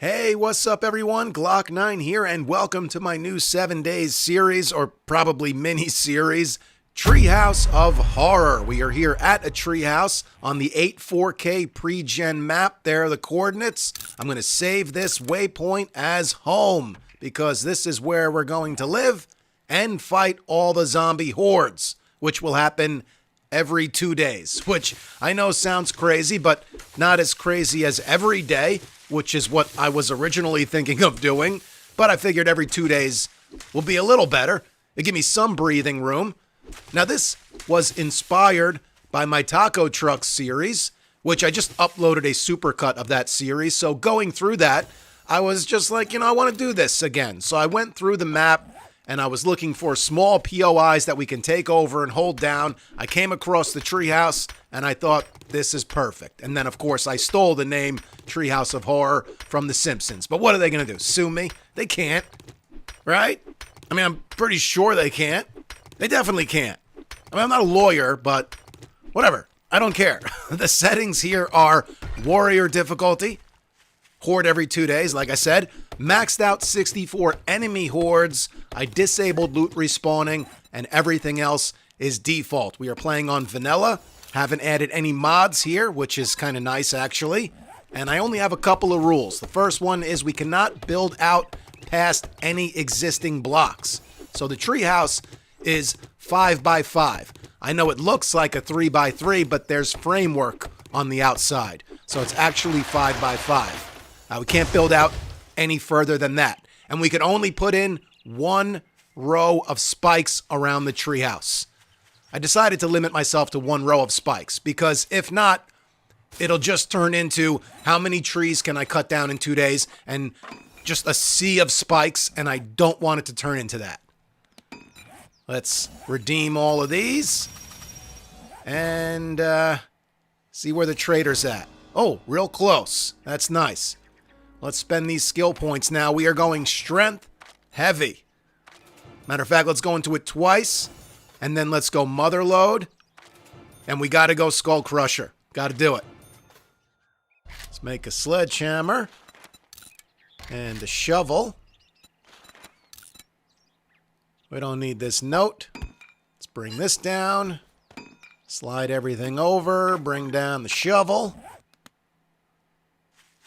Hey, what's up everyone? Glock9 here, and welcome to my new 7 days series, or probably mini-series, Treehouse of Horror. We are here at a treehouse on the 8-4K pre-gen map. There are the coordinates. I'm going to save this waypoint as home, because this is where we're going to live and fight all the zombie hordes, which will happen every 2 days, which I know sounds crazy, but not as crazy as every day, which is what I was originally thinking of doing. But I figured every 2 days will be a little better. It give me some breathing room. Now, this was inspired by my taco truck series, which I just uploaded a supercut of that series. So going through that, I was just like, I want to do this again. So I went through the map and I was looking for small POIs that we can take over and hold down. I came across the treehouse and I thought, this is perfect. And then, of course, I stole the name Treehouse of Horror from The Simpsons. But what are they going to do? Sue me? They can't, right? I mean, I'm pretty sure they can't. They definitely can't. I mean, I'm not a lawyer, but whatever. I don't care. The settings here are warrior difficulty, horde every 2 days, like I said, maxed out 64 enemy hordes. I disabled loot respawning, and everything else is default. We are playing on vanilla. Haven't added any mods here, which is kind of nice, actually. And I only have a couple of rules. The first one is we cannot build out past any existing blocks. So the treehouse is 5x5. I know it looks like a 3x3, but there's framework on the outside. So it's actually 5x5. We can't build out any further than that. And we can only put in one row of spikes around the treehouse. I decided to limit myself to one row of spikes, because if not, it'll just turn into how many trees can I cut down in 2 days, and just a sea of spikes, and I don't want it to turn into that. Let's redeem all of these and see where the trader's at. Oh, real close. That's nice. Let's spend these skill points now. We are going strength heavy. Matter of fact, let's go into it twice. And then let's go mother load. And we got to go skull crusher. Got to do it. Let's make a sledgehammer. And a shovel. We don't need this note. Let's bring this down. Slide everything over. Bring down the shovel.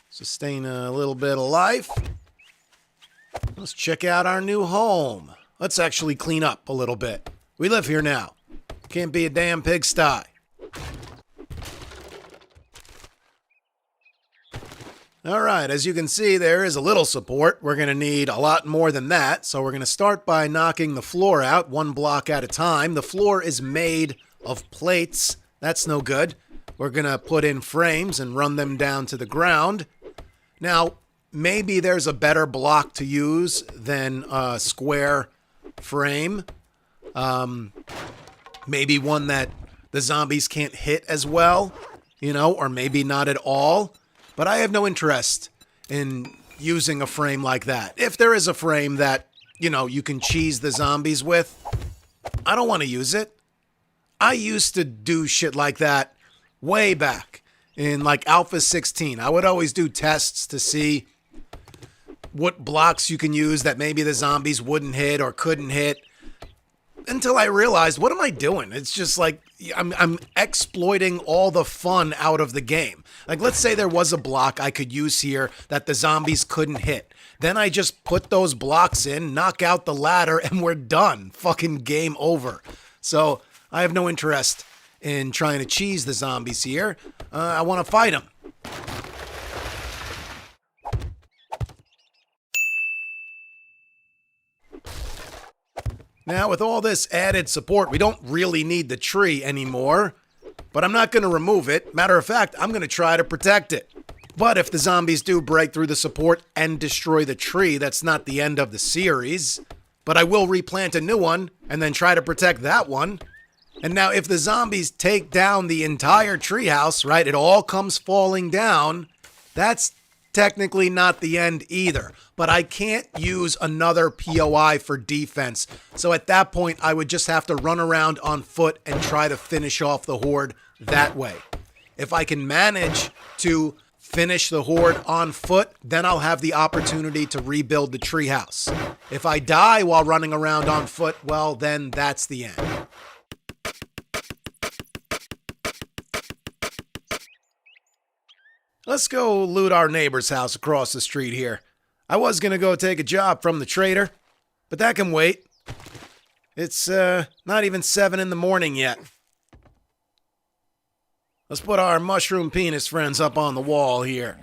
Sustain a little bit of life. Let's check out our new home. Let's actually clean up a little bit. We live here now. Can't be a damn pigsty. Alright, as you can see, there is a little support. We're going to need a lot more than that, so we're going to start by knocking the floor out, one block at a time. The floor is made of plates. That's no good. We're going to put in frames and run them down to the ground. Now, maybe there's a better block to use than a square frame. Maybe one that the zombies can't hit as well, or maybe not at all. But I have no interest in using a frame like that. If there is a frame that, you can cheese the zombies with, I don't want to use it. I used to do shit like that way back in like Alpha 16. I would always do tests to see what blocks you can use that maybe the zombies wouldn't hit or couldn't hit. Until I realized, what am I doing? It's just like, I'm exploiting all the fun out of the game. Like, let's say there was a block I could use here that the zombies couldn't hit. Then I just put those blocks in, knock out the ladder, and we're done. Fucking game over. So, I have no interest in trying to cheese the zombies here. I want to fight them. Now, with all this added support, we don't really need the tree anymore, but I'm not going to remove it. Matter of fact, I'm going to try to protect it. But if the zombies do break through the support and destroy the tree, that's not the end of the series. But I will replant a new one and then try to protect that one. And now, if the zombies take down the entire treehouse, right, it all comes falling down, that's technically not the end either, but I can't use another POI for defense. So at that point, I would just have to run around on foot and try to finish off the horde that way. If I can manage to finish the horde on foot, then I'll have the opportunity to rebuild the treehouse. If I die while running around on foot, well, then that's the end. Let's go loot our neighbor's house across the street here. I was going to go take a job from the trader, but that can wait. It's not even 7 in the morning yet. Let's put our mushroom penis friends up on the wall here.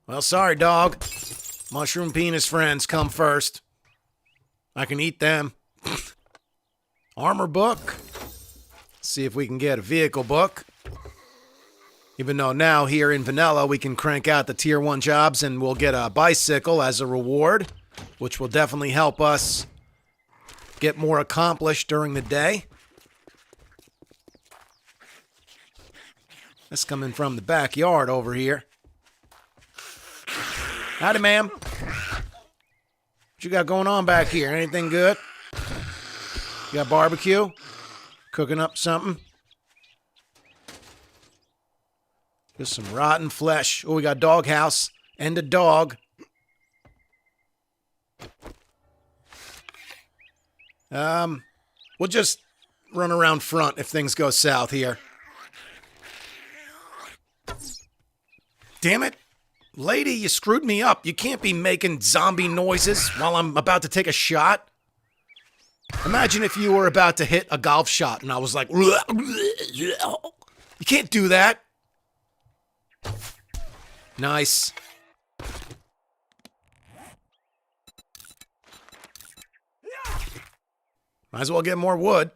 Well, sorry, dog. Mushroom penis friends come first. I can eat them. Armor book. Let's see if we can get a vehicle book. Even though now here in Vanilla we can crank out the tier 1 jobs and we'll get a bicycle as a reward, which will definitely help us get more accomplished during the day. That's coming from the backyard over here. Howdy, ma'am. What you got going on back here? Anything good? You got barbecue? Cooking up something? Just some rotten flesh. Oh, we got doghouse and a dog. We'll just run around front if things go south here. Damn it. Lady, you screwed me up. You can't be making zombie noises while I'm about to take a shot. Imagine if you were about to hit a golf shot and I was like, you can't do that. Nice. Might as well get more wood.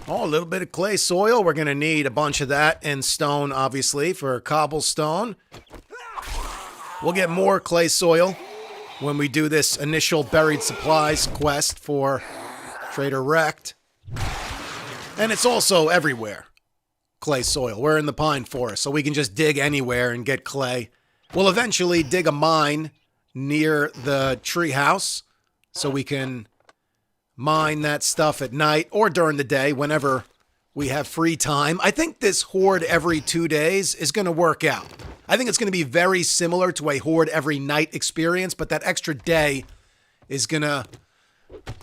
Oh, a little bit of clay soil. We're going to need a bunch of that and stone, obviously, for cobblestone. We'll get more clay soil when we do this initial buried supplies quest for Trader Wrecked. And it's also everywhere. Clay soil. We're in the pine forest, so we can just dig anywhere and get clay. We'll eventually dig a mine near the treehouse so we can mine that stuff at night or during the day whenever we have free time. I think this horde every 2 days is going to work out. I think it's going to be very similar to a horde every night experience, but that extra day is going to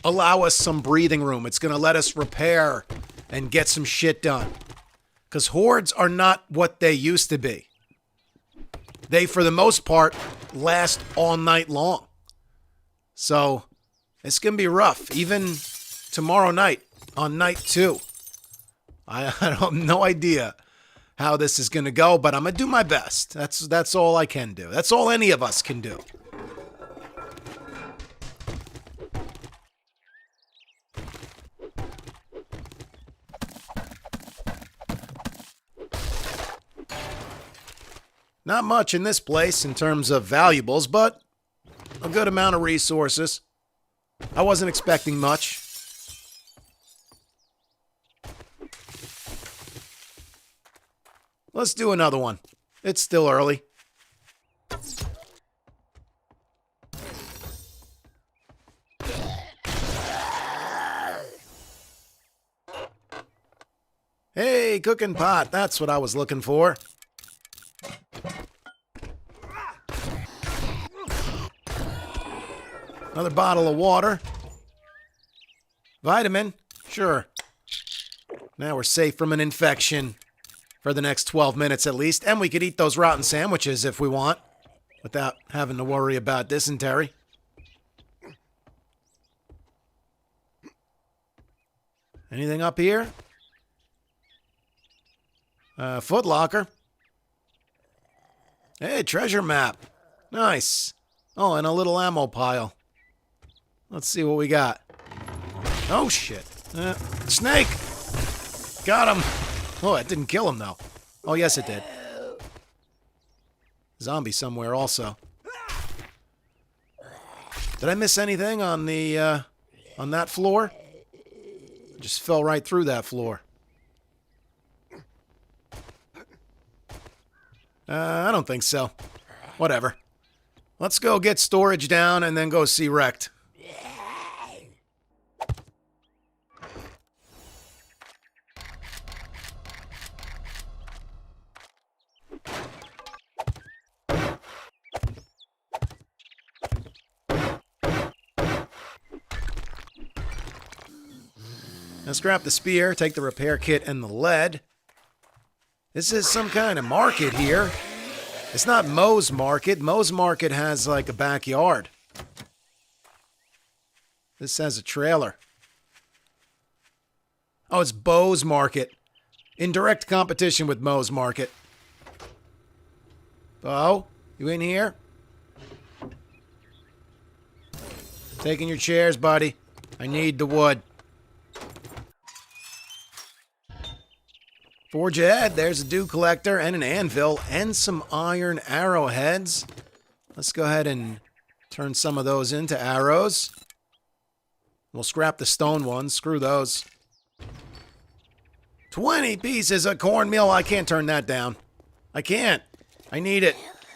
allow us some breathing room. It's going to let us repair and get some shit done. Because hordes are not what they used to be. They, for the most part, last all night long. So it's going to be rough, even tomorrow night, on night 2. I have no idea how this is going to go, but I'm going to do my best. That's all I can do. That's all any of us can do. Not much in this place in terms of valuables, but a good amount of resources. I wasn't expecting much. Let's do another one. It's still early. Hey, cooking pot. That's what I was looking for. Another bottle of water. Vitamin? Sure. Now we're safe from an infection for the next 12 minutes at least. And we could eat those rotten sandwiches if we want, without having to worry about dysentery. Anything up here? Foot locker. Hey, treasure map. Nice. Oh, and a little ammo pile. Let's see what we got. Oh, shit. Snake! Got him! Oh, it didn't kill him, though. Oh, yes, it did. Zombie somewhere, also. Did I miss anything on the, on that floor? Just fell right through that floor. I don't think so. Whatever. Let's go get storage down and then go see Wrecked. Now scrap the spear, take the repair kit and the lead. This is some kind of market here. It's not Moe's Market. Moe's Market has like a backyard. This has a trailer. Oh, it's Bo's Market. In direct competition with Moe's Market. Bo, you in here? Taking your chairs, buddy. I need the wood. Forge ahead. There's a dew collector and an anvil and some iron arrowheads. Let's go ahead and turn some of those into arrows. We'll scrap the stone ones. Screw those. 20 pieces of cornmeal. I can't turn that down. I can't. I need it.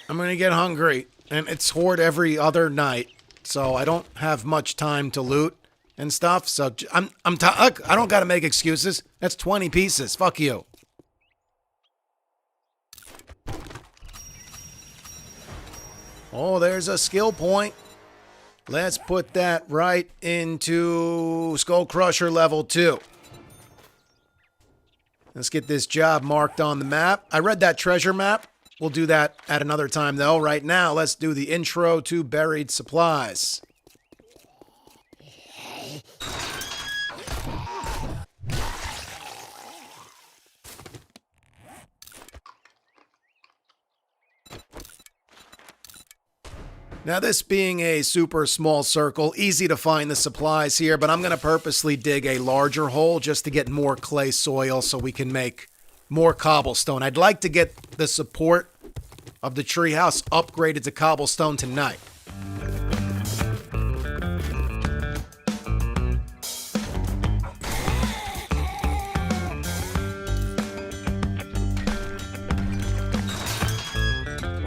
I'm going to get hungry. And it's horde every other night. So I don't have much time to loot and stuff. So I don't got to make excuses. That's 20 pieces. Fuck you. Oh, there's a skill point. Let's put that right into Skull Crusher level 2. Let's get this job marked on the map. I read that treasure map. We'll do that at another time, though. Right now, let's do the intro to buried supplies. Now, this being a super small circle, easy to find the supplies here, but I'm going to purposely dig a larger hole just to get more clay soil so we can make more cobblestone. I'd like to get the support of the treehouse upgraded to cobblestone tonight.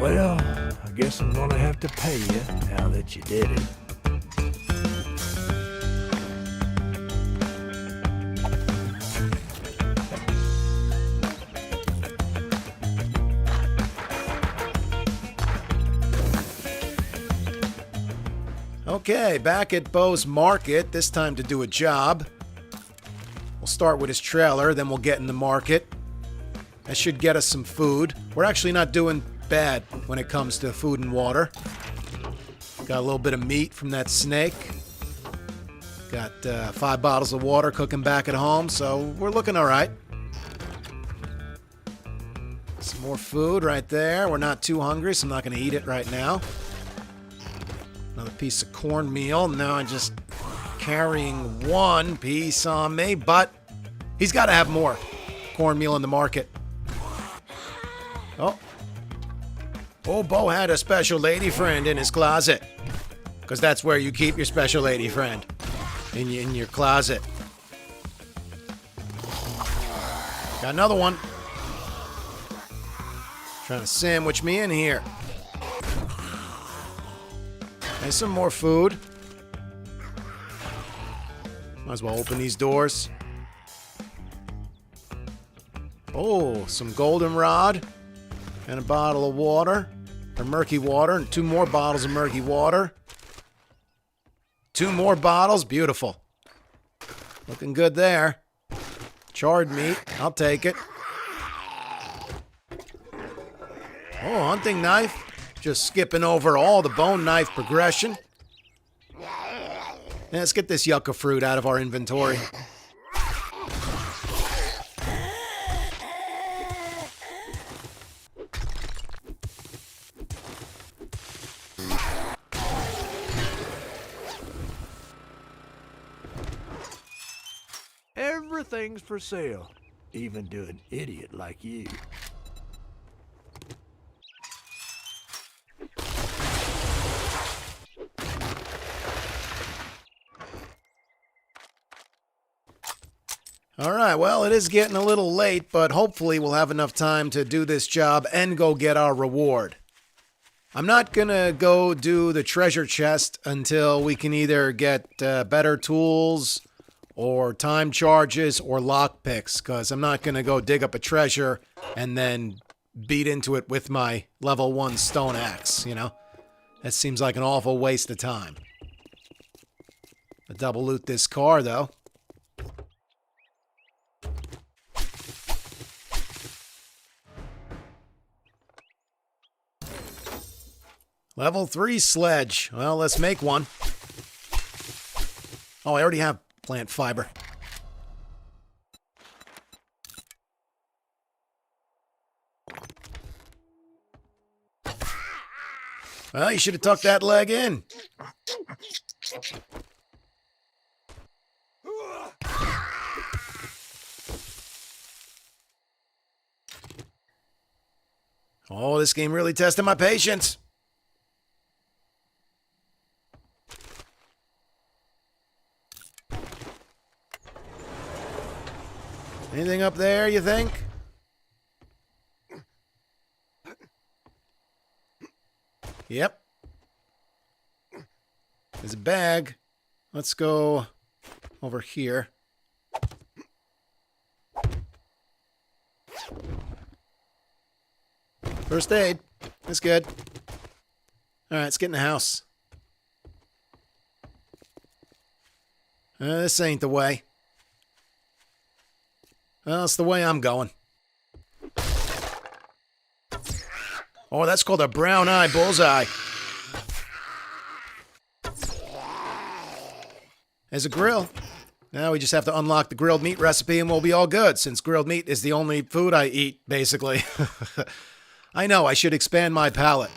Well, I guess I'm gonna have to pay you now that you did it. Okay, back at Bo's Market, this time to do a job. We'll start with his trailer, then we'll get in the market. That should get us some food. We're actually not doing bad when it comes to food and water. Got a little bit of meat from that snake. Got 5 bottles of water cooking back at home, so we're looking all right. Some more food right there. We're not too hungry, so I'm not going to eat it right now. Another piece of cornmeal. Now I'm just carrying 1 piece on me, but he's got to have more cornmeal in the market. Oh. Oh, Bo had a special lady friend in his closet. Because that's where you keep your special lady friend. In your closet. Got another one. Trying to sandwich me in here. And some more food. Might as well open these doors. Oh, some goldenrod. And a bottle of water. Or murky water. And 2 more bottles of murky water. 2 more bottles. Beautiful. Looking good there. Charred meat. I'll take it. Oh, hunting knife. Just skipping over all the bone knife progression. Now, let's get this yucca fruit out of our inventory. Everything's for sale, even to an idiot like you. All right, well, it is getting a little late, but hopefully we'll have enough time to do this job and go get our reward. I'm not going to go do the treasure chest until we can either get better tools or time charges or lockpicks, because I'm not going to go dig up a treasure and then beat into it with my level 1 stone axe, you know? That seems like an awful waste of time. I'll double loot this car, though. Level 3 sledge. Well, let's make one. Oh, I already have plant fiber. Well, you should have tucked that leg in. Oh, this game really tested my patience. Anything up there, you think? Yep. There's a bag. Let's go over here. First aid. That's good. Alright, let's get in the house. This ain't the way. Well, it's the way I'm going. Oh, that's called a brown eye bullseye. There's a grill. Now we just have to unlock the grilled meat recipe and we'll be all good, since grilled meat is the only food I eat, basically. I know, I should expand my palate.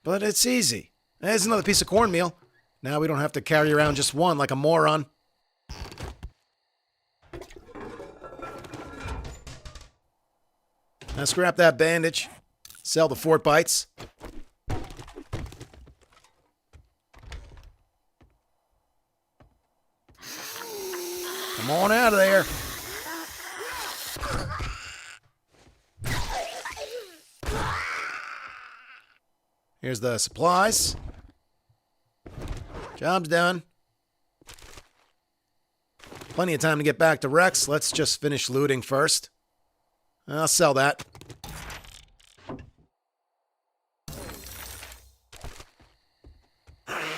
But it's easy. There's another piece of cornmeal. Now we don't have to carry around just one like a moron. Now scrap that bandage. Sell the fort bites. Come on out of there. Here's the supplies. Job's done. Plenty of time to get back to Rex. Let's just finish looting first. I'll sell that.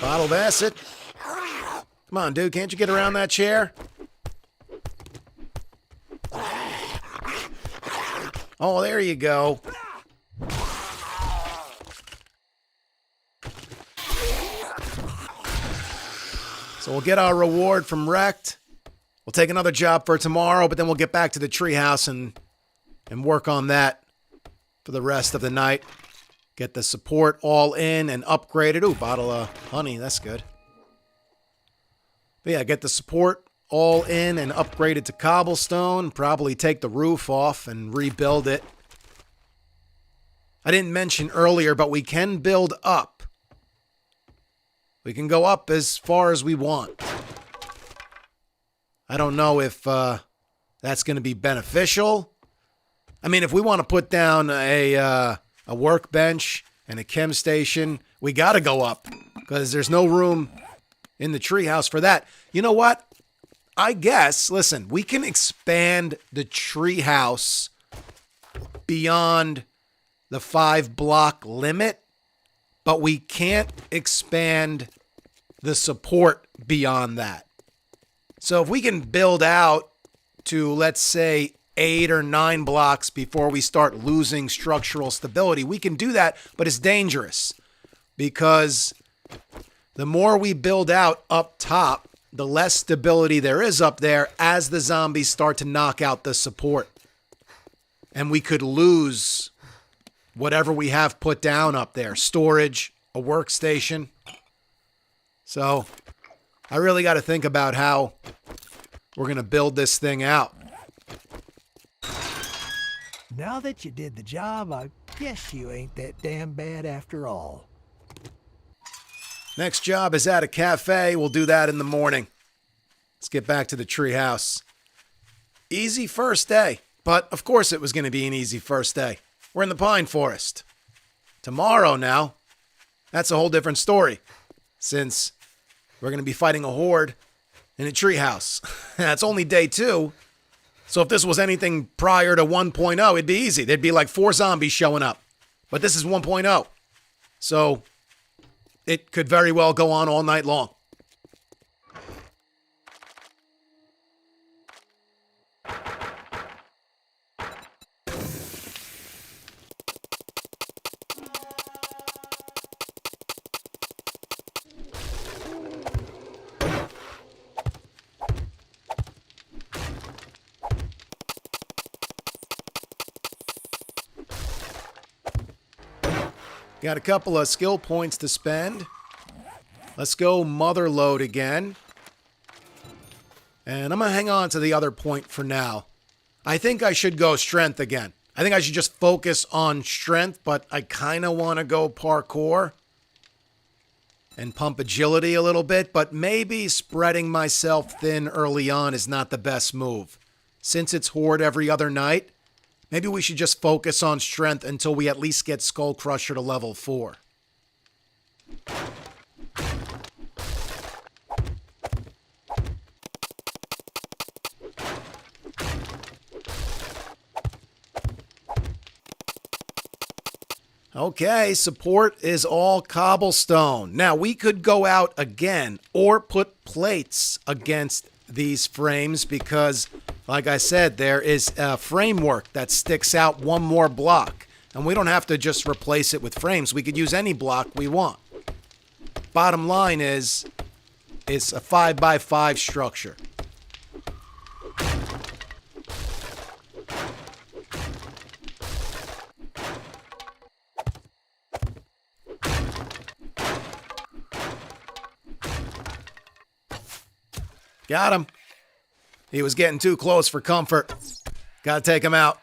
Bottled acid. Come on, dude. Can't you get around that chair? Oh, there you go. So we'll get our reward from Wrecked. We'll take another job for tomorrow, but then we'll get back to the treehouse and work on that for the rest of the night. Get the support all in and upgraded. Ooh, bottle of honey. That's good. But yeah, get the support all in and upgraded to cobblestone. Probably take the roof off and rebuild it. I didn't mention earlier, but we can build up. We can go up as far as we want. I don't know if that's going to be beneficial. I mean, if we want to put down a workbench and a chem station, we got to go up because there's no room in the treehouse for that. You know what? I guess, listen, we can expand the treehouse beyond the 5-block limit, but we can't expand the support beyond that. So if we can build out to, let's say, 8 or 9 blocks before we start losing structural stability, we can do that, but it's dangerous because the more we build out up top, the less stability there is up there as the zombies start to knock out the support. And we could lose whatever we have put down up there. Storage, a workstation. So I really got to think about how we're going to build this thing out. Now that you did the job, I guess you ain't that damn bad after all. Next job is at a cafe. We'll do that in the morning. Let's get back to the treehouse. Easy first day. But of course it was going to be an easy first day. We're in the pine forest. Tomorrow now, that's a whole different story. Since we're going to be fighting a horde in a treehouse. That's only day 2. So if this was anything prior to 1.0, it'd be easy. There'd be like 4 zombies showing up. But this is 1.0. So it could very well go on all night long. Got a couple of skill points to spend. Let's go Mother Load again. And I'm going to hang on to the other point for now. I think I should go Strength again. I think I should just focus on Strength, but I kind of want to go Parkour. And pump Agility a little bit, but maybe spreading myself thin early on is not the best move. Since it's Horde every other night, maybe we should just focus on Strength until we at least get Skull Crusher to level 4. Okay, support is all cobblestone. Now, we could go out again or put plates against these frames because, like I said, there is a framework that sticks out one more block. And we don't have to just replace it with frames. We could use any block we want. Bottom line is, it's a 5x5 structure. Got him. He was getting too close for comfort. Gotta take him out.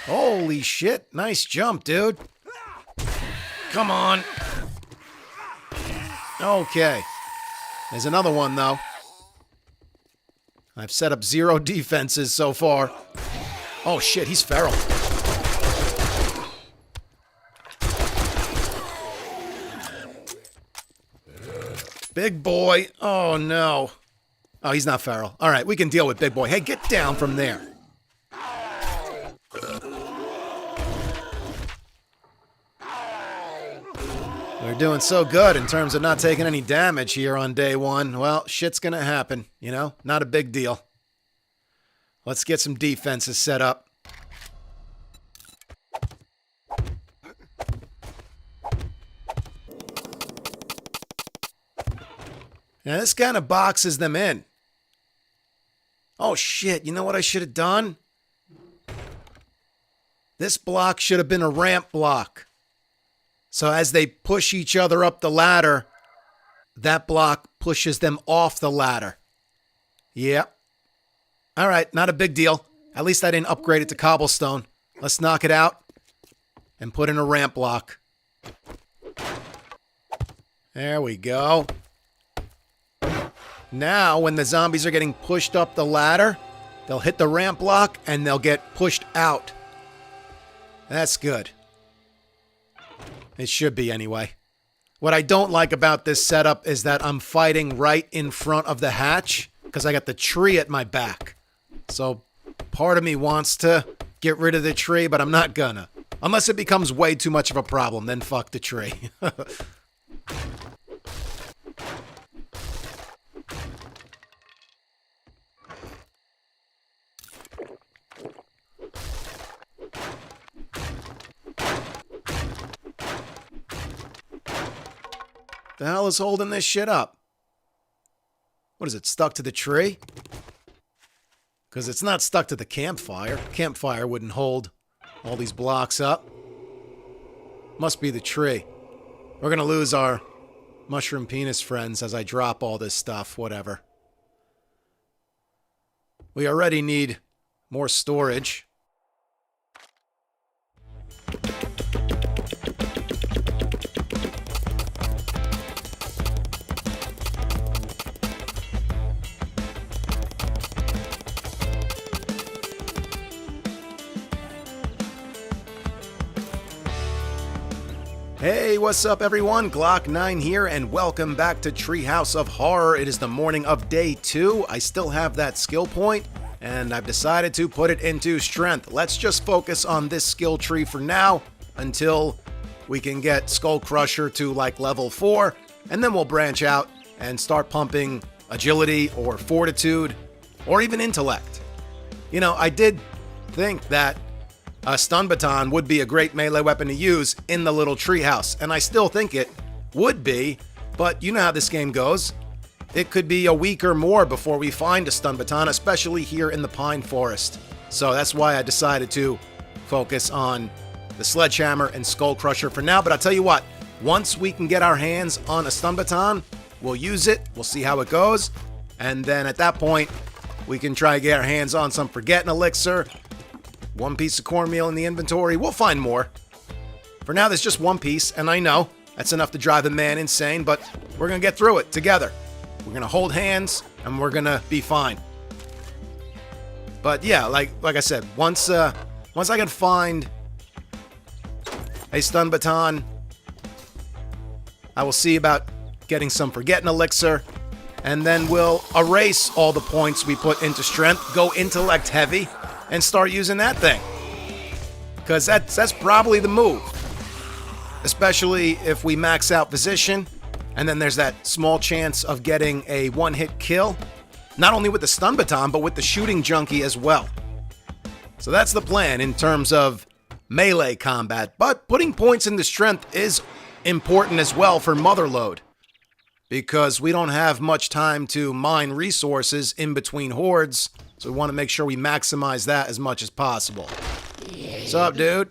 Holy shit. Nice jump, dude. Come on. Okay. There's another one, though. I've set up 0 defenses so far. Oh, shit. He's feral. Big boy. Oh, no. Oh, he's not feral. All right, we can deal with big boy. Hey, get down from there. We're doing so good in terms of not taking any damage here on day 1. Well, shit's gonna happen, you know? Not a big deal. Let's get some defenses set up. Now, this kind of boxes them in. Oh, shit. You know what I should have done? This block should have been a ramp block. So as they push each other up the ladder, that block pushes them off the ladder. Yep. All right, not a big deal. At least I didn't upgrade it to cobblestone. Let's knock it out and put in a ramp block. There we go. Now, when the zombies are getting pushed up the ladder, they'll hit the ramp block and they'll get pushed out. That's good. It should be anyway. What I don't like about this setup is that I'm fighting right in front of the hatch because I got the tree at my back. So part of me wants to get rid of the tree, but I'm not gonna. Unless it becomes way too much of a problem, then fuck the tree. The hell is holding this shit up? What is it, stuck to the tree? Because it's not stuck to the campfire. Campfire wouldn't hold all these blocks up. Must be the tree. We're going to lose our mushroom penis friends as I drop all this stuff, whatever. We already need more storage. Hey, what's up everyone? Glock9 here, and welcome back to Treehouse of Horror. It is the morning of day 2. I still have that skill point, and I've decided to put it into strength. Let's just focus on this skill tree for now until we can get Skull Crusher to like level 4, and then we'll branch out and start pumping agility or fortitude or even intellect. You know, I did think that a stun baton would be a great melee weapon to use in the little treehouse, and I still think it would be, but you know how this game goes. It could be a week or more before we find a stun baton, especially here in the pine forest. So that's why I decided to focus on the Sledgehammer and Skull Crusher for now. But I'll tell you what, once we can get our hands on a stun baton, we'll use it. We'll see how it goes. And then at that point, we can try to get our hands on some Forgetting Elixir. One piece of cornmeal in the inventory. We'll find more. For now, there's just one piece, and I know that's enough to drive a man insane, but we're going to get through it together. We're going to hold hands, and we're going to be fine. But yeah, like I said, once I can find a stun baton, I will see about getting some Forgetting Elixir, and then we'll erase all the points we put into strength, go intellect heavy, and start using that thing. Because that's probably the move. Especially if we max out Physician, and then there's that small chance of getting a one-hit kill, not only with the stun baton, but with the shooting junkie as well. So that's the plan in terms of melee combat, but putting points into strength is important as well for Motherload, because we don't have much time to mine resources in between hordes, so we want to make sure we maximize that as much as possible. What's up, dude?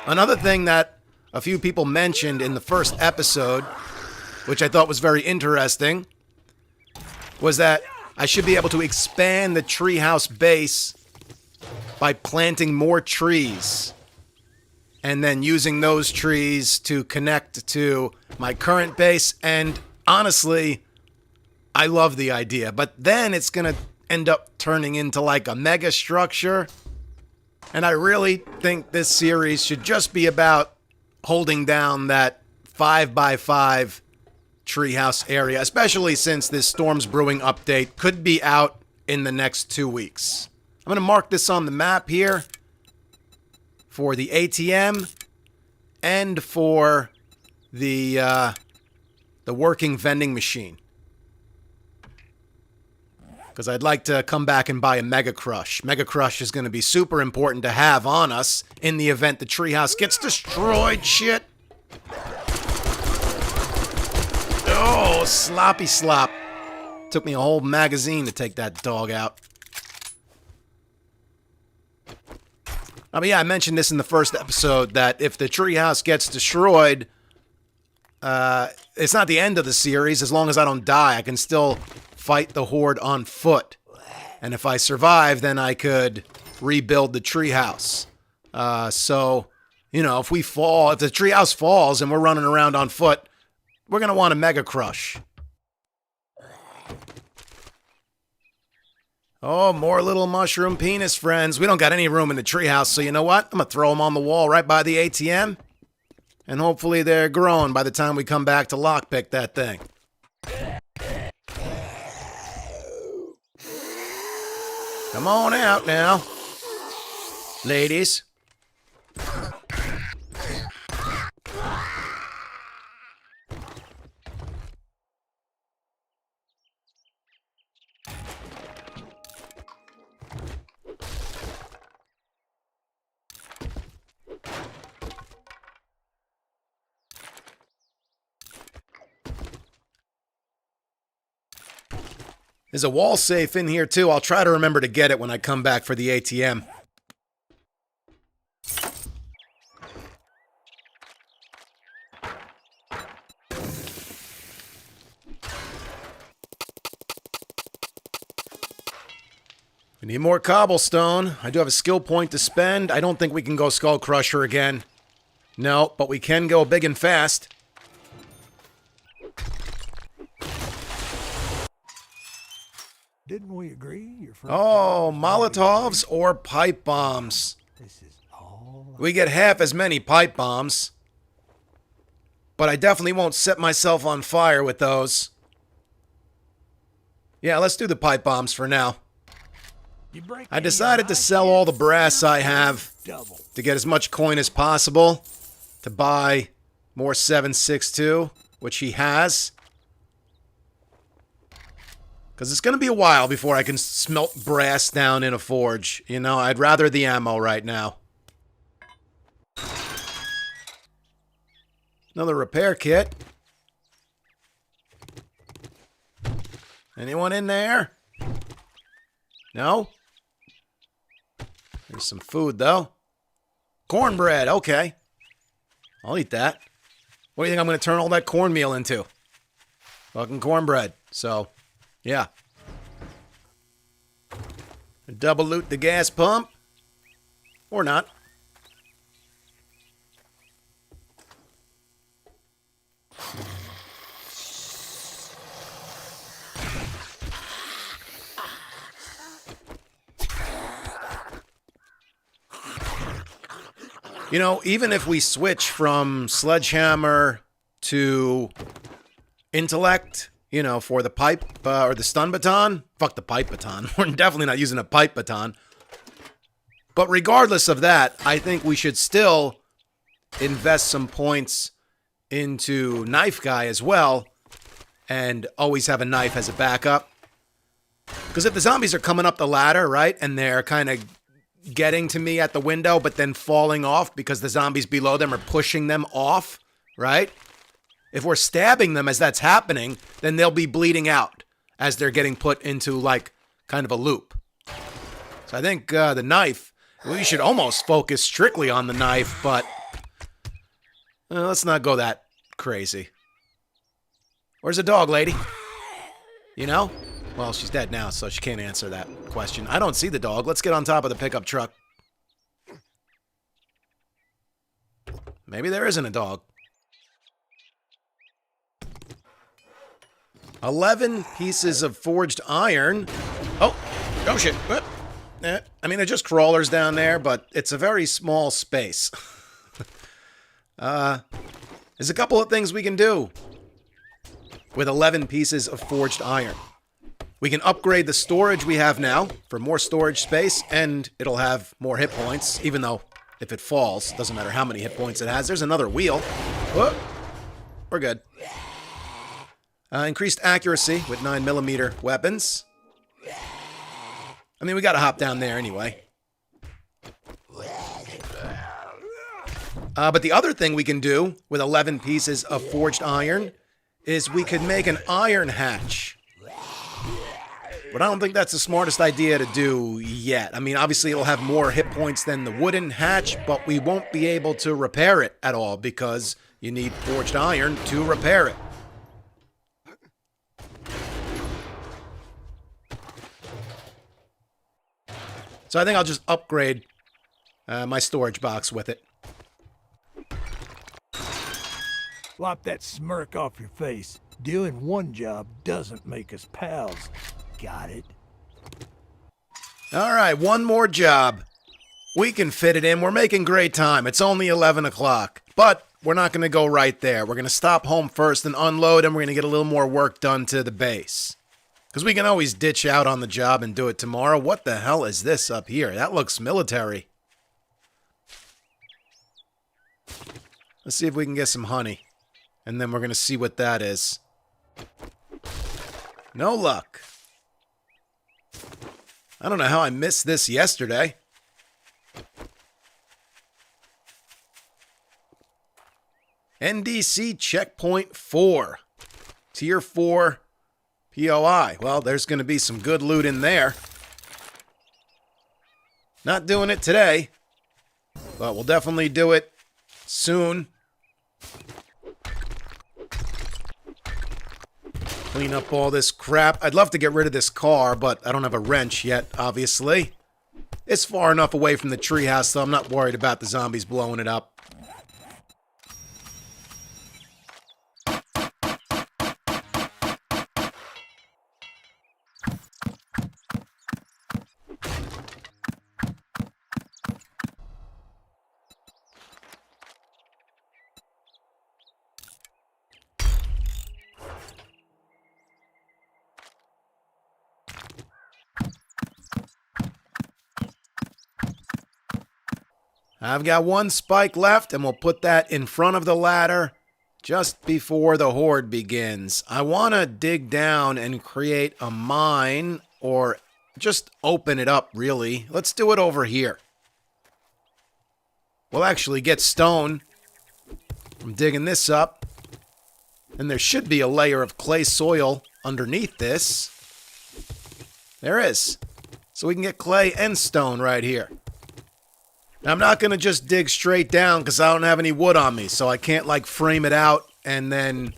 Another thing that a few people mentioned in the first episode, which I thought was very interesting, was that I should be able to expand the treehouse base by planting more trees and then using those trees to connect to my current base. And honestly, I love the idea, but then it's going to end up turning into like a mega structure. And I really think this series should just be about holding down that 5x5 treehouse area, especially since this Storms Brewing update could be out in the next 2 weeks. I'm going to mark this on the map here for the ATM and for the working vending machine, because I'd like to come back and buy a Mega Crush. Mega Crush is going to be super important to have on us in the event the treehouse gets destroyed. Shit. Oh, sloppy slop. Took me a whole magazine to take that dog out. But yeah, I mentioned this in the first episode, that if the treehouse gets destroyed, it's not the end of the series. As long as I don't die, I can still fight the horde on foot. And if I survive, then I could rebuild the treehouse. So, you know, if the treehouse falls and we're running around on foot, we're going to want a Mega Crush. Oh, more little mushroom penis friends. We don't got any room in the treehouse, so you know what? I'm going to throw them on the wall right by the ATM. And hopefully they're grown by the time we come back to lockpick that thing. Come on out now, ladies. There's a wall safe in here, too. I'll try to remember to get it when I come back for the ATM. We need more cobblestone. I do have a skill point to spend. I don't think we can go Skull Crusher again. No, but we can go big and fast. Didn't we agree? Oh, Molotovs or pipe bombs. This is all. We get half as many pipe bombs. But I definitely won't set myself on fire with those. Yeah, let's do the pipe bombs for now. I decided to sell all the brass I have to get as much coin as possible to buy more 7.62, which he has. Because it's going to be a while before I can smelt brass down in a forge. You know, I'd rather the ammo right now. Another repair kit. Anyone in there? No? There's some food, though. Cornbread, okay. I'll eat that. What do you think I'm going to turn all that cornmeal into? Fucking cornbread. So, yeah. Double loot the gas pump. Or not. You know, even if we switch from sledgehammer to intellect, you know, for the pipe or the stun baton. Fuck the pipe baton. We're definitely not using a pipe baton. But regardless of that, I think we should still invest some points into knife guy as well. And always have a knife as a backup. Because if the zombies are coming up the ladder, right, and they're kind of getting to me at the window, but then falling off because the zombies below them are pushing them off, right? If we're stabbing them as that's happening, then they'll be bleeding out as they're getting put into, like, kind of a loop. So I think the knife, we should almost focus strictly on the knife, but let's not go that crazy. Where's the dog, lady? You know? Well, she's dead now, so she can't answer that question. I don't see the dog. Let's get on top of the pickup truck. Maybe there isn't a dog. 11 pieces of forged iron. Oh shit. I mean, they're just crawlers down there, but it's a very small space. There's a couple of things we can do with 11 pieces of forged iron. We can upgrade the storage we have now for more storage space, and it'll have more hit points, even though if it falls, doesn't matter how many hit points it has. There's another wheel. Whoa. We're good. Increased accuracy with 9mm weapons. I mean, we gotta hop down there anyway. But the other thing we can do with 11 pieces of forged iron is we could make an iron hatch. But I don't think that's the smartest idea to do yet. I mean, obviously it'll have more hit points than the wooden hatch, but we won't be able to repair it at all because you need forged iron to repair it. So I think I'll just upgrade my storage box with it. Wipe that smirk off your face. Doing one job doesn't make us pals. Got it. All right, one more job. We can fit it in. We're making great time. It's only 11 o'clock. But we're not going to go right there. We're going to stop home first and unload, and we're going to get a little more work done to the base. Because we can always ditch out on the job and do it tomorrow. What the hell is this up here? That looks military. Let's see if we can get some honey. And then we're going to see what that is. No luck. I don't know how I missed this yesterday. NDC Checkpoint 4. Tier 4 POI. Well, there's going to be some good loot in there. Not doing it today, but we'll definitely do it soon. Clean up all this crap. I'd love to get rid of this car, but I don't have a wrench yet, obviously. It's far enough away from the treehouse, so I'm not worried about the zombies blowing it up. I've got one spike left, and we'll put that in front of the ladder just before the horde begins. I want to dig down and create a mine, or just open it up, really. Let's do it over here. We'll actually get stone from digging this up. And there should be a layer of clay soil underneath this. There is. So we can get clay and stone right here. I'm not going to just dig straight down because I don't have any wood on me, so I can't, like, frame it out and then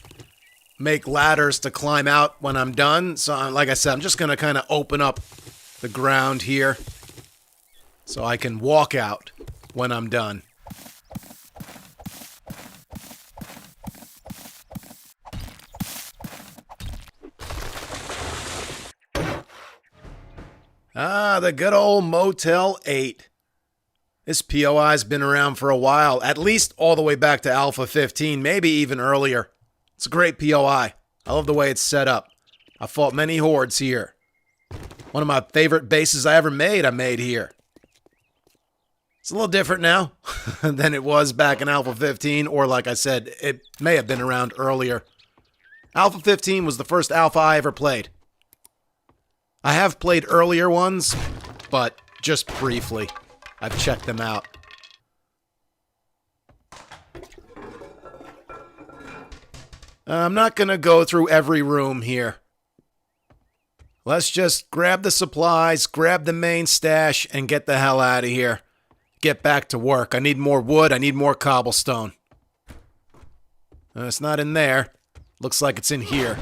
make ladders to climb out when I'm done. So, like I said, I'm just going to kind of open up the ground here so I can walk out when I'm done. Ah, the good old Motel 8. This POI's been around for a while, at least all the way back to Alpha 15, maybe even earlier. It's a great POI. I love the way it's set up. I fought many hordes here. One of my favorite bases I ever made, I made here. It's a little different now than it was back in Alpha 15, or like I said, it may have been around earlier. Alpha 15 was the first Alpha I ever played. I have played earlier ones, but just briefly. I've checked them out. I'm not going to go through every room here. Let's just grab the supplies, grab the main stash, and get the hell out of here. Get back to work. I need more wood. I need more cobblestone. It's not in there. Looks like it's in here.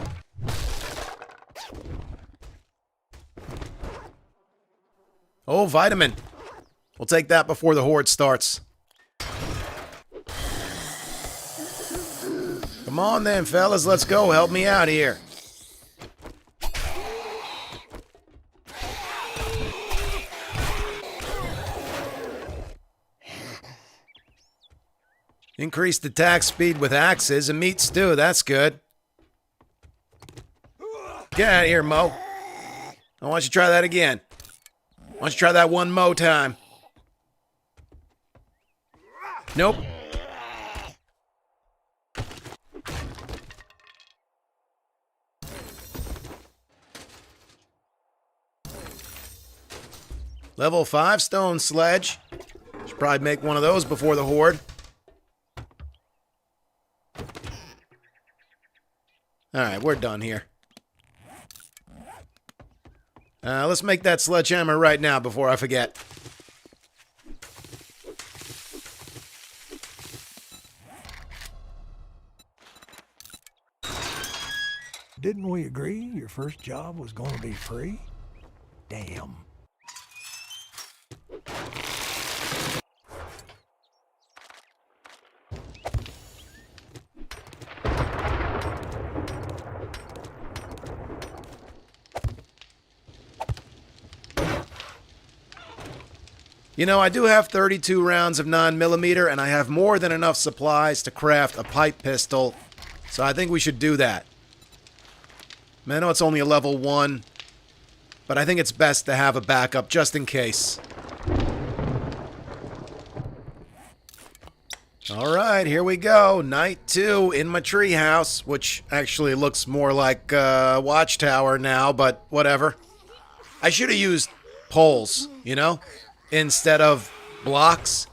Oh, vitamin. We'll take that before the horde starts. Come on then, fellas. Let's go. Help me out here. Increased attack speed with axes and meat stew. That's good. Get out of here, Mo. I want you to try that again. I want you to try that one more time. Nope. Level 5 stone sledge. Should probably make one of those before the horde. Alright, we're done here. Let's make that sledgehammer right now before I forget. Didn't we agree your first job was going to be free? Damn. You know, I do have 32 rounds of 9mm, and I have more than enough supplies to craft a pipe pistol, so I think we should do that. I know it's only a level 1, but I think it's best to have a backup just in case. Alright, here we go. Night 2 in my treehouse, which actually looks more like a watchtower now, but whatever. I should have used poles, you know, instead of blocks.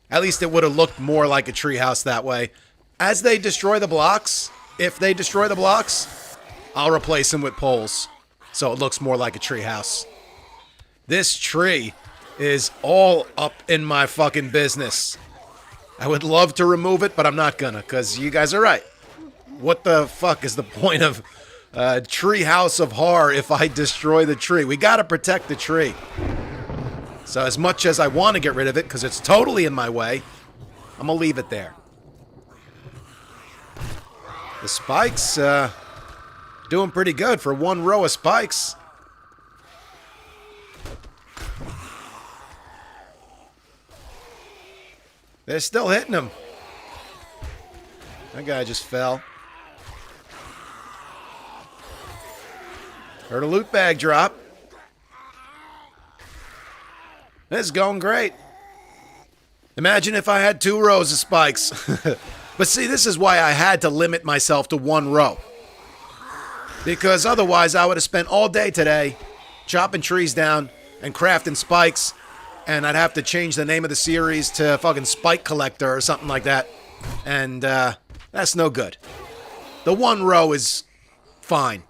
At least it would have looked more like a treehouse that way. As they destroy the blocks, if they destroy the blocks, I'll replace them with poles, so it looks more like a treehouse. This tree is all up in my fucking business. I would love to remove it, but I'm not gonna, because you guys are right. What the fuck is the point of Treehouse of Horror if I destroy the tree? We gotta protect the tree. So as much as I want to get rid of it, because it's totally in my way, I'm gonna leave it there. The spikes, doing pretty good for one row of spikes. They're still hitting him. That guy just fell. Heard a loot bag drop. This is going great. Imagine if I had 2 rows of spikes. But see, this is why I had to limit myself to 1 row. Because otherwise I would have spent all day today chopping trees down and crafting spikes, and I'd have to change the name of the series to fucking Spike Collector or something like that. And that's no good. The 1 row is fine.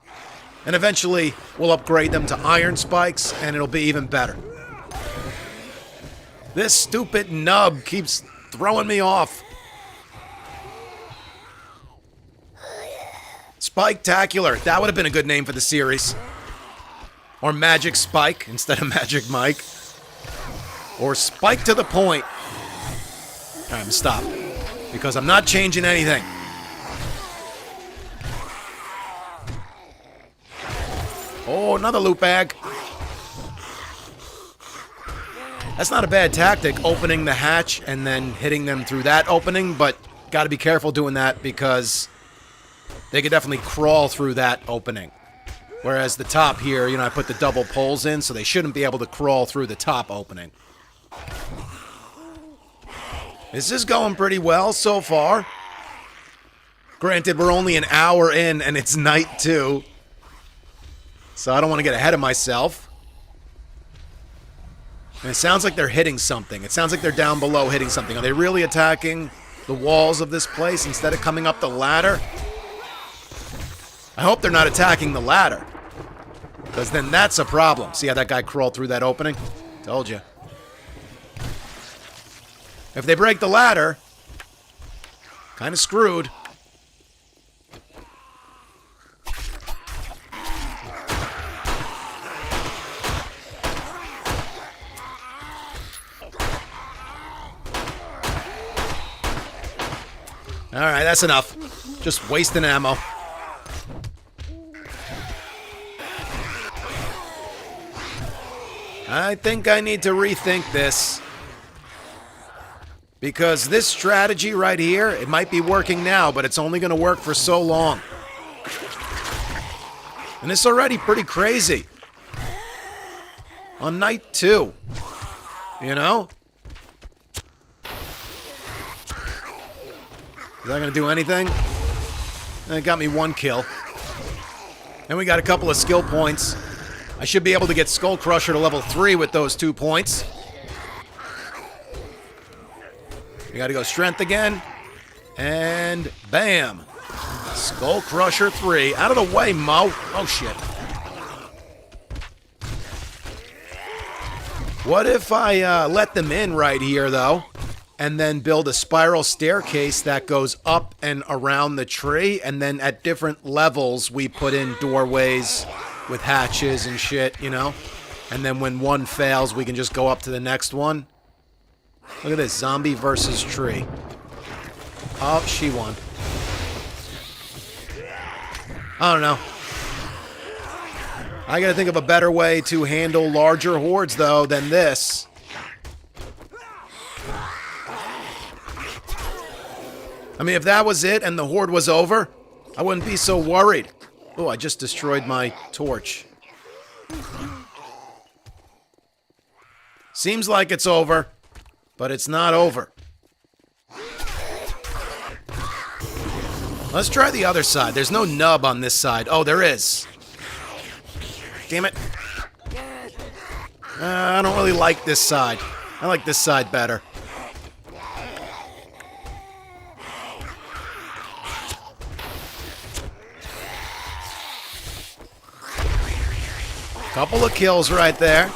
And eventually we'll upgrade them to iron spikes and it'll be even better. This stupid nub keeps throwing me off. Spike-tacular. That would have been a good name for the series. Or Magic Spike instead of Magic Mike. Or Spike to the point. Alright, I'm gonna stop. Because I'm not changing anything. Oh, another loot bag. That's not a bad tactic, opening the hatch and then hitting them through that opening, but gotta be careful doing that because they could definitely crawl through that opening. Whereas the top here, you know, I put the double poles in, so they shouldn't be able to crawl through the top opening. This is going pretty well so far. Granted, we're only an hour in and it's night too. So I don't want to get ahead of myself. And it sounds like they're hitting something. It sounds like they're down below hitting something. Are they really attacking the walls of this place instead of coming up the ladder? I hope they're not attacking the ladder. Because then that's a problem. See how that guy crawled through that opening? Told you. If they break the ladder, kind of screwed. Alright, that's enough. Just wasting ammo. I think I need to rethink this. Because this strategy right here, it might be working now, but it's only going to work for so long. And it's already pretty crazy. On night 2. You know? Is that going to do anything? It got me 1 kill. And we got a couple of skill points. I should be able to get Skull Crusher to level 3 with those 2 points. We got to go Strength again. And bam. Skull Crusher 3. Out of the way, Mo. Oh, shit. What if I let them in right here, though? And then build a spiral staircase that goes up and around the tree, and then at different levels we put in doorways with hatches and shit, you know? And then when one fails, we can just go up to the next one. Look at this, zombie versus tree. Oh, she won. I don't know. I gotta think of a better way to handle larger hordes, though, than this. I mean, if that was it and the horde was over, I wouldn't be so worried. Oh, I just destroyed my torch. Seems like it's over, but it's not over. Let's try the other side. There's no nub on this side. Oh, there is. Damn it. I don't really like this side. I like this side better. Couple of kills right there.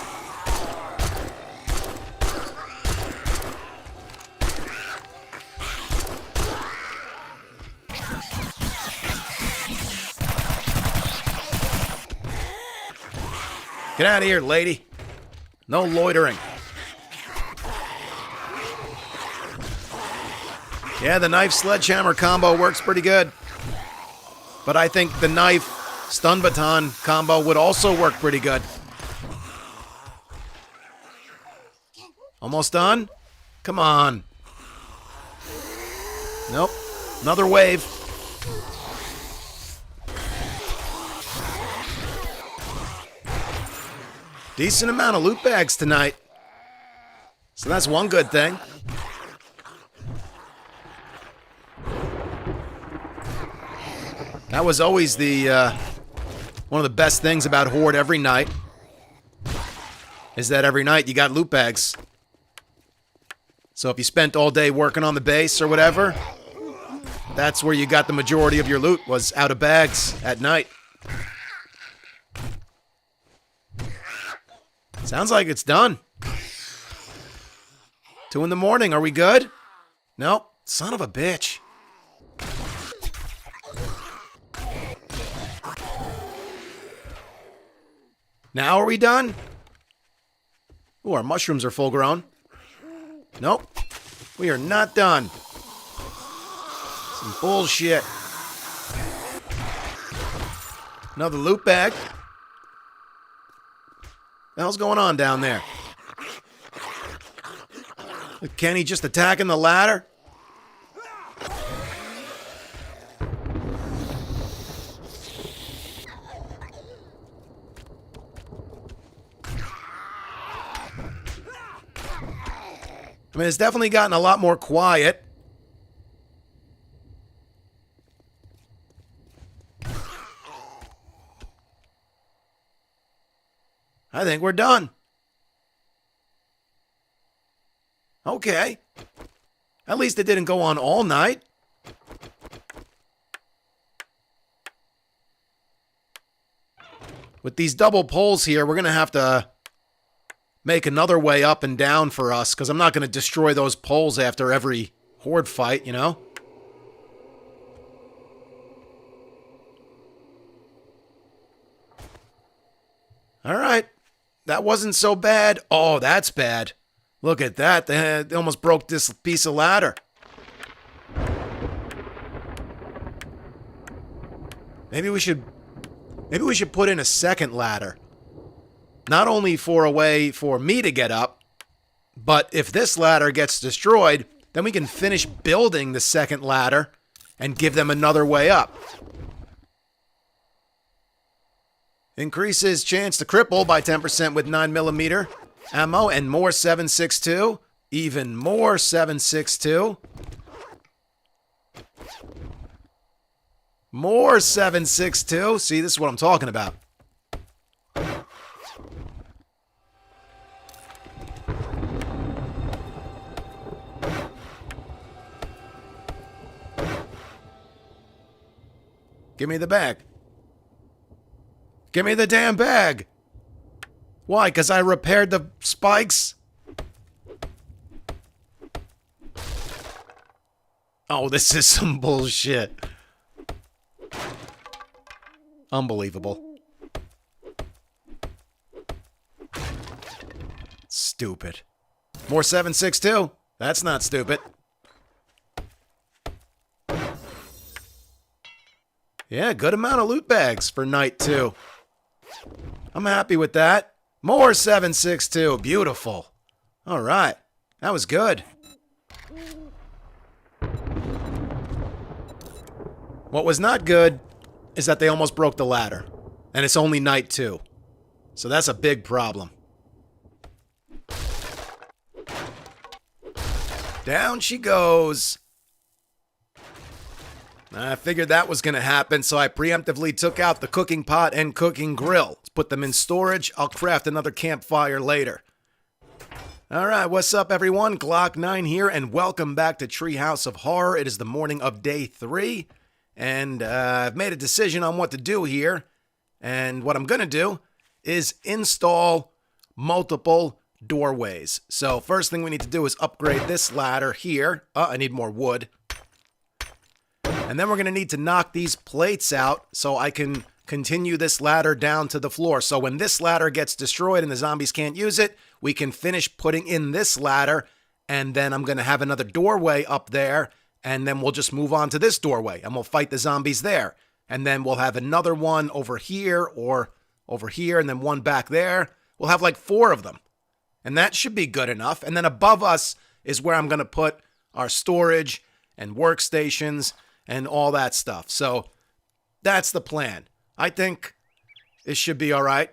Get out of here, lady. No loitering. Yeah, the knife sledgehammer combo works pretty good. But I think the knife stun baton combo would also work pretty good. Almost done? Come on. Nope. Another wave. Decent amount of loot bags tonight. So that's one good thing. That was always the one of the best things about Horde every night. Is that every night you got loot bags. So if you spent all day working on the base or whatever, that's where you got the majority of your loot, was out of bags at night. Sounds like it's done. 2 in the morning. Are we good? Nope. Son of a bitch. Now are we done? Ooh, our mushrooms are full grown. Nope. We are not done. Some bullshit. Another loot bag. The hell's going on down there? Kenny just attacking the ladder? I mean, it's definitely gotten a lot more quiet. I think we're done. Okay. At least it didn't go on all night. With these double poles here, we're going to have to make another way up and down for us, because I'm not going to destroy those poles after every horde fight, you know? Alright. That wasn't so bad. Oh, that's bad. Look at that. They almost broke this piece of ladder. Maybe we should put in a second ladder. Not only for a way for me to get up, but if this ladder gets destroyed, then we can finish building the second ladder and give them another way up. Increases chance to cripple by 10% with 9mm ammo and more 7.62. Even more 7.62. More 7.62. See, this is what I'm talking about. Give me the bag. Give me the damn bag. Why? Because I repaired the spikes? Oh, this is some bullshit. Unbelievable. Stupid. More 7.62. That's not stupid. Yeah, good amount of loot bags for night 2. I'm happy with that. More 7.62. Beautiful. All right. That was good. What was not good is that they almost broke the ladder. And it's only night 2. So that's a big problem. Down she goes. I figured that was going to happen, so I preemptively took out the cooking pot and cooking grill. Let's put them in storage. I'll craft another campfire later. Alright, what's up everyone? Glock 9 here, and welcome back to Treehouse of Horror. It is the morning of day 3, and I've made a decision on what to do here. And what I'm going to do is install multiple doorways. So first thing we need to do is upgrade this ladder here. I need more wood. And then we're going to need to knock these plates out so I can continue this ladder down to the floor. So when this ladder gets destroyed and the zombies can't use it, we can finish putting in this ladder, and then I'm going to have another doorway up there, and then we'll just move on to this doorway, and we'll fight the zombies there. And then we'll have another one over here or over here, and then one back there. We'll have like 4 of them. And that should be good enough. And then above us is where I'm going to put our storage and workstations and all that stuff. So that's the plan. I think it should be all right.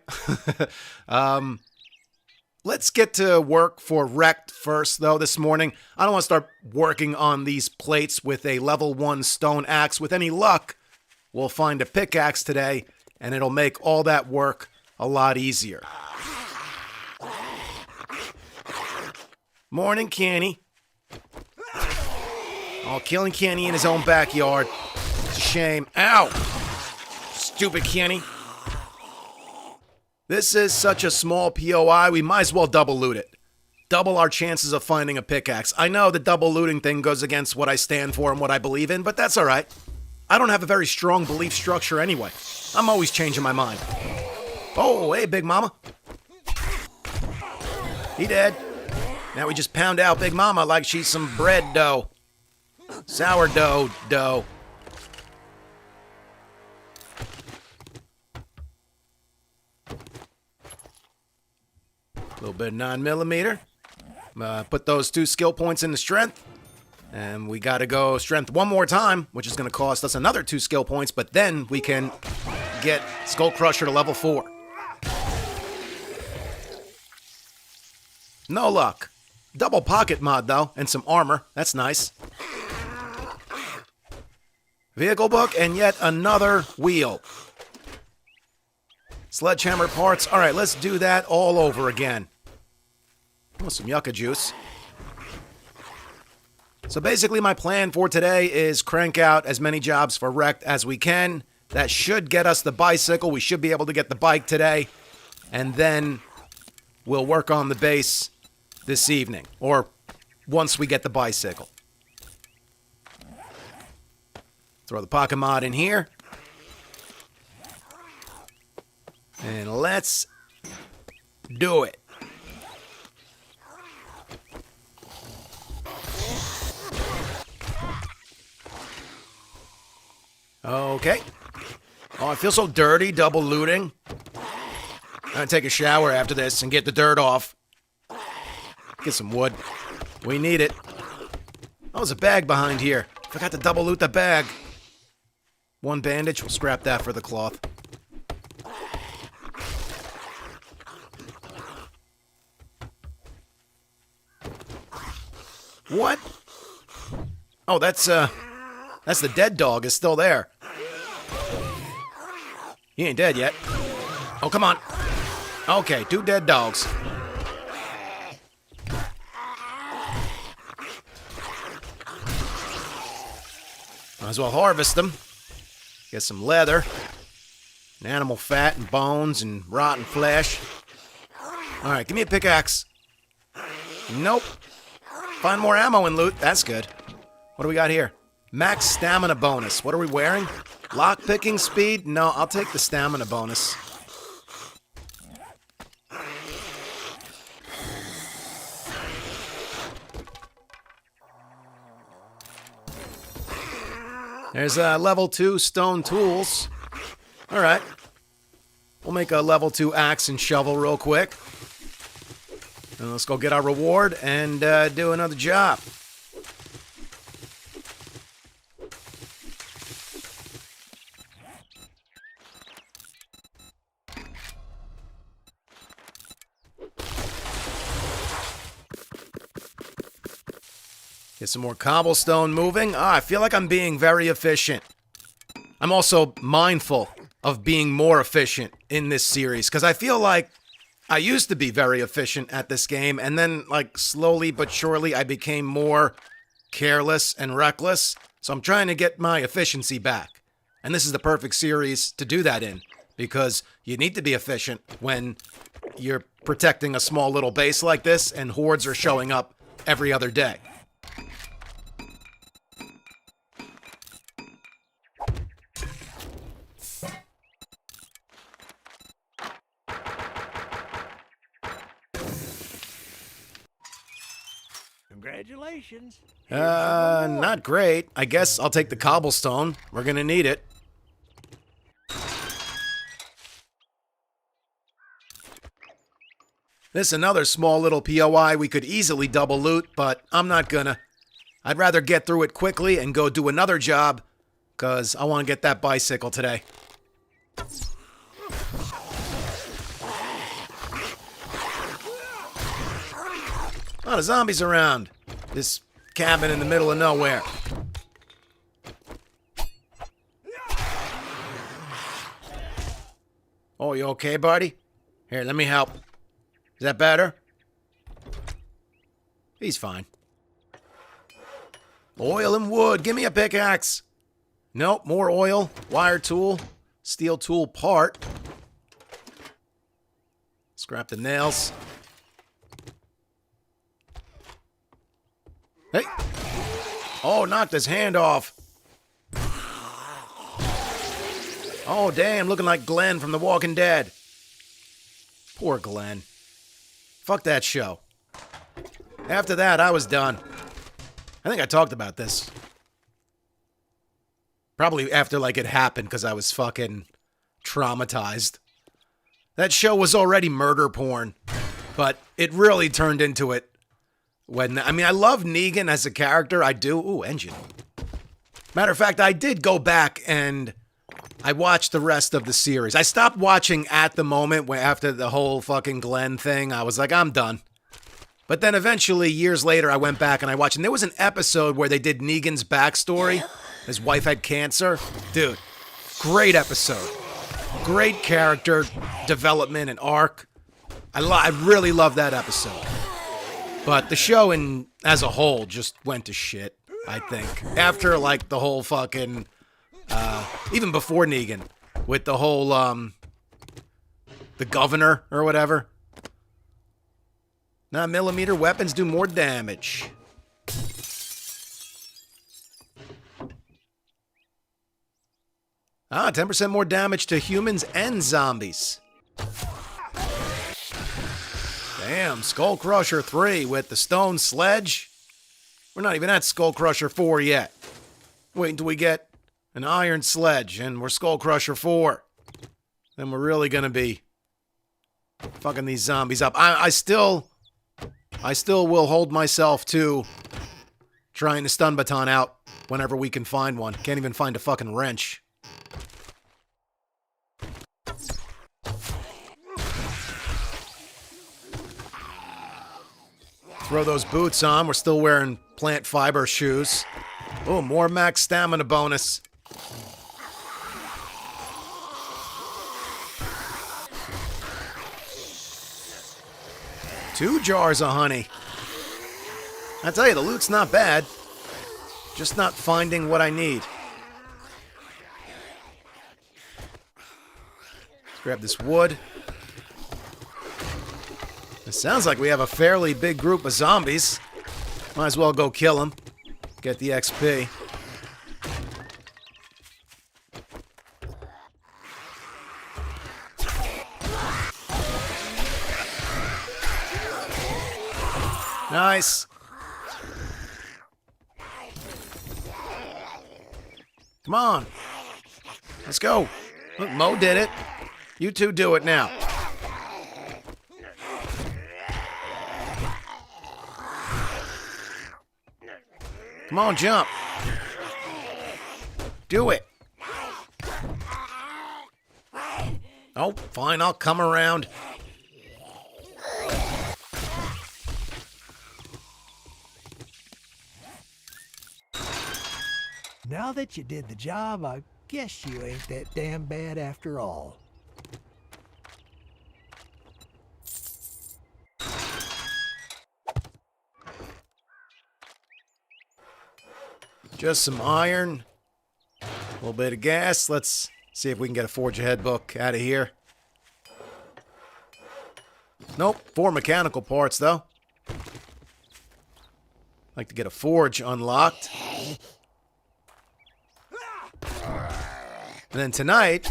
Let's get to work for Wrecked first, though, this morning. I don't want to start working on these plates with a level 1 stone axe. With any luck, we'll find a pickaxe today, and it'll make all that work a lot easier. Morning, Kenny. Oh, killing Kenny in his own backyard. It's a shame. Ow! Stupid Kenny. This is such a small POI, we might as well double loot it. double our chances of finding a pickaxe. I know the double looting thing goes against what I stand for and what I believe in, but that's all right. I don't have a very strong belief structure anyway. I'm always changing my mind. Oh, hey, Big Mama. He dead. Now we just pound out Big Mama like she's some bread dough. Sourdough dough. A little bit of 9mm. Put those 2 skill points into strength. And we got to go strength one more time, which is going to cost us another 2 skill points, but then we can get Skull Crusher to level 4. No luck. Double pocket mod, though, and some armor. That's nice. Vehicle book and yet another wheel. Sledgehammer parts. All right, let's do that all over again. Oh, some yucca juice. So basically my plan for today is crank out as many jobs for Wrecked as we can. That should get us the bicycle. We should be able to get the bike today. And then we'll work on the base this evening. Or once we get the bicycle. Throw the pocket mod in here. And let's do it. Okay. Oh, I feel so dirty, double looting. I'm gonna take a shower after this and get the dirt off. Get some wood. We need it. Oh, there's a bag behind here. Forgot to double loot the bag. 1 bandage. We'll scrap that for the cloth. What? Oh, that's the dead dog is still there. He ain't dead yet. Oh, come on. Okay, 2 dead dogs. Might as well harvest them. Get some leather, and animal fat, and bones, and rotten flesh. All right, give me a pickaxe. Nope. Find more ammo and loot. That's good. What do we got here? Max stamina bonus. What are we wearing? Lockpicking speed? No, I'll take the stamina bonus. There's level 2 stone tools. All right. We'll make a level 2 axe and shovel real quick. And let's go get our reward and do another job. Get some more cobblestone moving. I feel like I'm being very efficient. I'm also mindful of being more efficient in this series, because I feel like I used to be very efficient at this game, and then, like, slowly but surely I became more careless and reckless. So I'm trying to get my efficiency back. And this is the perfect series to do that in, because you need to be efficient when you're protecting a small little base like this and hordes are showing up every other day. Congratulations. Not great. I guess I'll take the cobblestone. We're gonna need it. This is another small little POI we could easily double loot, but I'm not gonna. I'd rather get through it quickly and go do another job, because I want to get that bicycle today. A lot of zombies around. This cabin in the middle of nowhere. Oh, you okay, buddy? Here, let me help. Is that better? He's fine. Oil and wood. Give me a pickaxe. Nope, more oil. Wire tool. Steel tool part. Scrap the nails. Hey. Oh, knocked his hand off. Oh, damn, looking like Glenn from The Walking Dead. Poor Glenn. Fuck that show. After that, I was done. I think I talked about this. Probably after, like, it happened, because I was fucking traumatized. That show was already murder porn, but it really turned into it when, I mean, I love Negan as a character. I do. Ooh, engine. Matter of fact, I did go back and I watched the rest of the series. I stopped watching at the moment after the whole fucking Glenn thing. I was like, I'm done. But then eventually, years later, I went back and I watched, and there was an episode where they did Negan's backstory. His wife had cancer. Dude, great episode. Great character development and arc. I really love that episode. But the show as a whole just went to shit, I think. After, like, the whole fucking, even before Negan, with the whole, the governor or whatever. 9mm weapons do more damage. Ah, 10% more damage to humans and zombies. Damn, Skull Crusher 3 with the stone sledge. We're not even at Skull Crusher 4 yet. Wait until we get an iron sledge and we're Skull Crusher 4. Then we're really gonna be fucking these zombies up. I still will hold myself to trying to stun baton out whenever we can find one. Can't even find a fucking wrench. Throw those boots on. We're still wearing plant fiber shoes. Oh, more max stamina bonus. Two jars of honey. I tell you, the loot's not bad. Just not finding what I need. Let's grab this wood. It sounds like we have a fairly big group of zombies. Might as well go kill them. Get the XP. Nice. Come on. Let's go. Look, Mo did it. You two do it now. Come on, jump. Do it. Oh, fine, I'll come around. Now that you did the job, I guess you ain't that damn bad after all. Just some iron, a little bit of gas. Let's see if we can get a Forge Ahead book out of here. Nope, 4 mechanical parts though. Like to get a forge unlocked. And then tonight,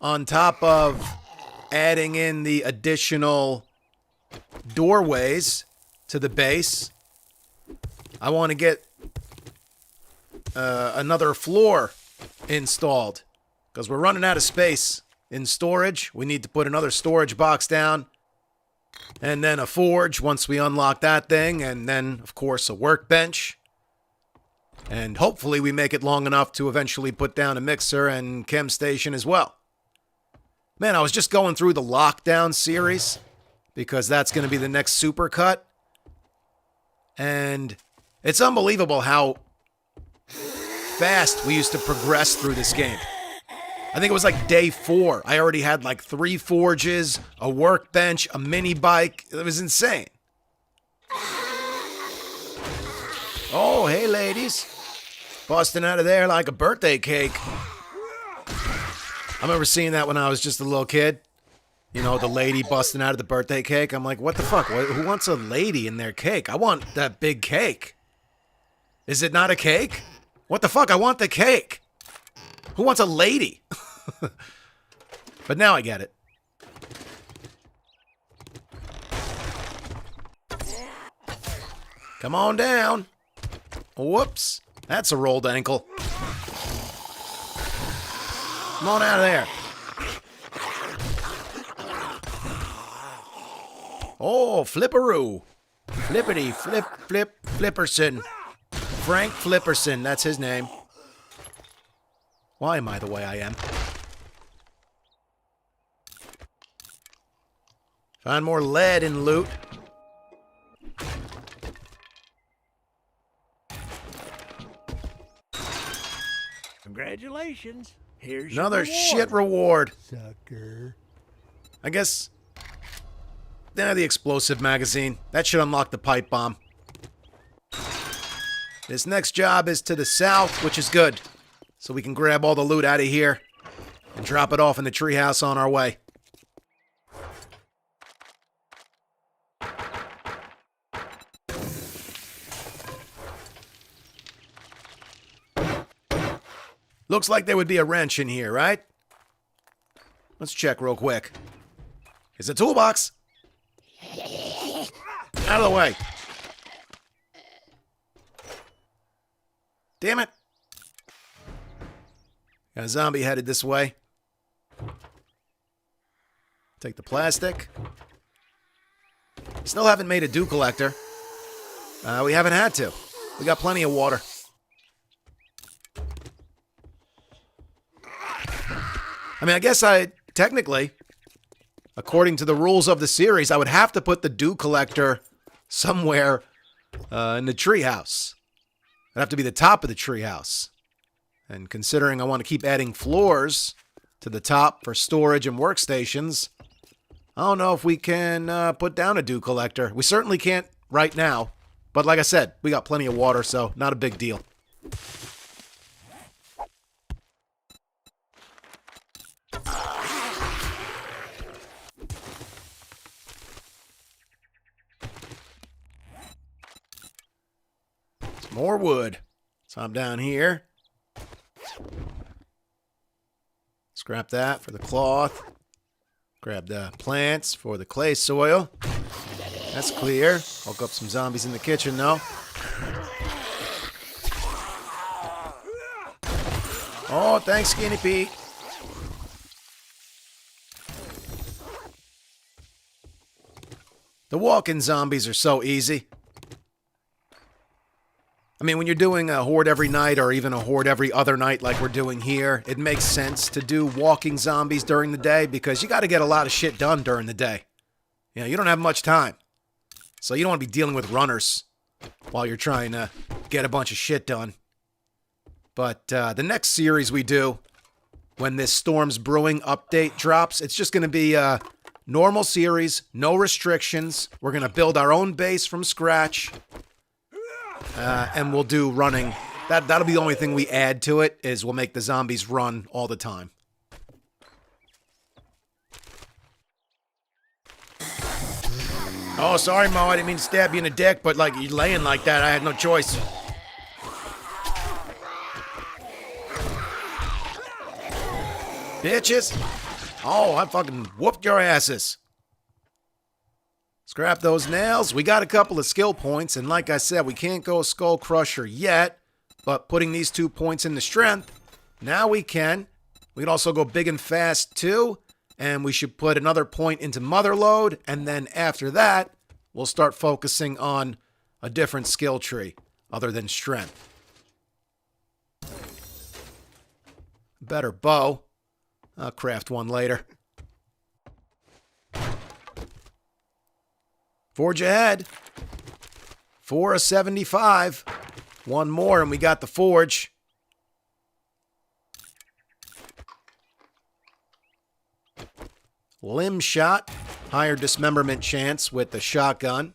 on top of adding in the additional doorways to the base, I want to get another floor installed because we're running out of space in storage. We need to put another storage box down and then a forge once we unlock that thing, and then of course a workbench, and hopefully we make it long enough to eventually put down a mixer and chem station as well. Man, I was just going through the lockdown series because that's going to be the next Supercut, and it's unbelievable how fast we used to progress through this game. I think it was like day 4. I already had like 3 forges, a workbench, a mini bike. It was insane. Oh, hey ladies. Busting out of there like a birthday cake. I remember seeing that when I was just a little kid. You know, the lady busting out of the birthday cake. I'm like, what the fuck? Who wants a lady in their cake? I want that big cake. Is it not a cake? What the fuck? I want the cake. Who wants a lady? But now I get it. Come on down. Whoops. That's a rolled ankle. Come on out of there. Oh, flipperoo. Flippity, flip, Flipperson. Frank Flipperson, that's his name. Why am I the way I am? Find more lead in loot. Congratulations. Here's Another your reward, shit reward. sucker. I guess. The explosive magazine. That should unlock the pipe bomb. This next job is to the south, which is good. So we can grab all the loot out of here and drop it off in the treehouse on our way. Looks like there would be a wrench in here, right? Let's check real quick. It's a toolbox. Out of the way. Damn it. Got a zombie headed this way. Take the plastic. Still haven't made a dew collector. We haven't had to. We got plenty of water. I mean, I guess technically, according to the rules of the series, I would have to put the dew collector somewhere in the treehouse. It'd have to be the top of the treehouse. And considering I want to keep adding floors to the top for storage and workstations, I don't know if we can put down a dew collector. We certainly can't right now. But like I said, we got plenty of water, so not a big deal. More wood. So I'm down here. Scrap that for the cloth. Grab the plants for the clay soil. That's clear. Woke up some zombies in the kitchen, though. Oh, thanks, Skinny Pete. The walking zombies are so easy. I mean, when you're doing a horde every night or even a horde every other night like we're doing here, it makes sense to do walking zombies during the day because you got to get a lot of shit done during the day. You know, you don't have much time. So you don't want to be dealing with runners while you're trying to get a bunch of shit done. But the next series we do, when this Storms Brewing update drops, it's just going to be a normal series, no restrictions. We're going to build our own base from scratch. And we'll do running. That'll be the only thing we add to it, is we'll make the zombies run all the time. Oh, sorry, Mo. I didn't mean to stab you in the dick, but like you're laying like that, I had no choice. Bitches. Oh, I fucking whooped your asses. Scrap those nails. We got a couple of skill points, and like I said, we can't go Skull Crusher yet, but putting these 2 points into strength, now we can. We can also go big and fast too, and we should put another point into Motherload, and then after that, we'll start focusing on a different skill tree other than strength. Better bow. I'll craft one later. Forge ahead. 4 of 75. One more and we got the forge. Limb shot. Higher dismemberment chance with the shotgun.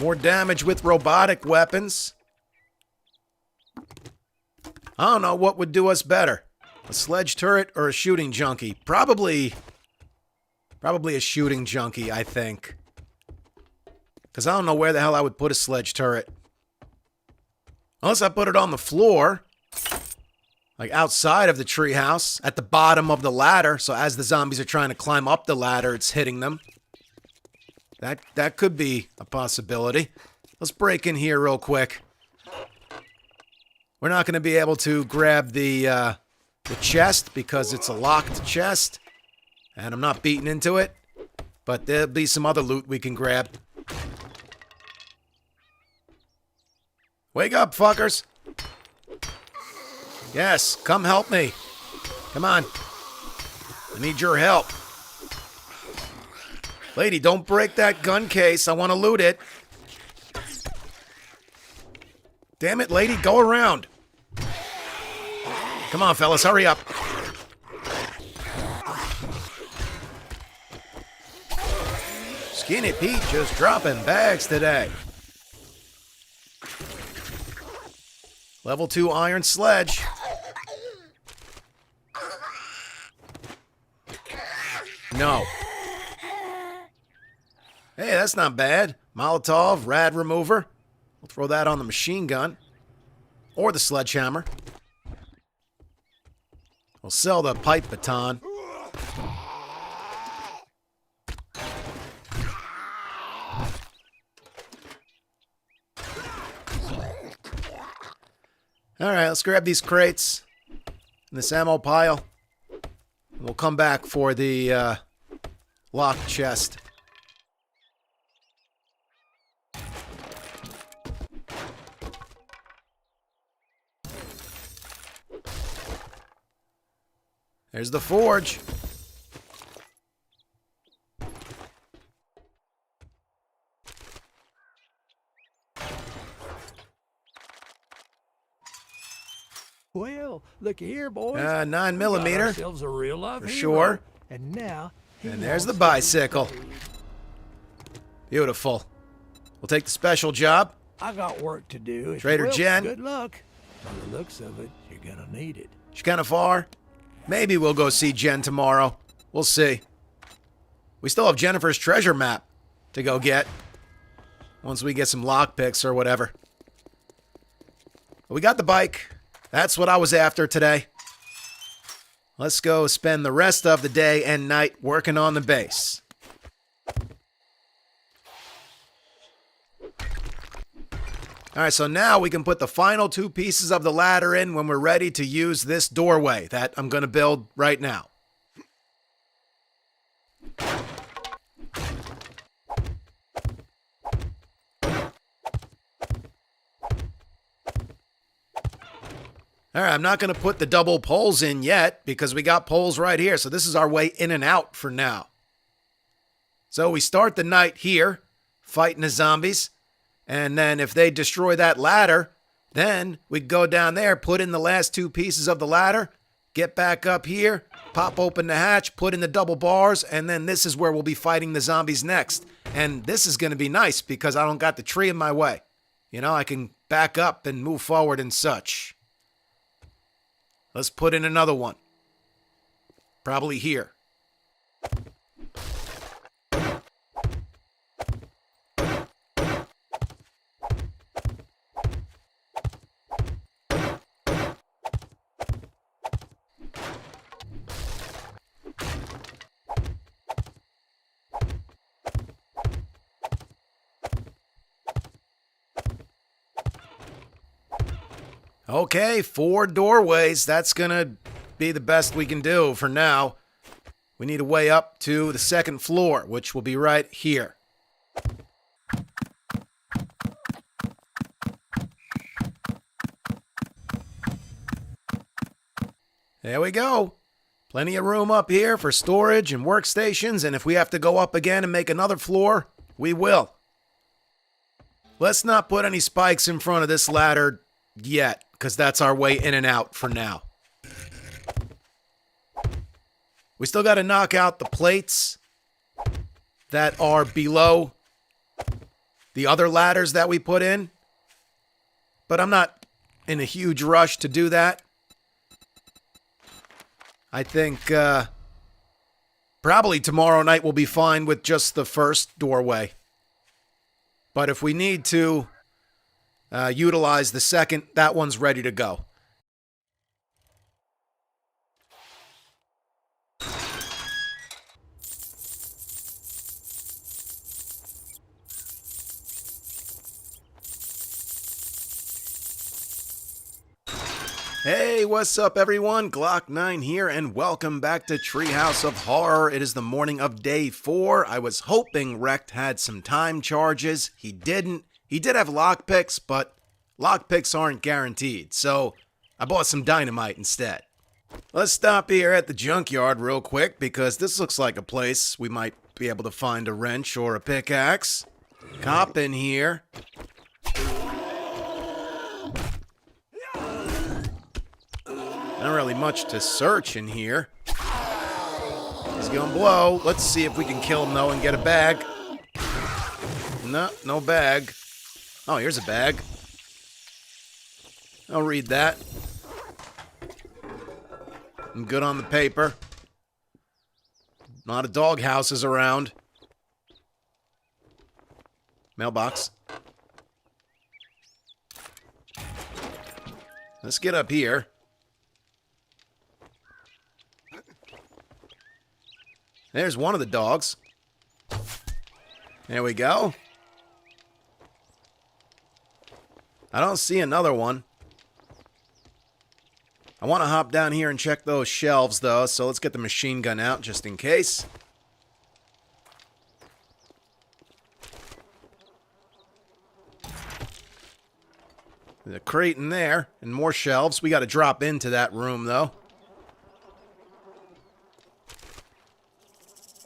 More damage with robotic weapons. I don't know what would do us better. A sledge turret or a shooting junkie? Probably a shooting junkie, I think. Because I don't know where the hell I would put a sledge turret. Unless I put it on the floor. Like outside of the treehouse. At the bottom of the ladder. So as the zombies are trying to climb up the ladder, it's hitting them. That could be a possibility. Let's break in here real quick. We're not going to be able to grab the chest because it's a locked chest. And I'm not beating into it. But there'll be some other loot we can grab. Wake up, fuckers. Yes, come help me. Come on. I need your help. Lady, don't break that gun case. I want to loot it. Damn it, lady, go around. Come on, fellas, hurry up. Skinny Pete just dropping bags today. Level 2 iron sledge. No. Hey, that's not bad. Molotov, rad remover. We'll throw that on the machine gun. Or the sledgehammer. We'll sell the pipe baton. Alright, let's grab these crates. And this ammo pile. And we'll come back for the locked chest. There's the forge. Well, look here, boys. 9mm. Ourselves a real life For hero. sure. And now. And there's the bicycle. Beautiful. We'll take the special job. I got work to do. Trader Jen. Good luck. By the looks of it, you're gonna need it. She's kind of far. Maybe we'll go see Jen tomorrow. We'll see. We still have Jennifer's treasure map to go get. Once we get some lockpicks or whatever. But we got the bike. That's what I was after today. Let's go spend the rest of the day and night working on the base. Alright, so now we can put the final 2 pieces of the ladder in when we're ready to use this doorway that I'm going to build right now. Alright, I'm not going to put the double poles in yet because we got poles right here. So this is our way in and out for now. So we start the night here, fighting the zombies. And then if they destroy that ladder, then we go down there, put in the last 2 pieces of the ladder, get back up here, pop open the hatch, put in the double bars, and then this is where we'll be fighting the zombies next. And this is going to be nice because I don't got the tree in my way. You know, I can back up and move forward and such. Let's put in another one. Probably here. Okay, 4 doorways. That's gonna be the best we can do for now. We need a way up to the 2nd floor, which will be right here. There we go. Plenty of room up here for storage and workstations, and if we have to go up again and make another floor, we will. Let's not put any spikes in front of this ladder yet, because that's our way in and out for now. We still got to knock out the plates that are below the other ladders that we put in. But I'm not in a huge rush to do that. I think probably tomorrow night we'll be fine with just the first doorway. But if we need to utilize the second, that one's ready to go. Hey, what's up everyone? Glock9 here, and welcome back to Treehouse of Horror. It is the morning of day 4. I was hoping Rect had some time charges. He didn't. He did have lockpicks, but lockpicks aren't guaranteed, so I bought some dynamite instead. Let's stop here at the junkyard real quick, because this looks like a place we might be able to find a wrench or a pickaxe. Cop in here. Not really much to search in here. He's gonna blow. Let's see if we can kill him, though, and get a bag. No bag. Oh, here's a bag. I'll read that. I'm good on the paper. A lot of dog houses around. Mailbox. Let's get up here. There's one of the dogs. There we go. I don't see another one. I want to hop down here and check those shelves, though, so let's get the machine gun out just in case. There's a crate in there, and more shelves. We got to drop into that room, though.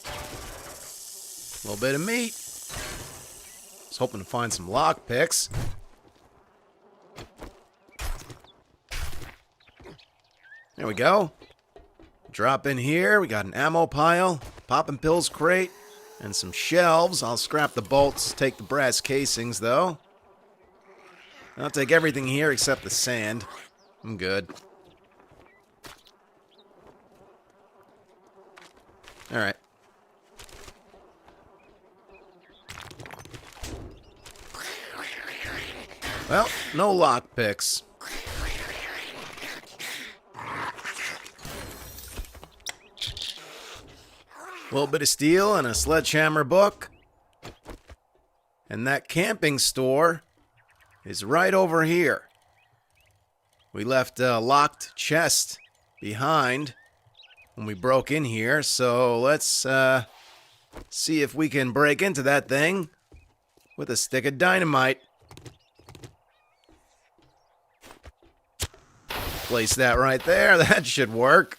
A little bit of meat. Was hoping to find some lockpicks. There we go. Drop in here. We got an ammo pile, popping pills crate, and some shelves. I'll scrap the bolts, take the brass casings, though. I'll take everything here except the sand. I'm good. Alright. Well, no lockpicks. A little bit of steel and a sledgehammer book. And that camping store is right over here. We left a locked chest behind when we broke in here, so let's see if we can break into that thing with a stick of dynamite. Place that right there. That should work.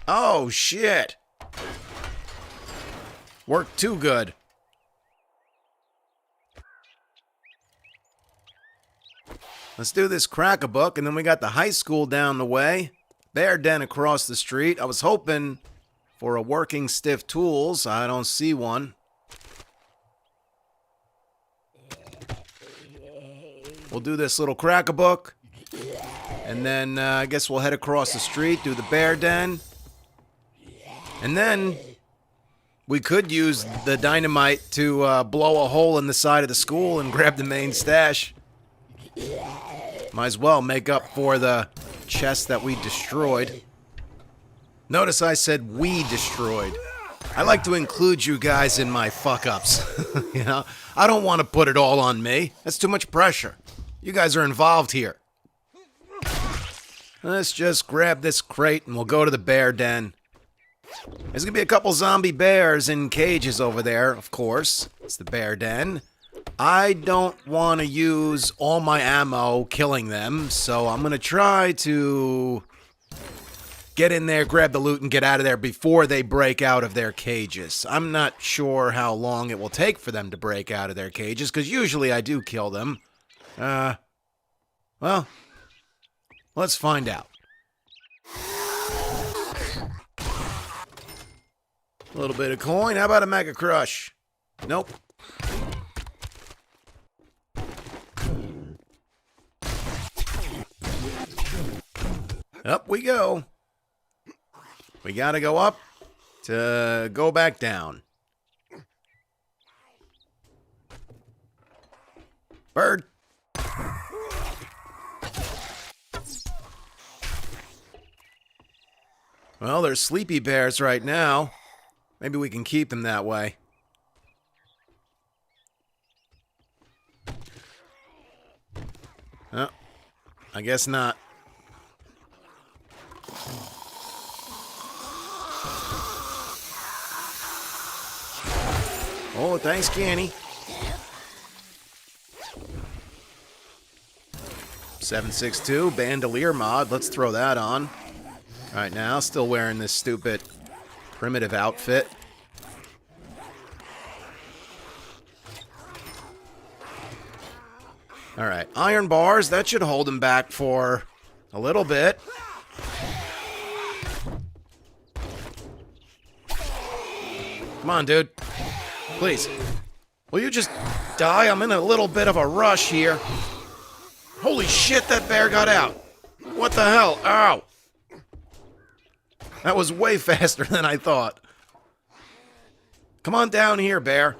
Oh, shit. Worked too good. Let's do this crack-a-book, and then we got the high school down the way. Bear den across the street. I was hoping for a working stiff tools. I don't see one. We'll do this little crack-a-book, and then I guess we'll head across the street, do the bear den, and then we could use the dynamite to blow a hole in the side of the school and grab the main stash. Might as well make up for the chest that we destroyed. Notice I said we destroyed. I like to include you guys in my fuck-ups. You know, I don't want to put it all on me. That's too much pressure. You guys are involved here. Let's just grab this crate and we'll go to the bear den. There's gonna be a couple zombie bears in cages over there, of course. It's the bear den. I don't want to use all my ammo killing them, so I'm gonna try to get in there, grab the loot, and get out of there before they break out of their cages. I'm not sure how long it will take for them to break out of their cages, because usually I do kill them. Well, let's find out. A little bit of coin. How about a Mega Crush? Nope. Up we go. We gotta go up to go back down. Bird. Well, they're sleepy bears right now. Maybe we can keep them that way. Oh, I guess not. Oh, thanks, Canny. 762 bandolier mod. Let's throw that on. Right now, still wearing this stupid primitive outfit. Alright, iron bars. That should hold him back for a little bit. Come on, dude. Please. Will you just die? I'm in a little bit of a rush here. Holy shit, that bear got out. What the hell? Ow. That was way faster than I thought. Come on down here, bear.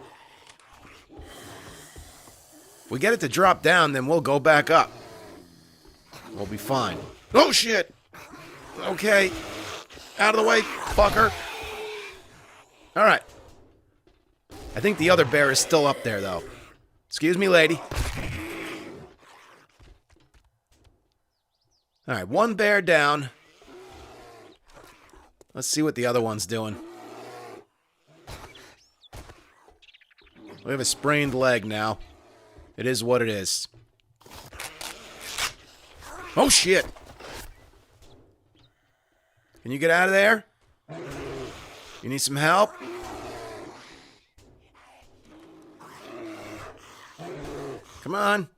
If we get it to drop down, then we'll go back up. We'll be fine. Oh, shit. Okay. Out of the way, fucker. All right. I think the other bear is still up there, though. Excuse me, lady. All right, one bear down. Let's see what the other one's doing. We have a sprained leg now. It is what it is. Oh, shit. Can you get out of there? You need some help? Come on.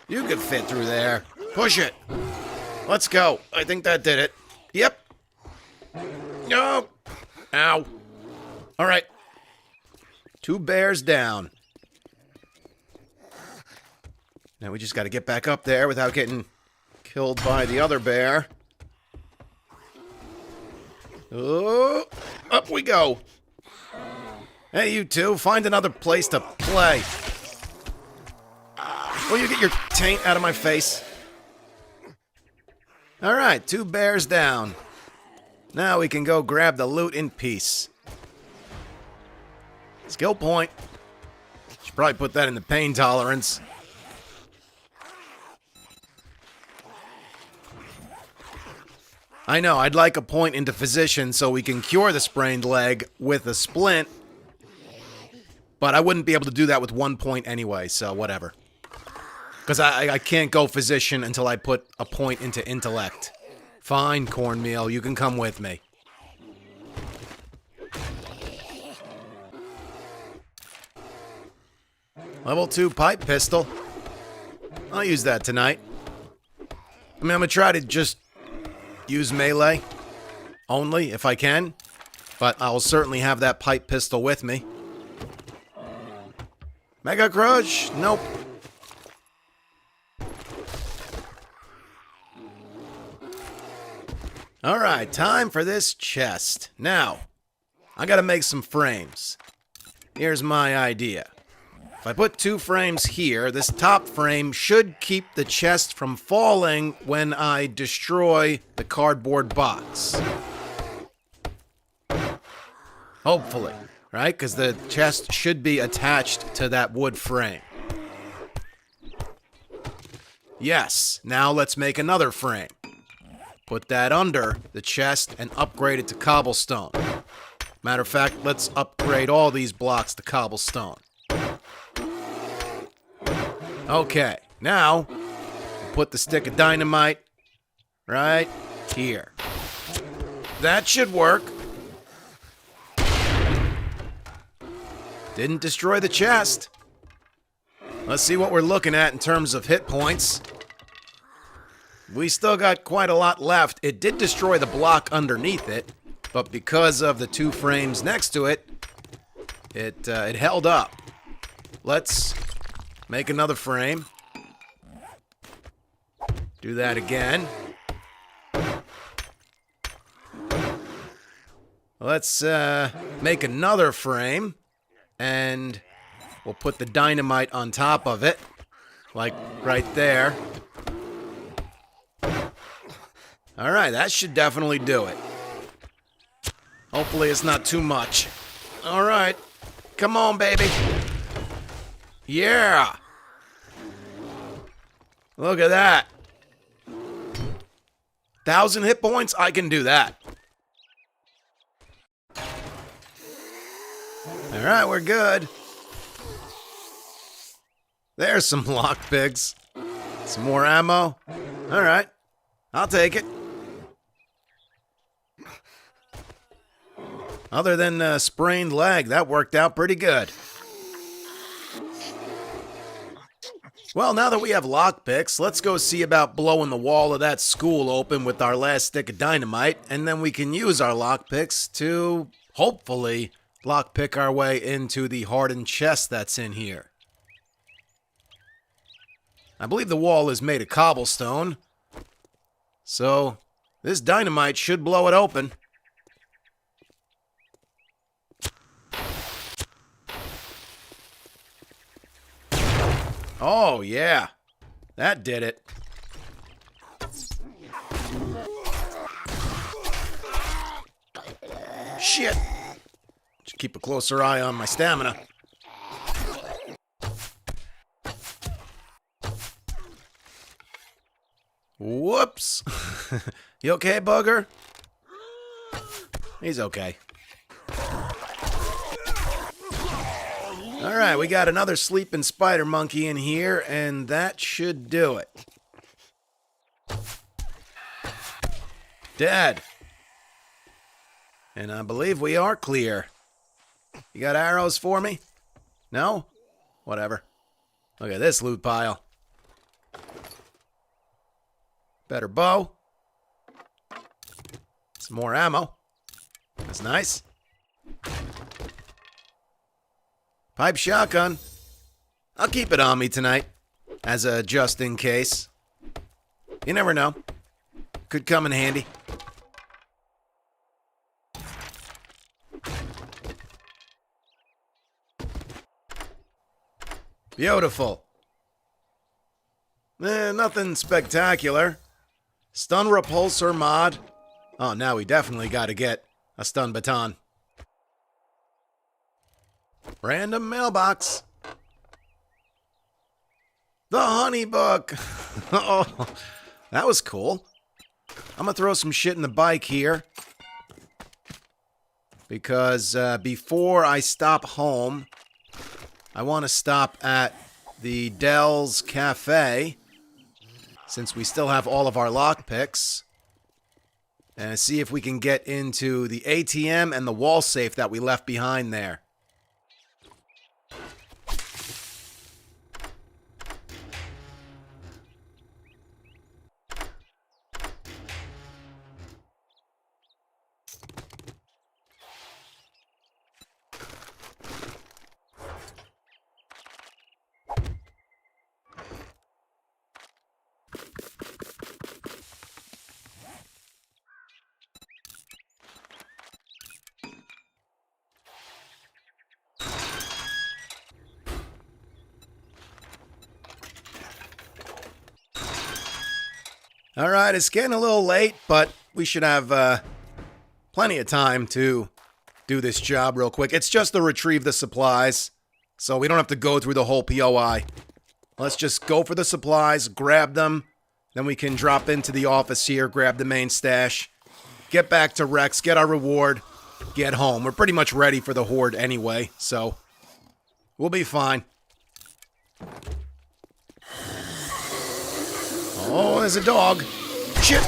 You could fit through there. Push it. Let's go. I think that did it. Yep. No. Ow. All right. 2 bears down. Now we just got to get back up there without getting killed by the other bear. Oh, up we go. Hey, you two, find another place to play. Will you get your taint out of my face? All right, 2 bears down. Now we can go grab the loot in peace. Skill point. Should probably put that in the pain tolerance. I know, I'd like a point into physician so we can cure the sprained leg with a splint. But I wouldn't be able to do that with 1 point anyway, so whatever. Because I can't go physician until I put a point into intellect. Fine, cornmeal, you can come with me. Level 2 pipe pistol. I'll use that tonight. I mean, I'm gonna try to just use melee only if I can. But I'll certainly have that pipe pistol with me. Mega Crush? Nope. Alright, time for this chest. Now, I gotta make some frames. Here's my idea. If I put 2 frames here, this top frame should keep the chest from falling when I destroy the cardboard box. Hopefully, right? Because the chest should be attached to that wood frame. Yes, now let's make another frame. Put that under the chest and upgrade it to cobblestone. Matter of fact, let's upgrade all these blocks to cobblestone. Okay, now put the stick of dynamite right here. That should work. Didn't destroy the chest. Let's see what we're looking at in terms of hit points. We still got quite a lot left. It did destroy the block underneath it, but because of the 2 frames next to it, it held up. Let's make another frame. Do that again. Let's make another frame, and we'll put the dynamite on top of it, like right there. Alright, that should definitely do it. Hopefully it's not too much. Alright, come on, baby. Yeah! Look at that. 1,000 hit points? I can do that. Alright, we're good. There's some lockpicks. Some more ammo. Alright, I'll take it. Other than a sprained leg, that worked out pretty good. Well, now that we have lockpicks, let's go see about blowing the wall of that school open with our last stick of dynamite, and then we can use our lockpicks to, hopefully, lockpick our way into the hardened chest that's in here. I believe the wall is made of cobblestone, so this dynamite should blow it open. Oh, yeah. That did it. Shit. Should keep a closer eye on my stamina. Whoops. You okay, bugger? He's okay. Alright, we got another sleeping spider monkey in here, and that should do it. Dead. And I believe we are clear. You got arrows for me? No? Whatever. Look at this loot pile. Better bow. Some more ammo. That's nice. Pipe shotgun. I'll keep it on me tonight, as a just in case. You never know. Could come in handy. Beautiful. Nothing spectacular. Stun repulsor mod. Oh, now we definitely gotta get a stun baton. Random mailbox. The honey book. Oh, that was cool. I'm gonna throw some shit in the bike here, because before I stop home, I want to stop at the Dell's Cafe, since we still have all of our lockpicks, and see if we can get into the ATM and the wall safe that we left behind there. Alright, it's getting a little late, but we should have plenty of time to do this job real quick. It's just to retrieve the supplies, so we don't have to go through the whole POI. Let's just go for the supplies, grab them, then we can drop into the office here, grab the main stash, get back to Rex, get our reward, get home. We're pretty much ready for the horde anyway, so we'll be fine. Oh, there's a dog. Shit.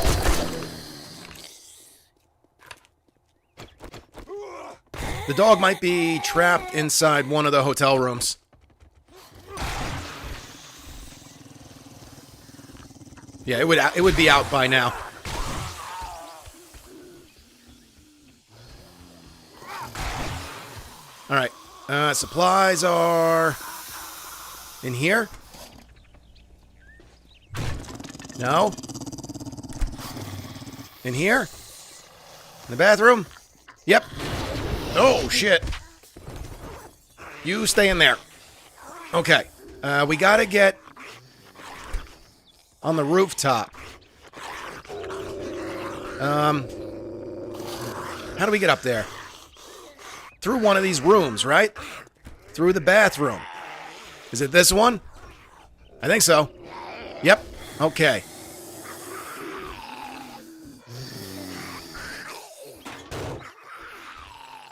The dog might be trapped inside one of the hotel rooms. Yeah, it would be out by now. All right. Supplies are in here. No? In here? In the bathroom? Yep. Oh, shit. You stay in there. Okay. We gotta get on the rooftop. How do we get up there? Through one of these rooms, right? Through the bathroom. Is it this one? I think so. Yep. Okay.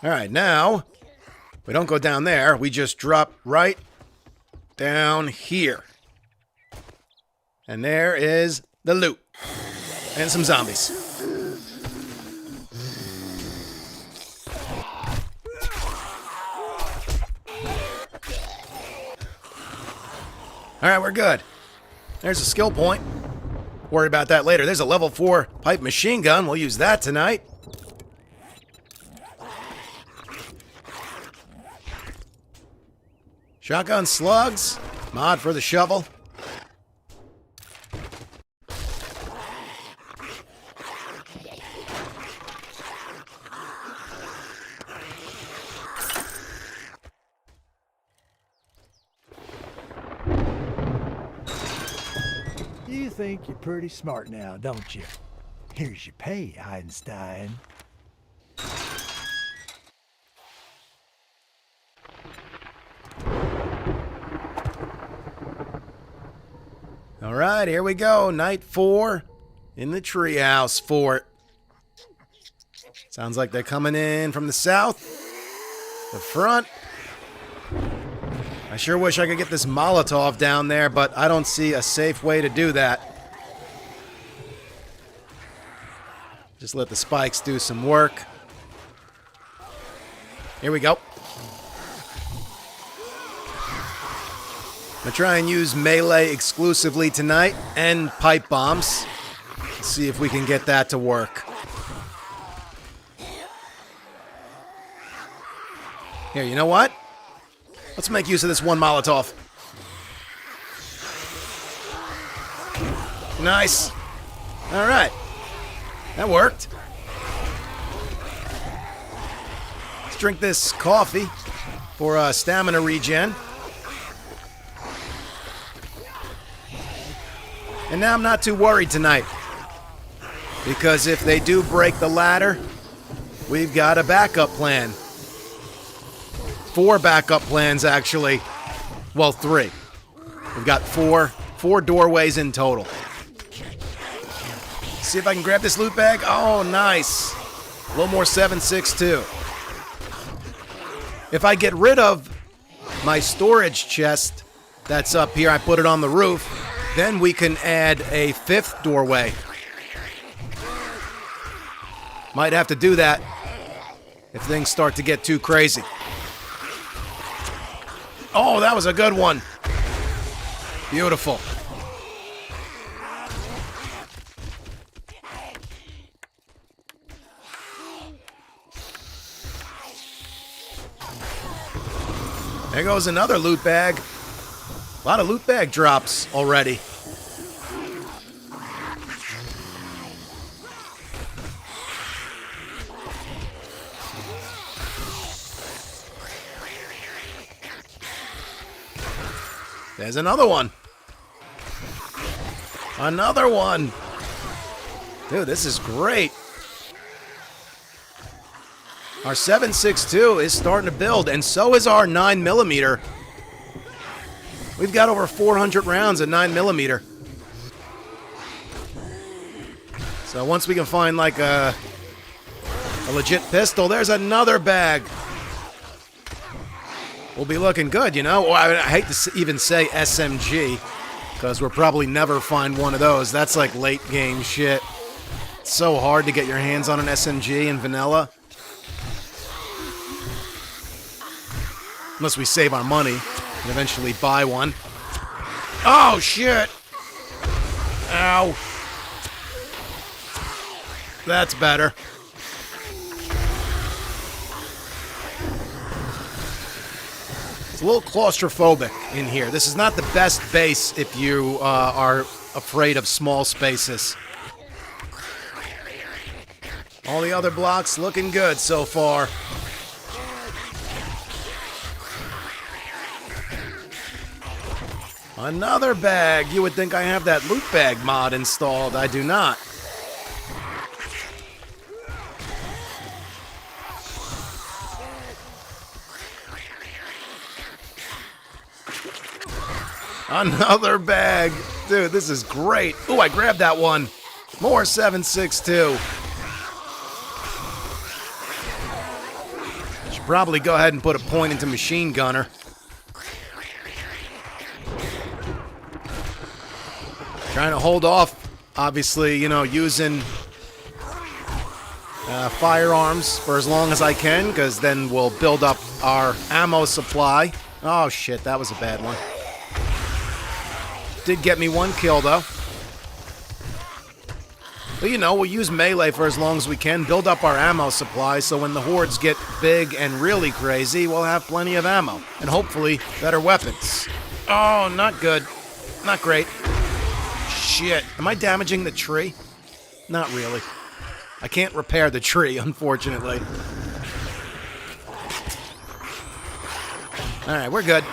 Alright, now, we don't go down there. We just drop right down here. And there is the loot. And some zombies. Alright, we're good. There's a skill point. Worry about that later. There's a level 4 pipe machine gun. We'll use that tonight. Shotgun slugs. Mod for the shovel. You think you're pretty smart now, don't you? Here's your pay, Einstein. Alright, here we go. Night 4 in the Treehouse fort. Sounds like they're coming in from the south. The front. I sure wish I could get this Molotov down there, but I don't see a safe way to do that. Just let the spikes do some work. Here we go. I'm gonna try and use melee exclusively tonight, and pipe bombs. Let's see if we can get that to work. Here, you know what? Let's make use of this one Molotov. Nice. Alright. That worked. Let's drink this coffee for stamina regen. And now I'm not too worried tonight. Because if they do break the ladder, we've got a backup plan. 4 backup plans, actually. Well, 3. We've got four doorways in total. See if I can grab this loot bag. Oh, nice. A little more 7.62. If I get rid of my storage chest that's up here, I put it on the roof, then we can add a 5th doorway. Might have to do that if things start to get too crazy. Oh, that was a good one. Beautiful. There goes another loot bag. A lot of loot bag drops already. There's another one. Another one. Dude, this is great. Our 7.62 is starting to build, and so is our 9mm. We've got over 400 rounds of 9mm. So once we can find like a legit pistol, there's another bag. We'll be looking good, you know? I hate to even say SMG, because we'll probably never find one of those. That's like late game shit. It's so hard to get your hands on an SMG in vanilla. Unless we save our money and eventually buy one. Oh, shit! Ow. That's better. It's a little claustrophobic in here. This is not the best base if you are afraid of small spaces. All the other blocks looking good so far. Another bag. You would think I have that loot bag mod installed. I do not. Another bag. Dude, this is great. Ooh, I grabbed that one. More 7.62. Should probably go ahead and put a point into machine gunner. Trying to hold off, obviously, you know, using firearms for as long as I can, because then we'll build up our ammo supply. Oh, shit, that was a bad one. Did get me one kill, though. But, you know, we'll use melee for as long as we can, build up our ammo supply, so when the hordes get big and really crazy, we'll have plenty of ammo. And hopefully, better weapons. Oh, not good. Not great. Shit. Am I damaging the tree? Not really. I can't repair the tree, unfortunately. Alright, we're good.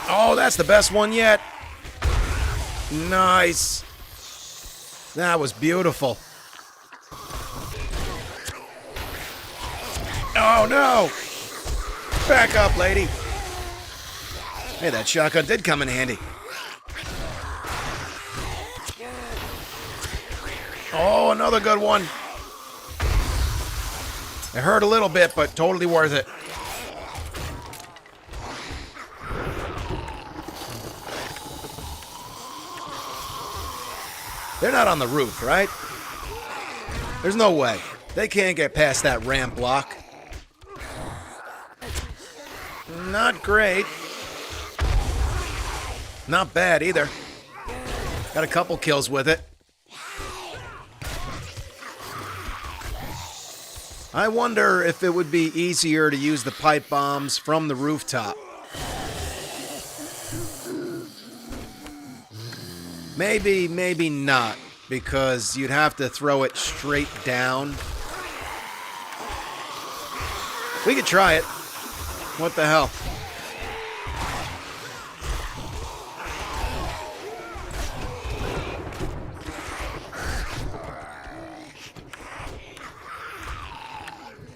Oh, that's the best one yet. Nice. That was beautiful. Oh, no. Back up, lady. Hey, that shotgun did come in handy. Oh, another good one. It hurt a little bit, but totally worth it. They're not on the roof, right? There's no way. They can't get past that ramp block. Not great. Not bad either. Got a couple kills with it. I wonder if it would be easier to use the pipe bombs from the rooftop. Maybe, maybe not, because you'd have to throw it straight down. We could try it. What the hell?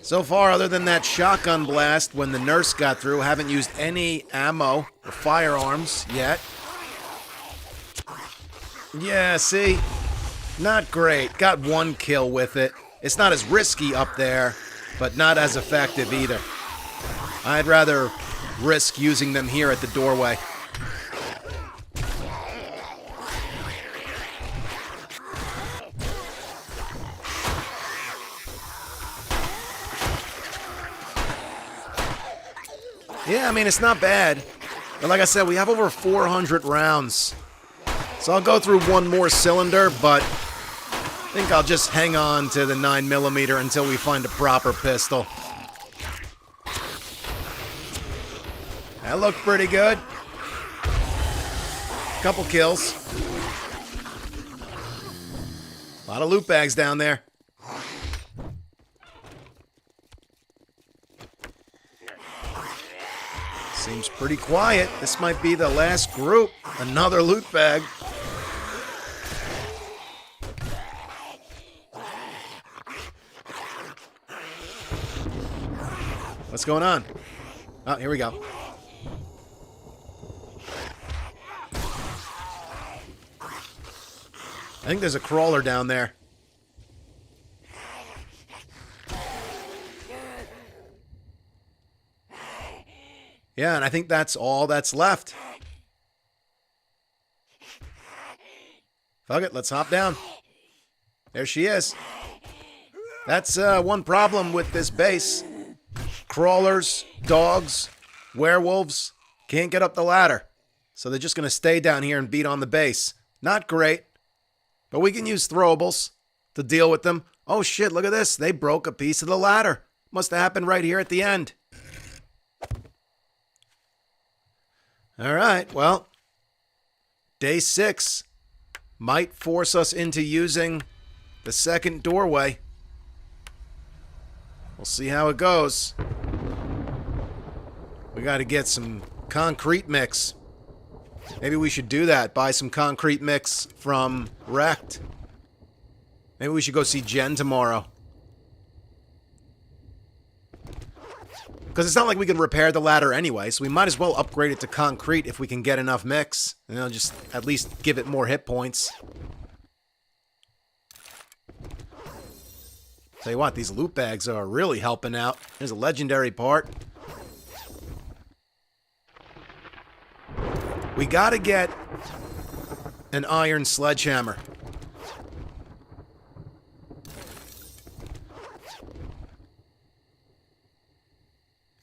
So far, other than that shotgun blast when the nurse got through, haven't used any ammo or firearms yet. Yeah, see? Not great. Got one kill with it. It's not as risky up there, but not as effective either. I'd rather risk using them here at the doorway. Yeah, I mean, it's not bad. But like I said, we have over 400 rounds. So I'll go through one more cylinder, but I think I'll just hang on to the 9mm until we find a proper pistol. That looked pretty good. Couple kills. A lot of loot bags down there. Seems pretty quiet. This might be the last group. Another loot bag. What's going on? Oh, here we go. I think there's a crawler down there. Yeah, and I think that's all that's left. Fuck it, let's hop down. There she is. That's one problem with this base. Crawlers, dogs, werewolves can't get up the ladder. So they're just going to stay down here and beat on the base. Not great. But we can use throwables to deal with them. Oh shit, look at this. They broke a piece of the ladder. Must have happened right here at the end. Alright, well. Day 6 might force us into using the second doorway. We'll see how it goes. We gotta get some concrete mix. Maybe we should do that. Buy some concrete mix from Wrecked. Maybe we should go see Jen tomorrow. Because it's not like we can repair the ladder anyway, so we might as well upgrade it to concrete if we can get enough mix. And it'll just at least give it more hit points. Tell you what, these loot bags are really helping out. Here's a legendary part. We gotta get an iron sledgehammer.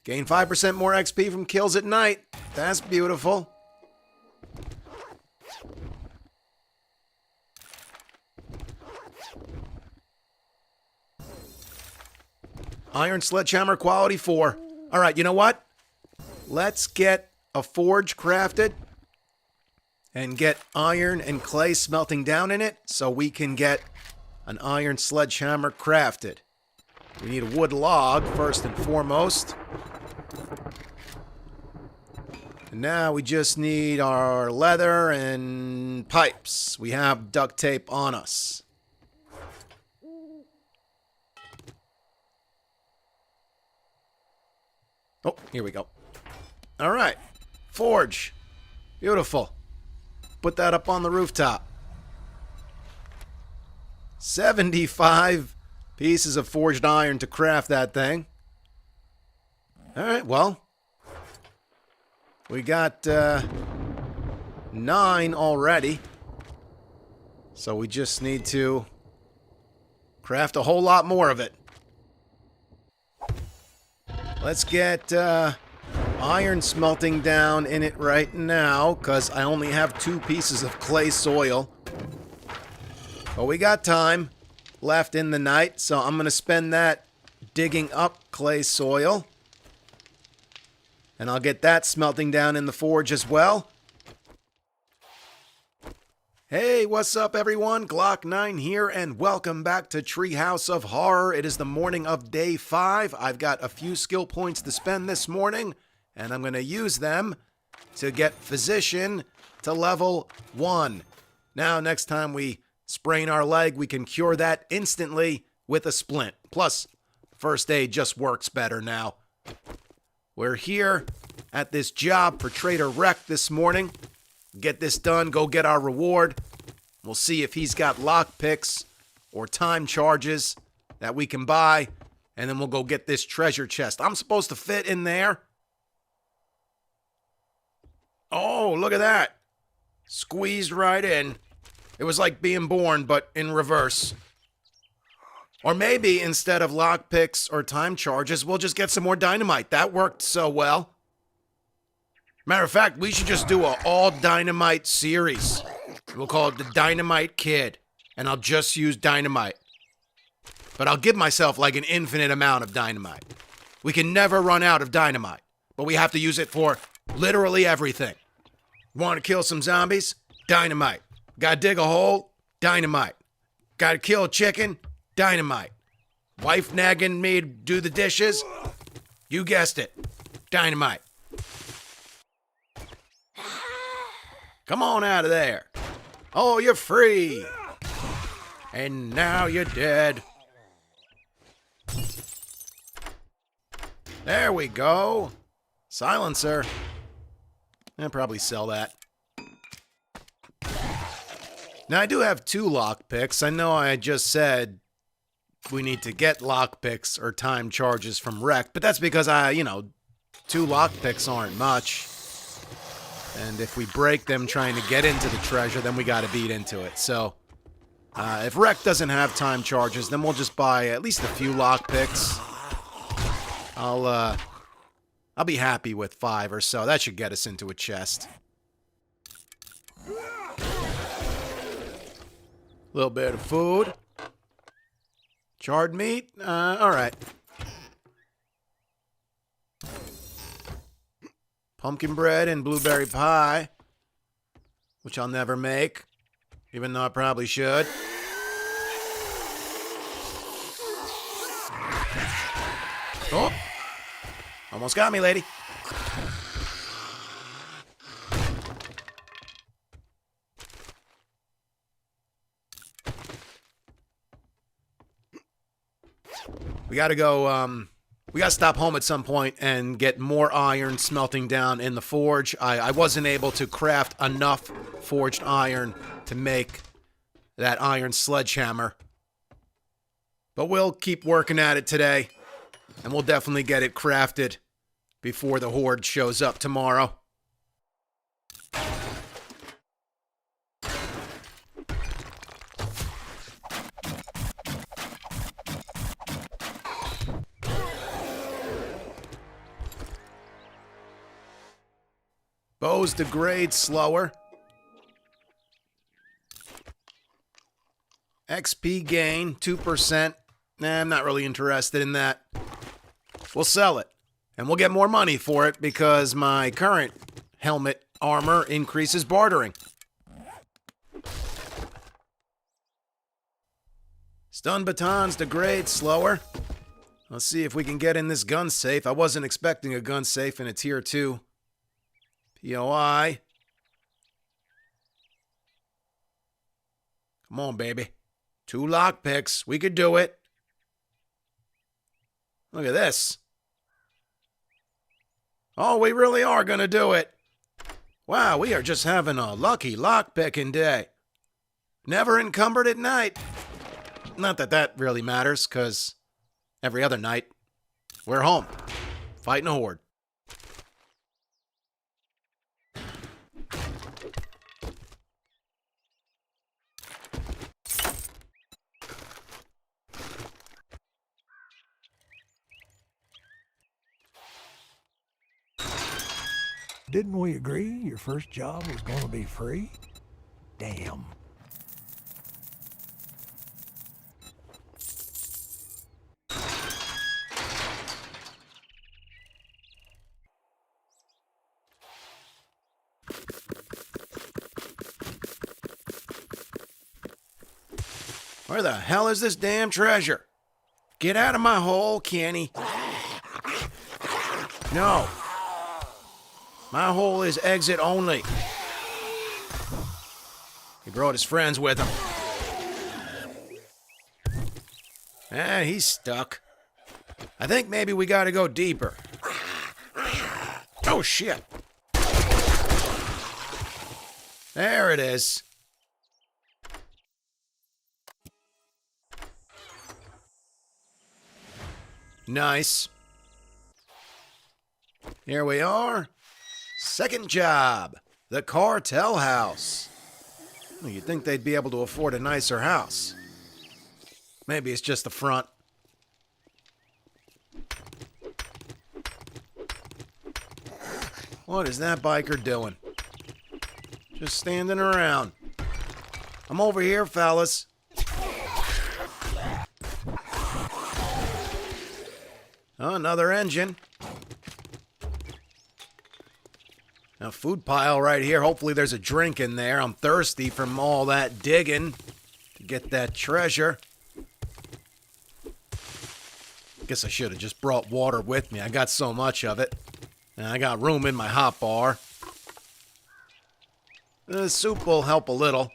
Gain 5% more XP from kills at night. That's beautiful. Iron sledgehammer quality 4. Alright, you know what? Let's get a forge crafted and get iron and clay smelting down in it so we can get an iron sledgehammer crafted. We need a wood log first and foremost. And now we just need our leather and pipes. We have duct tape on us. Oh, here we go. All right. Forge. Beautiful. Put that up on the rooftop. 75 pieces of forged iron to craft that thing. All right, well. We got 9 already. So we just need to craft a whole lot more of it. Let's get iron smelting down in it right now, because I only have 2 pieces of clay soil. But we got time left in the night, so I'm going to spend that digging up clay soil. And I'll get that smelting down in the forge as well. Hey, what's up everyone? Glock9 here, and welcome back to Treehouse of Horror. It is the morning of day 5. I've got a few skill points to spend this morning, and I'm going to use them to get Physician to level 1. Now, next time we sprain our leg, we can cure that instantly with a splint. Plus, first aid just works better now. We're here at this job for Trader Wreck this morning. Get this done, go get our reward. We'll see if he's got lockpicks or time charges that we can buy, and then we'll go get this treasure chest. I'm supposed to fit in there. Oh, look at that. Squeezed right in. It was like being born, but in reverse. Or maybe instead of lockpicks or time charges, we'll just get some more dynamite. That worked so well. Matter of fact, we should just do an all-dynamite series. We'll call it the Dynamite Kid, and I'll just use dynamite. But I'll give myself like an infinite amount of dynamite. We can never run out of dynamite, but we have to use it for literally everything. Want to kill some zombies? Dynamite. Gotta dig a hole? Dynamite. Gotta kill a chicken? Dynamite. Wife nagging me to do the dishes? You guessed it. Dynamite. Come on out of there. Oh, you're free. And now you're dead. There we go. Silencer. I'll probably sell that. Now, I do have 2 lockpicks. I know I just said we need to get lockpicks or time charges from Wreck, but that's because 2 lockpicks aren't much. And if we break them trying to get into the treasure, then we gotta beat into it. So, if Wreck doesn't have time charges, then we'll just buy at least a few lockpicks. I'll be happy with 5 or so. That should get us into a chest. A little bit of food. Charred meat? Alright. Pumpkin bread and blueberry pie, which I'll never make, even though I probably should. Oh! Almost got me, lady. We gotta go, we gotta stop home at some point and get more iron smelting down in the forge. I wasn't able to craft enough forged iron to make that iron sledgehammer. But we'll keep working at it today, and we'll definitely get it crafted before the horde shows up tomorrow. Bows degrade slower. XP gain, 2%. Nah, I'm not really interested in that. We'll sell it. And we'll get more money for it because my current helmet armor increases bartering. Stun batons degrade slower. Let's see if we can get in this gun safe. I wasn't expecting a gun safe in a tier 2. POI. Come on, baby. 2 lockpicks. We could do it. Look at this. Oh, we really are going to do it. Wow, we are just having a lucky lockpicking day. Never encumbered at night. Not that that really matters, because every other night, we're home, fighting a horde. Didn't we agree your first job was going to be free? Damn. Where the hell is this damn treasure? Get out of my hole, Kenny. No. My hole is exit only. He brought his friends with him. He's stuck. I think maybe we gotta go deeper. Oh, shit. There it is. Nice. Here we are. Second job. The cartel house. Well, you'd think they'd be able to afford a nicer house. Maybe it's just the front. What is that biker doing? Just standing around. I'm over here, fellas. Oh, another engine. Now, food pile right here. Hopefully there's a drink in there. I'm thirsty from all that digging to get that treasure. Guess I should have just brought water with me. I got so much of it. And I got room in my hot bar. The soup will help a little.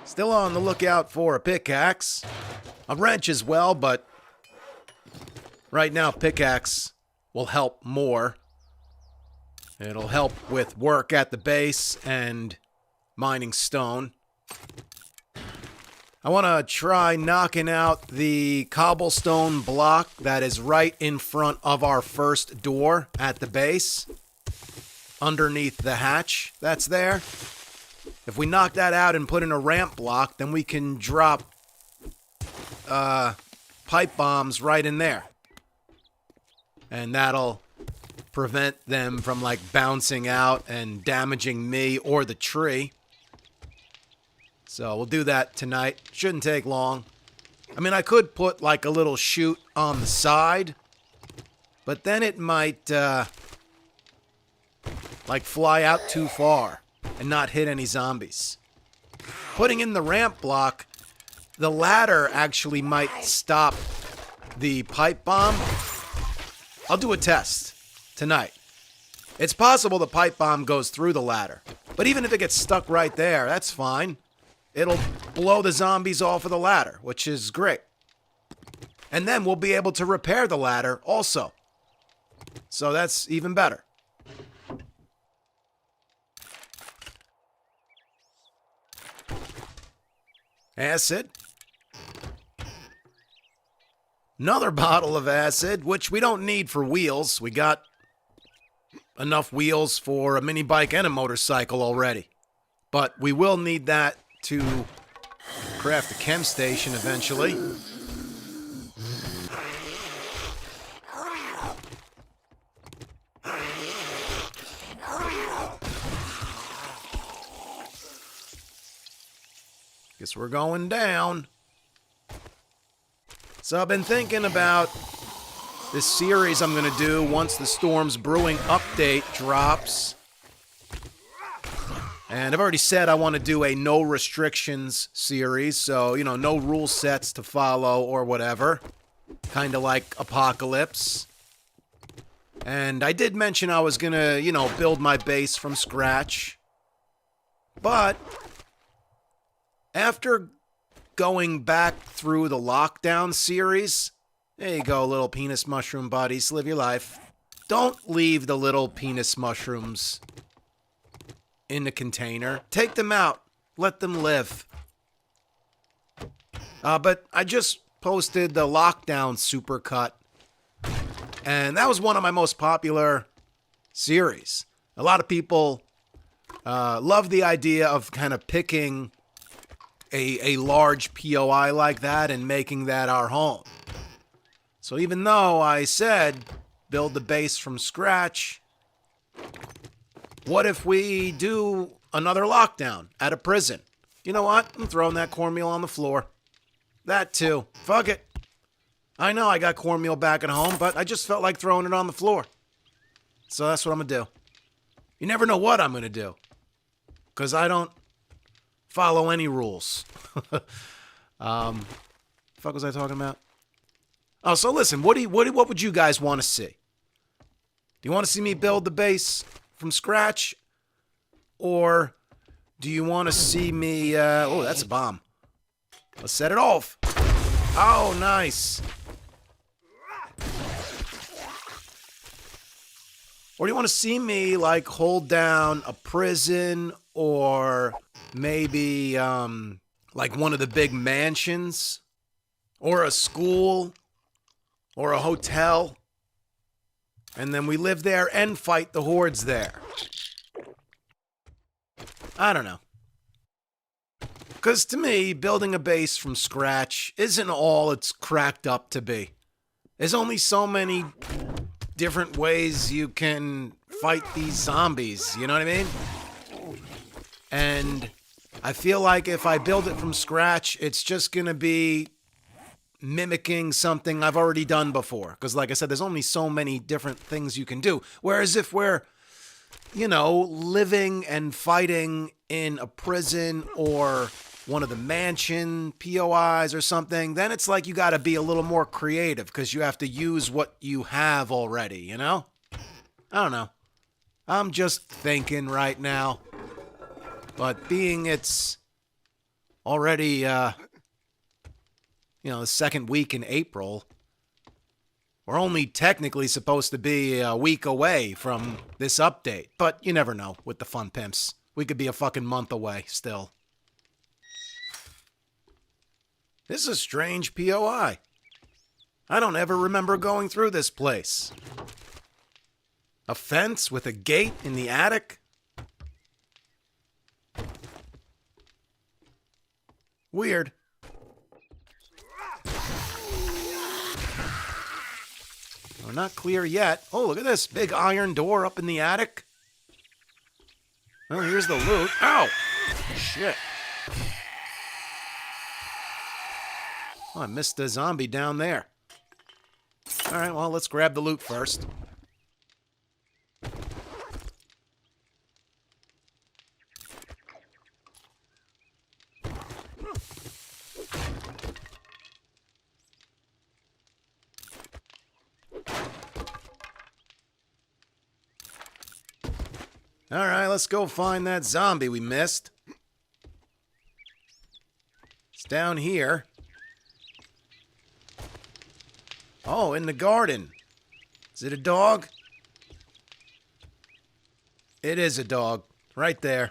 Still on the lookout for a pickaxe. A wrench as well, but right now pickaxe will help more. It'll help with work at the base and mining stone. I want to try knocking out the cobblestone block that is right in front of our first door at the base, underneath the hatch that's there. If we knock that out and put in a ramp block, then we can drop pipe bombs right in there. And that'll prevent them from, like, bouncing out and damaging me or the tree. So we'll do that tonight. Shouldn't take long. I mean, I could put like a little chute on the side, but then it might like fly out too far and not hit any zombies. Putting in the ramp block, the ladder actually might stop the pipe bomb. I'll do a test tonight. It's possible the pipe bomb goes through the ladder, but even if it gets stuck right there, that's fine. It'll blow the zombies off of the ladder, which is great. And then we'll be able to repair the ladder also. So that's even better. Acid. Another bottle of acid, which we don't need for wheels. We got enough wheels for a mini bike and a motorcycle already. But we will need that to craft a chem station eventually. Guess we're going down. So I've been thinking about this series I'm going to do once the Storm's Brewing update drops. And I've already said I want to do a no restrictions series, so, you know, no rule sets to follow or whatever. Kind of like Apocalypse. And I did mention I was going to, you know, build my base from scratch. But after going back through the lockdown series, there you go, little penis mushroom buddies, live your life. Don't leave the little penis mushrooms in the container. Take them out. Let them live. But I just posted the lockdown supercut, and that was one of my most popular series. A lot of people love the idea of kind of picking a large POI like that and making that our home. So even though I said build the base from scratch, what if we do another lockdown at a prison? You know what? I'm throwing that cornmeal on the floor. That too. Fuck it. I know I got cornmeal back at home, but I just felt like throwing it on the floor. So that's what I'm going to do. You never know what I'm going to do, because I don't follow any rules. Fuck was I talking about? Oh, so listen, what would you guys want to see? Do you want to see me build the base from scratch? Or do you want to see me, oh, that's a bomb. Let's set it off. Oh, nice. Or do you want to see me, like, hold down a prison or maybe, like one of the big mansions? Or a school? Or a hotel? And then we live there and fight the hordes there. I don't know. Because to me, building a base from scratch isn't all it's cracked up to be. There's only so many different ways you can fight these zombies, you know what I mean? And I feel like if I build it from scratch, it's just going to be mimicking something I've already done before. Because like I said, there's only so many different things you can do. Whereas if we're, you know, living and fighting in a prison or one of the mansion POIs or something, then it's like you got to be a little more creative because you have to use what you have already, you know? I don't know. I'm just thinking right now. But being it's already, the second week in April, we're only technically supposed to be a week away from this update. But you never know with the fun pimps. We could be a fucking month away still. This is a strange POI. I don't ever remember going through this place. A fence with a gate in the attic? Weird. We're not clear yet. Oh, look at this big iron door up in the attic. Well, here's the loot. Ow! Shit. Oh, I missed the zombie down there. Alright, well, let's grab the loot first. Alright, let's go find that zombie we missed. It's down here. Oh, in the garden. Is it a dog? It is a dog. Right there.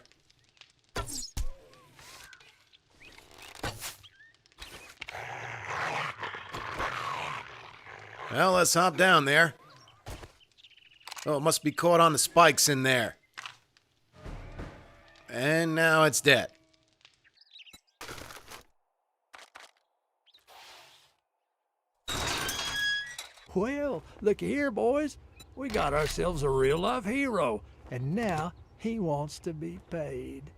Well, let's hop down there. Oh, it must be caught on the spikes in there. And now it's dead. Well, look here, boys. We got ourselves a real-life hero, and now he wants to be paid.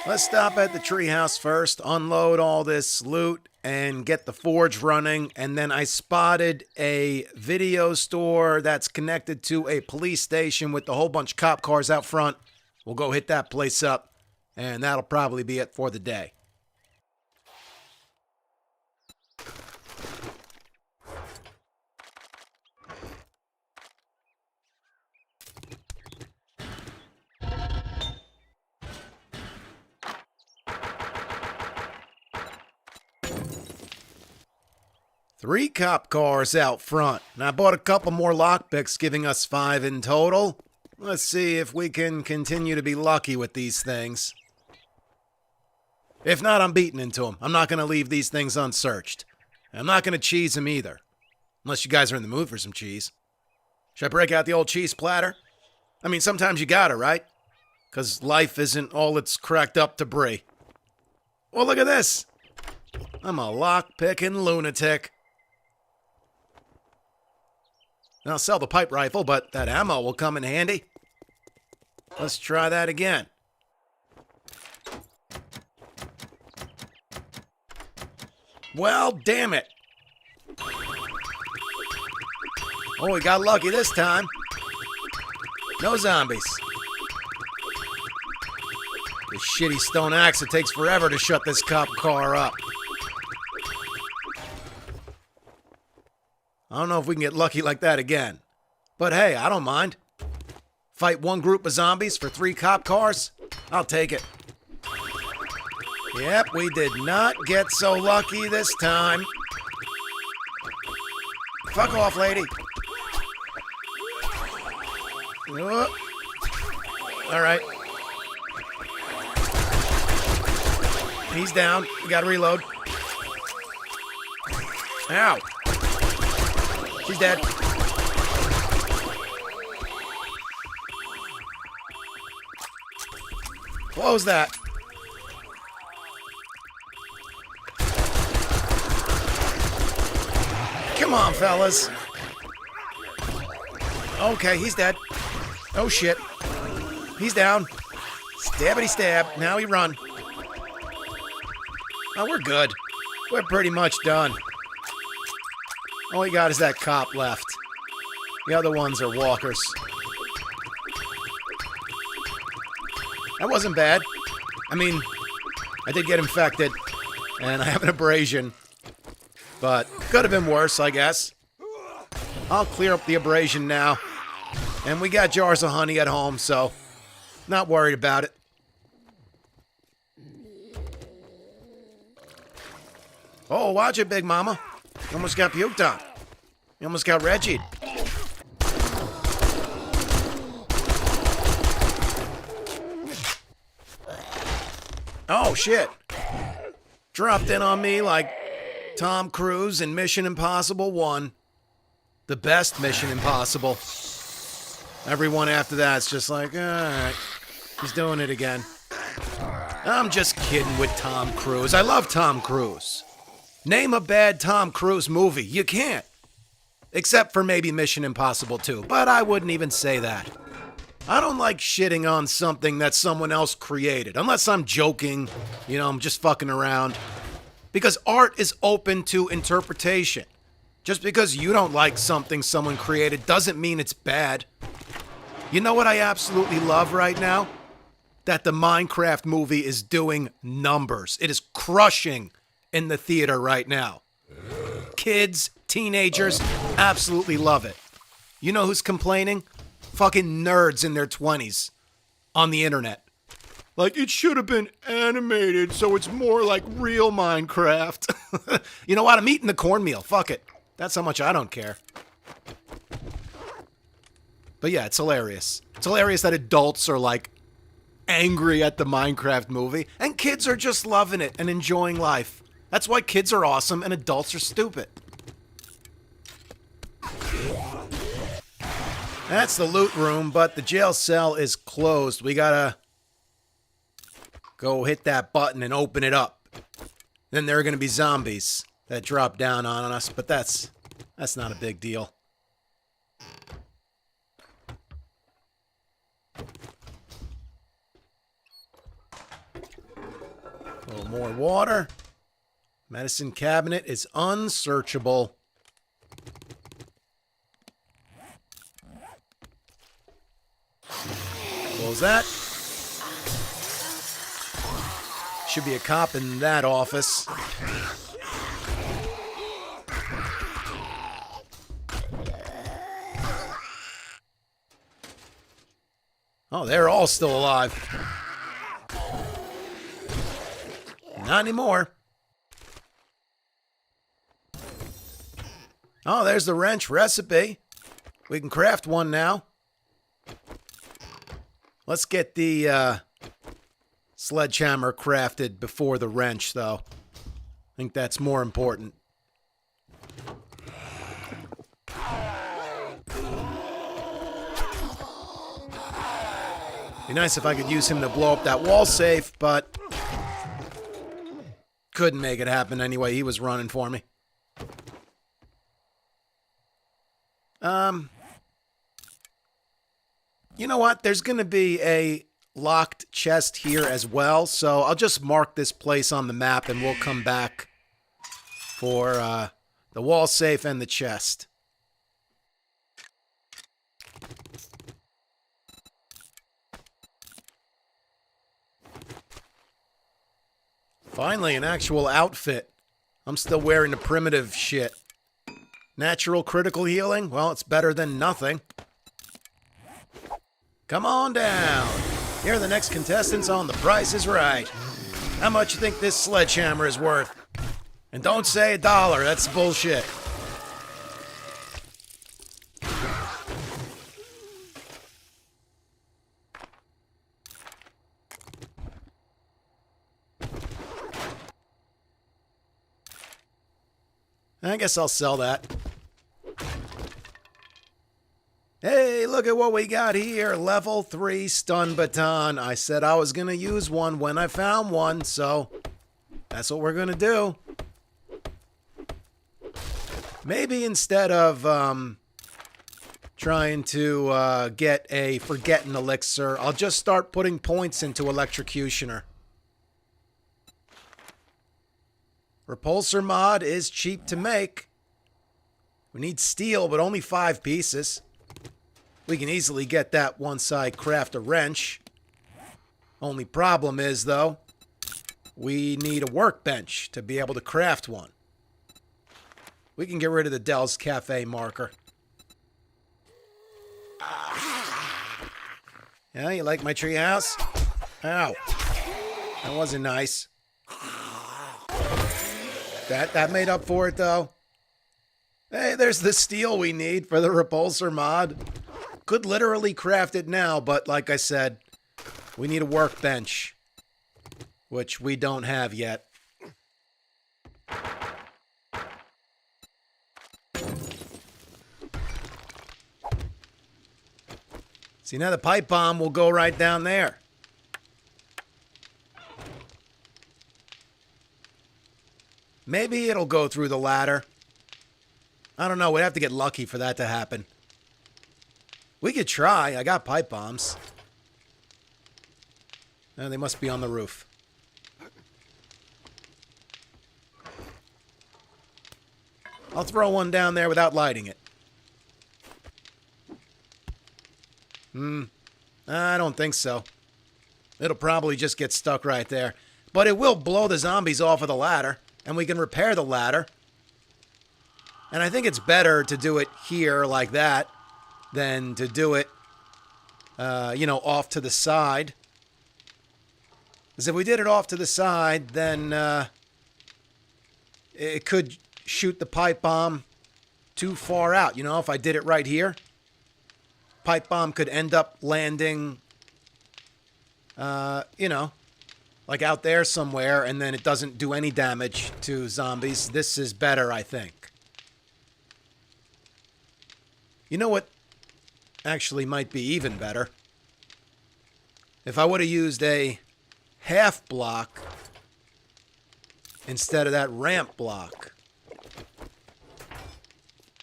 Let's stop at the treehouse first, unload all this loot, and get the forge running. And then I spotted a video store that's connected to a police station with a whole bunch of cop cars out front. We'll go hit that place up, and that'll probably be it for the day. Three cop cars out front, and I bought a couple more lockpicks, giving us 5 in total. Let's see if we can continue to be lucky with these things. If not, I'm beating into them. I'm not going to leave these things unsearched. I'm not going to cheese them either. Unless you guys are in the mood for some cheese. Should I break out the old cheese platter? I mean, sometimes you gotta, right? Because life isn't all it's cracked up to be. Well, look at this. I'm a lock-picking lunatic. I'll sell the pipe rifle, but that ammo will come in handy. Let's try that again. Well, damn it. Oh, we got lucky this time. No zombies. This shitty stone axe, it takes forever to shut this cop car up. I don't know if we can get lucky like that again. But hey, I don't mind. Fight one group of zombies for 3 cop cars? I'll take it. Yep, we did not get so lucky this time. Fuck off, lady. Alright. He's down. We gotta reload. Ow. She's dead. Close that. Come on, fellas. Okay, he's dead. Oh, shit. He's down. Stabbity stab. Now he run. Oh, we're good. We're pretty much done. All we got is that cop left. The other ones are walkers. That wasn't bad. I mean, I did get infected, and I have an abrasion. But could have been worse, I guess. I'll clear up the abrasion now. And we got jars of honey at home, so not worried about it. Oh, watch it, Big Mama. You almost got puked on. You almost got Reggie'd. Oh, shit. Dropped in on me like Tom Cruise in Mission Impossible 1. The best Mission Impossible. Everyone after that's just like, alright, he's doing it again. I'm just kidding with Tom Cruise. I love Tom Cruise. Name a bad Tom Cruise movie. You can't. Except for maybe Mission Impossible 2, but I wouldn't even say that. I don't like shitting on something that someone else created, unless I'm joking, you know, I'm just fucking around. Because art is open to interpretation. Just because you don't like something someone created doesn't mean it's bad. You know what I absolutely love right now? That the Minecraft movie is doing numbers. It is crushing in the theater right now. Kids, teenagers, absolutely love it. You know who's complaining? Fucking nerds in their 20s on the internet. Like, it should have been animated so it's more like real Minecraft. You know what? I'm eating the cornmeal. Fuck it. That's how much I don't care. But yeah, it's hilarious. It's hilarious that adults are, like, angry at the Minecraft movie, and kids are just loving it and enjoying life. That's why kids are awesome and adults are stupid. That's the loot room, but the jail cell is closed. We gotta go hit that button and open it up. Then there are gonna be zombies that drop down on us, but that's not a big deal. A little more water. Medicine cabinet is unsearchable. Close that. Should be a cop in that office. Oh, they're all still alive. Not anymore. Oh, there's the wrench recipe. We can craft one now. Let's get the sledgehammer crafted before the wrench, though. I think that's more important. Be nice if I could use him to blow up that wall safe, but couldn't make it happen anyway. He was running for me. You know what? There's going to be a locked chest here as well, so I'll just mark this place on the map and we'll come back for the wall safe and the chest. Finally, an actual outfit. I'm still wearing the primitive shit. Natural critical healing? Well, it's better than nothing. Come on down. Here are the next contestants on The Price is Right. How much you think this sledgehammer is worth? And don't say $1. That's bullshit. I guess I'll sell that. Hey, look at what we got here. Level 3 stun baton. I said I was going to use one when I found one, so that's what we're going to do. Maybe instead of trying to get a forgetting elixir, I'll just start putting points into Electrocutioner. Repulsor mod is cheap to make. We need steel, but only 5 pieces. We can easily get that once I craft a wrench. Only problem is, though, we need a workbench to be able to craft one. We can get rid of the Dell's Cafe marker. Yeah, you like my treehouse? Ow. That wasn't nice. That made up for it, though. Hey, there's the steel we need for the repulsor mod. Could literally craft it now, but like I said, we need a workbench, which we don't have yet. See, now the pipe bomb will go right down there. Maybe it'll go through the ladder. I don't know. We'd have to get lucky for that to happen. We could try. I got pipe bombs. Oh, they must be on the roof. I'll throw one down there without lighting it. I don't think so. It'll probably just get stuck right there. But it will blow the zombies off of the ladder, and we can repair the ladder. And I think it's better to do it here like that than to do it, you know, off to the side. Because if we did it off to the side, then it could shoot the pipe bomb too far out. You know, if I did it right here, pipe bomb could end up landing, you know, like out there somewhere, and then it doesn't do any damage to zombies. This is better, I think. You know what actually might be even better? If I would have used a half block instead of that ramp block.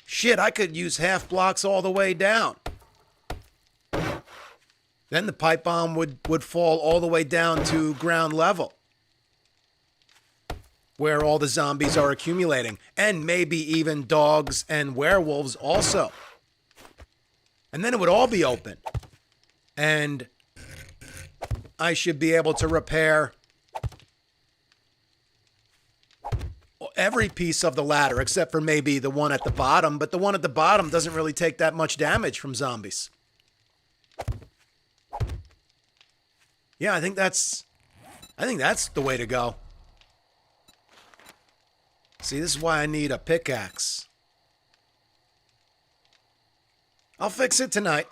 Shit, I could use half blocks all the way down. Then the pipe bomb would fall all the way down to ground level, where all the zombies are accumulating, and maybe even dogs and werewolves also. And then it would all be open. And I should be able to repair every piece of the ladder, except for maybe the one at the bottom. But the one at the bottom doesn't really take that much damage from zombies. Yeah, I think that's the way to go. See, this is why I need a pickaxe. I'll fix it tonight.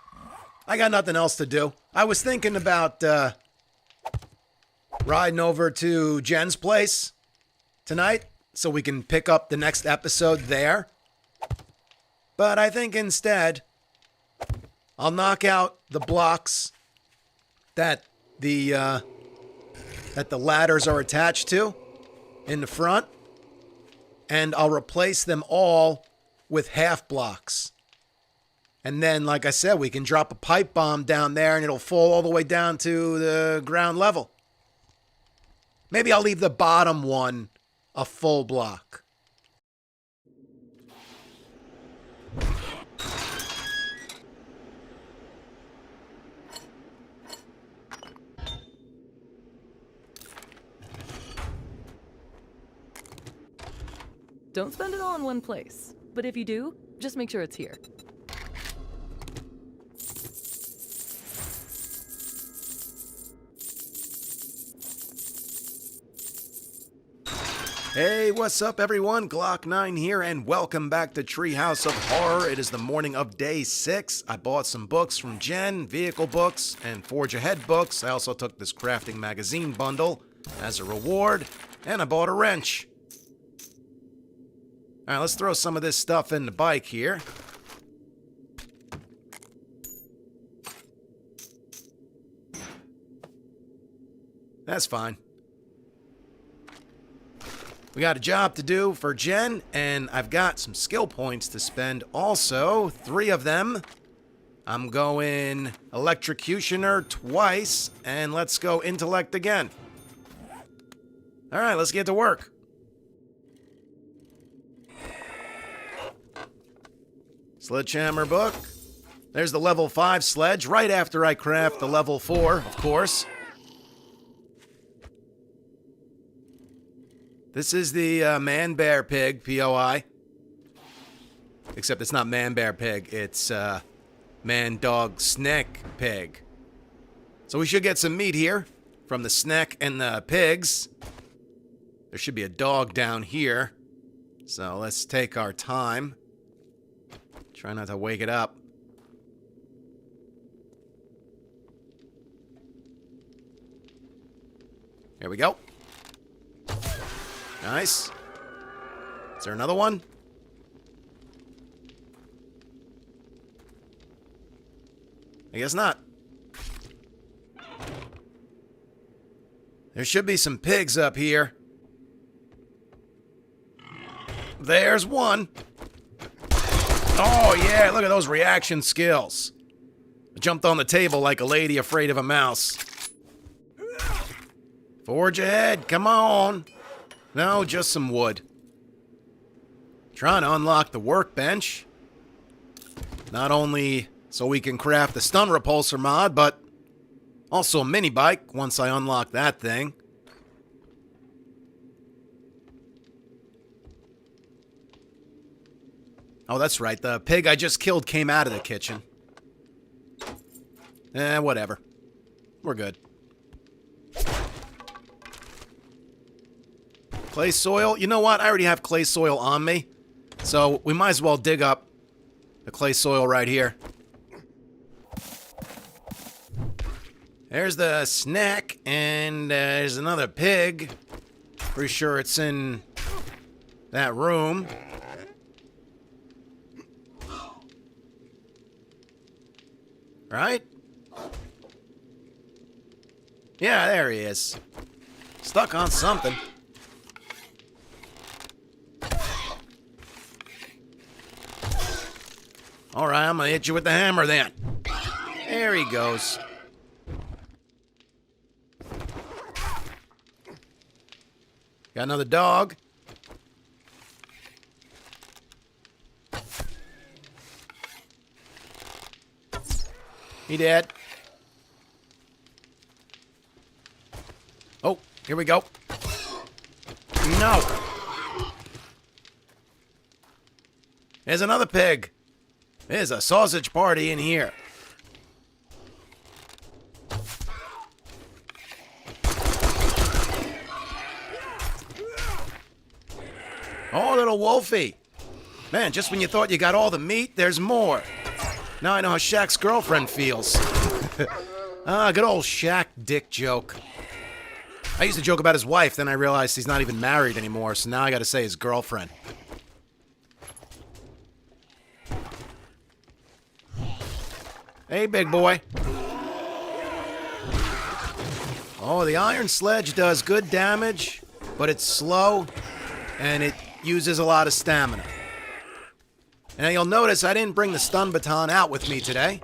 I got nothing else to do. I was thinking about riding over to Jen's place tonight so we can pick up the next episode there. But I think instead, I'll knock out the blocks that the ladders are attached to in the front, and I'll replace them all with half blocks. And then, like I said, we can drop a pipe bomb down there and it'll fall all the way down to the ground level. Maybe I'll leave the bottom one a full block. Don't spend it all in one place. But if you do, just make sure it's here. Hey, what's up everyone? Glock9 here, and welcome back to Treehouse of Horror. It is the morning of day 6. I bought some books from Jen, vehicle books, and Forge Ahead books. I also took this crafting magazine bundle as a reward, and I bought a wrench. Alright, let's throw some of this stuff in the bike here. That's fine. We got a job to do for Jen, and I've got some skill points to spend also. 3 of them. I'm going Electrocutioner twice, and let's go Intellect again. Alright, let's get to work. Sledgehammer book. There's the level 5 sledge, right after I craft the level 4, of course. This is the man-bear pig, POI. Except it's not man-bear pig, it's man-dog-snake pig. So we should get some meat here from the snake and the pigs. There should be a dog down here. So let's take our time. Try not to wake it up. Here we go. Nice. Is there another one? I guess not. There should be some pigs up here. There's one. Oh, yeah, look at those reaction skills. Jumped on the table like a lady afraid of a mouse. Forge ahead, come on. No, just some wood. Trying to unlock the workbench. Not only so we can craft the stun repulsor mod, but also a mini bike once I unlock that thing. Oh, that's right. The pig I just killed came out of the kitchen. Whatever. We're good. Clay soil? You know what? I already have clay soil on me. So we might as well dig up the clay soil right here. There's the snack, and there's another pig. Pretty sure it's in that room. Right? Yeah, there he is. Stuck on something. Alright, I'm gonna hit you with the hammer then. There he goes. Got another dog. He dead. Oh, here we go. No. There's another pig. There's a sausage party in here. Oh, little Wolfie. Man, just when you thought you got all the meat, there's more. Now I know how Shaq's girlfriend feels. Good old Shaq dick joke. I used to joke about his wife, then I realized he's not even married anymore, so now I gotta say his girlfriend. Hey, big boy. Oh, the iron sledge does good damage, but it's slow, and it uses a lot of stamina. And now you'll notice I didn't bring the stun baton out with me today.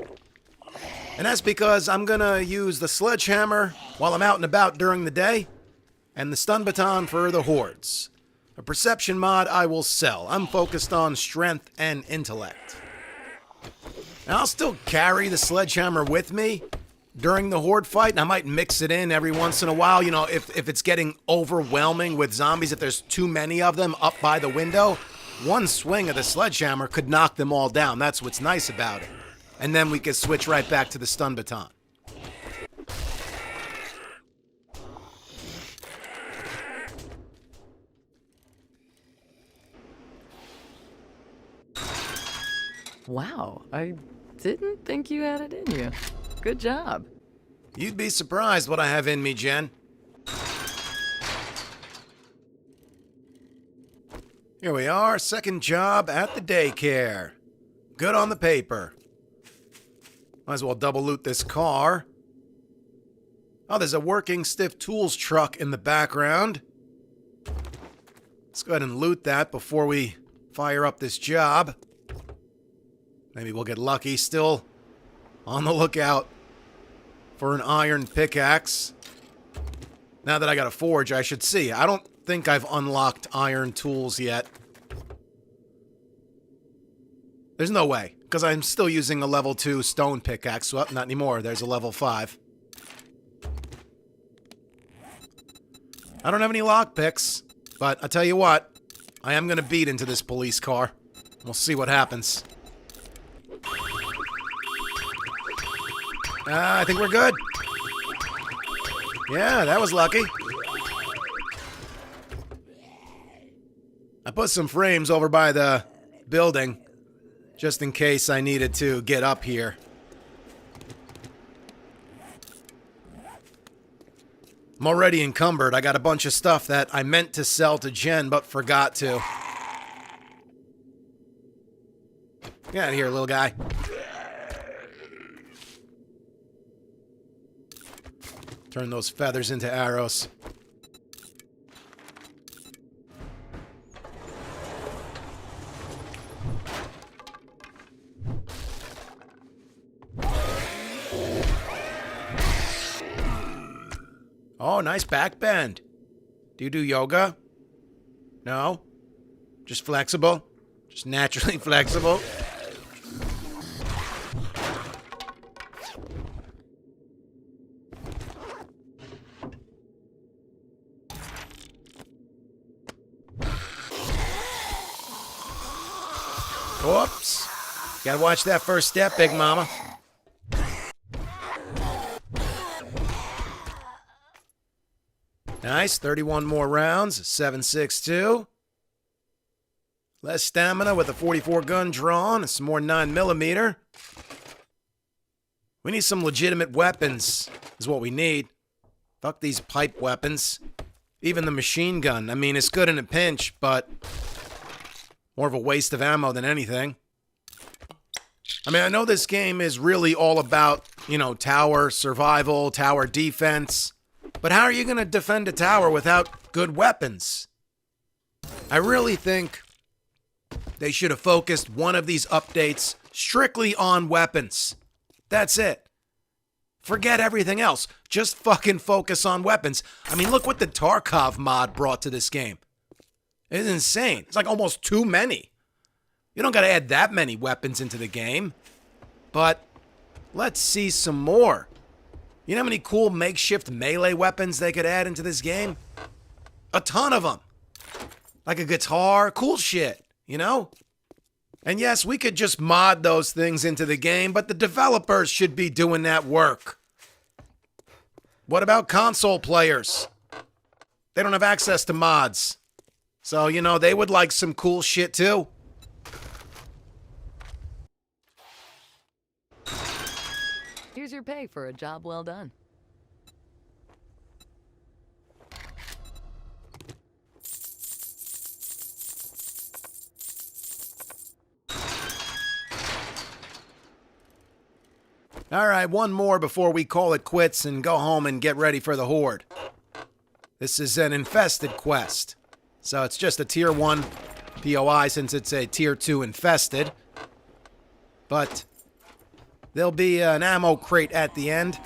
And that's because I'm gonna use the sledgehammer while I'm out and about during the day, and the stun baton for the hordes. A perception mod I will sell. I'm focused on strength and intellect. And I'll still carry the sledgehammer with me during the horde fight, and I might mix it in every once in a while. You know, if it's getting overwhelming with zombies, if there's too many of them up by the window, one swing of the sledgehammer could knock them all down. That's what's nice about it. And then we can switch right back to the stun baton. Wow, I didn't think you had it in you. Good job. You'd be surprised what I have in me, Jen. Here we are, second job at the daycare. Good on the paper. Might as well double loot this car. Oh, there's a working stiff tools truck in the background. Let's go ahead and loot that before we fire up this job. Maybe we'll get lucky. Still on the lookout for an iron pickaxe. Now that I got a forge, I should see. I don't think I've unlocked iron tools yet. There's no way, because I'm still using a level 2 stone pickaxe. Well, not anymore. There's a level 5. I don't have any lockpicks, but I tell you what, I am going to beat into this police car. We'll see what happens. I think we're good. Yeah, that was lucky. I put some frames over by the building, just in case I needed to get up here. I'm already encumbered. I got a bunch of stuff that I meant to sell to Jen, but forgot to. Get out of here, little guy. Turn those feathers into arrows. Oh, nice back bend. Do you do yoga? No? Just flexible? Just naturally flexible? Whoops. Gotta watch that first step, Big Mama. Nice, 31 more rounds, 7.62. Less stamina with a 44 gun drawn, and some more 9mm. We need some legitimate weapons, is what we need. Fuck these pipe weapons. Even the machine gun, I mean, it's good in a pinch, but more of a waste of ammo than anything. I mean, I know this game is really all about, you know, tower survival, tower defense. But how are you going to defend a tower without good weapons? I really think they should have focused one of these updates strictly on weapons. That's it. Forget everything else. Just fucking focus on weapons. I mean, look what the Tarkov mod brought to this game. It's insane. It's like almost too many. You don't got to add that many weapons into the game. But let's see some more. You know how many cool makeshift melee weapons they could add into this game? A ton of them. Like a guitar, cool shit, you know? And yes, we could just mod those things into the game, but the developers should be doing that work. What about console players? They don't have access to mods. So, you know, they would like some cool shit too. Here's your pay for a job well done. All right, one more before we call it quits and go home and get ready for the Horde. This is an infested quest. So it's just a tier 1 POI since it's a tier 2 infested. But there'll be an ammo crate at the end.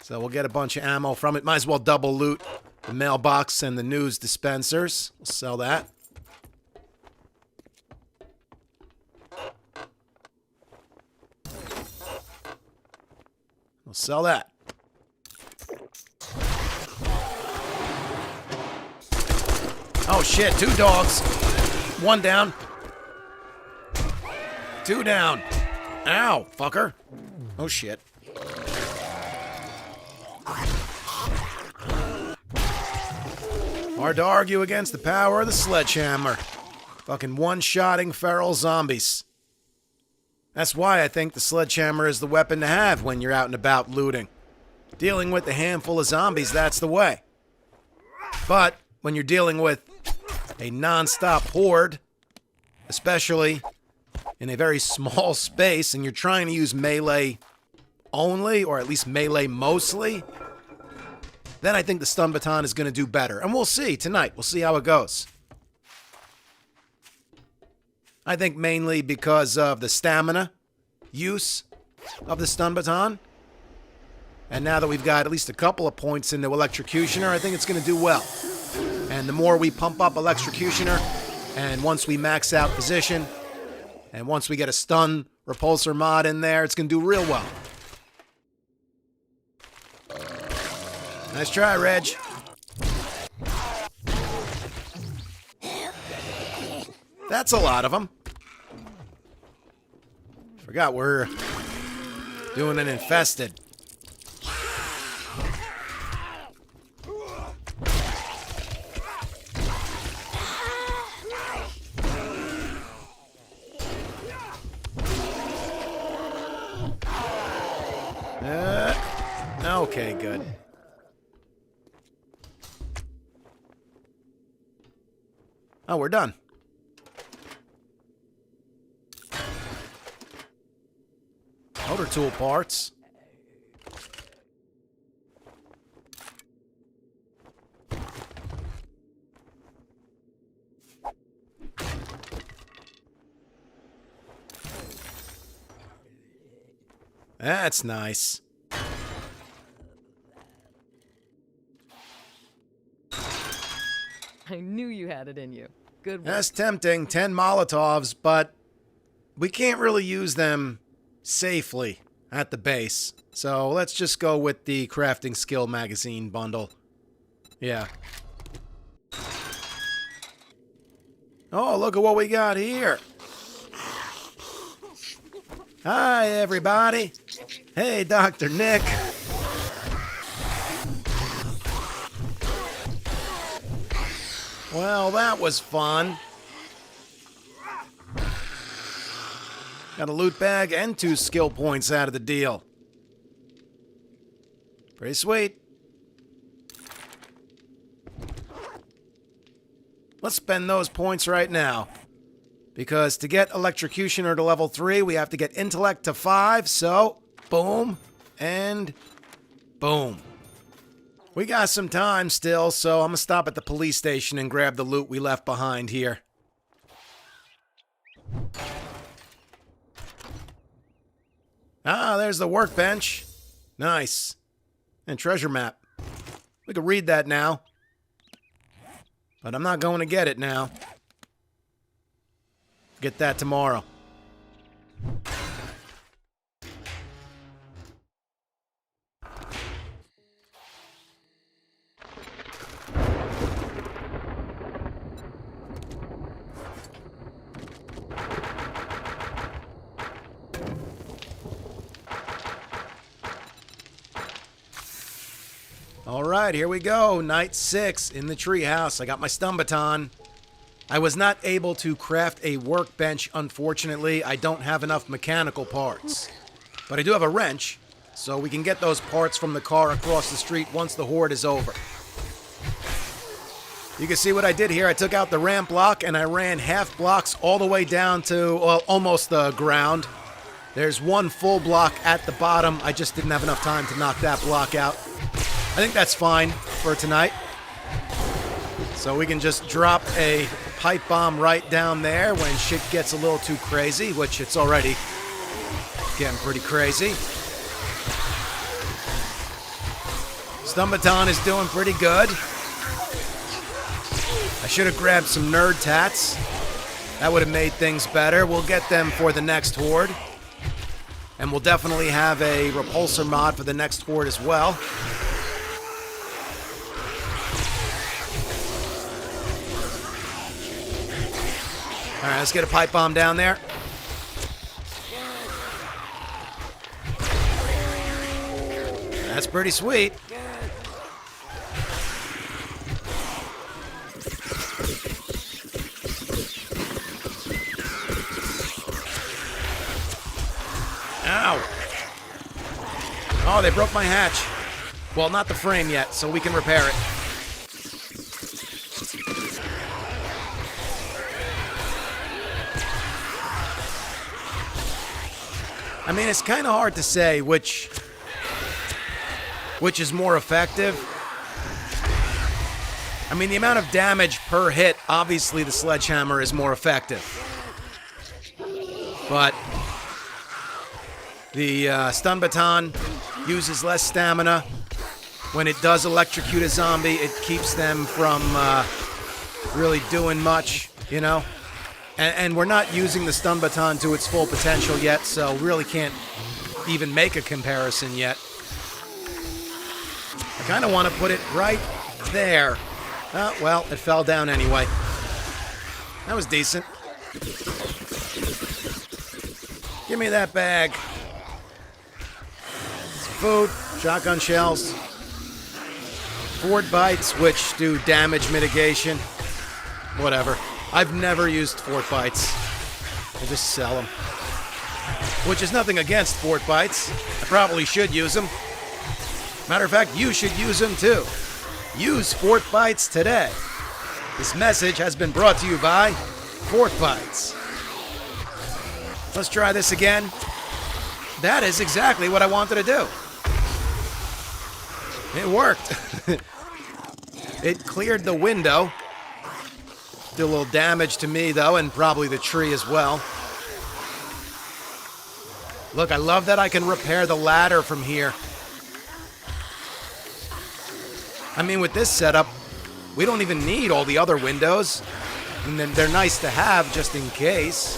So we'll get a bunch of ammo from it. Might as well double loot the mailbox and the news dispensers. We'll sell that. We'll sell that. Oh shit, 2 dogs. 1 down. 2 down. Ow, fucker. Oh shit. Hard to argue against the power of the sledgehammer. Fucking one-shotting feral zombies. That's why I think the sledgehammer is the weapon to have when you're out and about looting. Dealing with a handful of zombies, that's the way. But when you're dealing with a non-stop horde, especially in a very small space, and you're trying to use melee only, or at least melee mostly, then I think the stun baton is going to do better. And we'll see tonight. We'll see how it goes. I think mainly because of the stamina use of the stun baton. And now that we've got at least a couple of points into Electrocutioner, I think it's going to do well. And the more we pump up Electrocutioner, and once we max out position, and once we get a stun repulsor mod in there, it's going to do real well. Nice try, Reg. That's a lot of them. Forgot we're doing an infested. Okay, good. Oh, we're done. Motor tool parts. That's nice. I knew you had it in you. Good work. That's tempting. 10 Molotovs, but we can't really use them safely at the base. So let's just go with the crafting skill magazine bundle. Yeah. Oh, look at what we got here. Hi, everybody. Hey, Dr. Nick. Well, that was fun. Got a loot bag and 2 skill points out of the deal. Pretty sweet. Let's spend those points right now. Because to get Electrocutioner to level 3, we have to get Intellect to 5, so boom and boom. We got some time still, so I'm gonna stop at the police station and grab the loot we left behind here. Ah, there's the workbench. Nice. And treasure map. We could read that now. But I'm not going to get it now. Get that tomorrow. All right, here we go. Night 6 in the treehouse. I got my stun baton. I was not able to craft a workbench, unfortunately. I don't have enough mechanical parts. But I do have a wrench, so we can get those parts from the car across the street once the horde is over. You can see what I did here. I took out the ramp block and I ran half blocks all the way down to, well, almost the ground. There's one full block at the bottom. I just didn't have enough time to knock that block out. I think that's fine for tonight. So we can just drop a pipe bomb right down there when shit gets a little too crazy, which it's already getting pretty crazy. Stun baton is doing pretty good. I should have grabbed some nerd tats. That would have made things better. We'll get them for the next horde. And we'll definitely have a repulsor mod for the next horde as well. All right, let's get a pipe bomb down there. That's pretty sweet. Ow. Oh, they broke my hatch. Well, not the frame yet, so we can repair it. I mean, it's kind of hard to say which is more effective. I mean, the amount of damage per hit, obviously the sledgehammer is more effective. But the stun baton uses less stamina. When it does electrocute a zombie, it keeps them from really doing much, you know? And we're not using the stun baton to its full potential yet, so really can't even make a comparison yet. I kind of want to put it right there. Oh, well, it fell down anyway. That was decent. Give me that bag. Some food, shotgun shells, Ford bites, which do damage mitigation. Whatever. I've never used fort bites. I just sell them. Which is nothing against fort bites. I probably should use them. Matter of fact, you should use them too. Use fort bites today. This message has been brought to you by Fort Bites. Let's try this again. That is exactly what I wanted to do. It worked. It cleared the window. Did a little damage to me, though, and probably the tree as well. Look, I love that I can repair the ladder from here. I mean, with this setup, We don't even need all the other windows. And then they're nice to have just in case.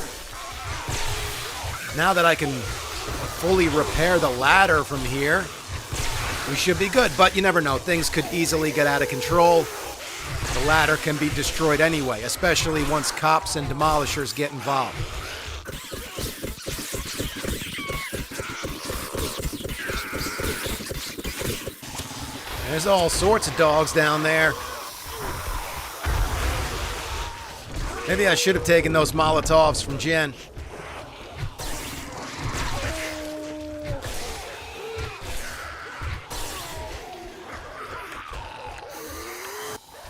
Now that I can fully repair the ladder from here, we should be good. But you never know. Things could easily get out of control. The ladder can be destroyed anyway, especially once cops and demolishers get involved. There's all sorts of dogs down there. Maybe I should have taken those Molotovs from Jen.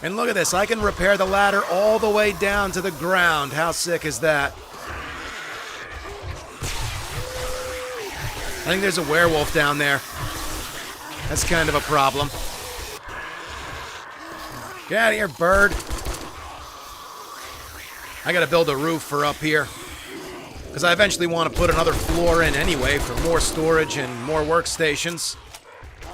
And look at this, I can repair the ladder all the way down to the ground. How sick is that? I think there's a werewolf down there. That's kind of a problem. Get out of here, bird. I gotta build a roof for up here, because I eventually want to put another floor in anyway for more storage and more workstations.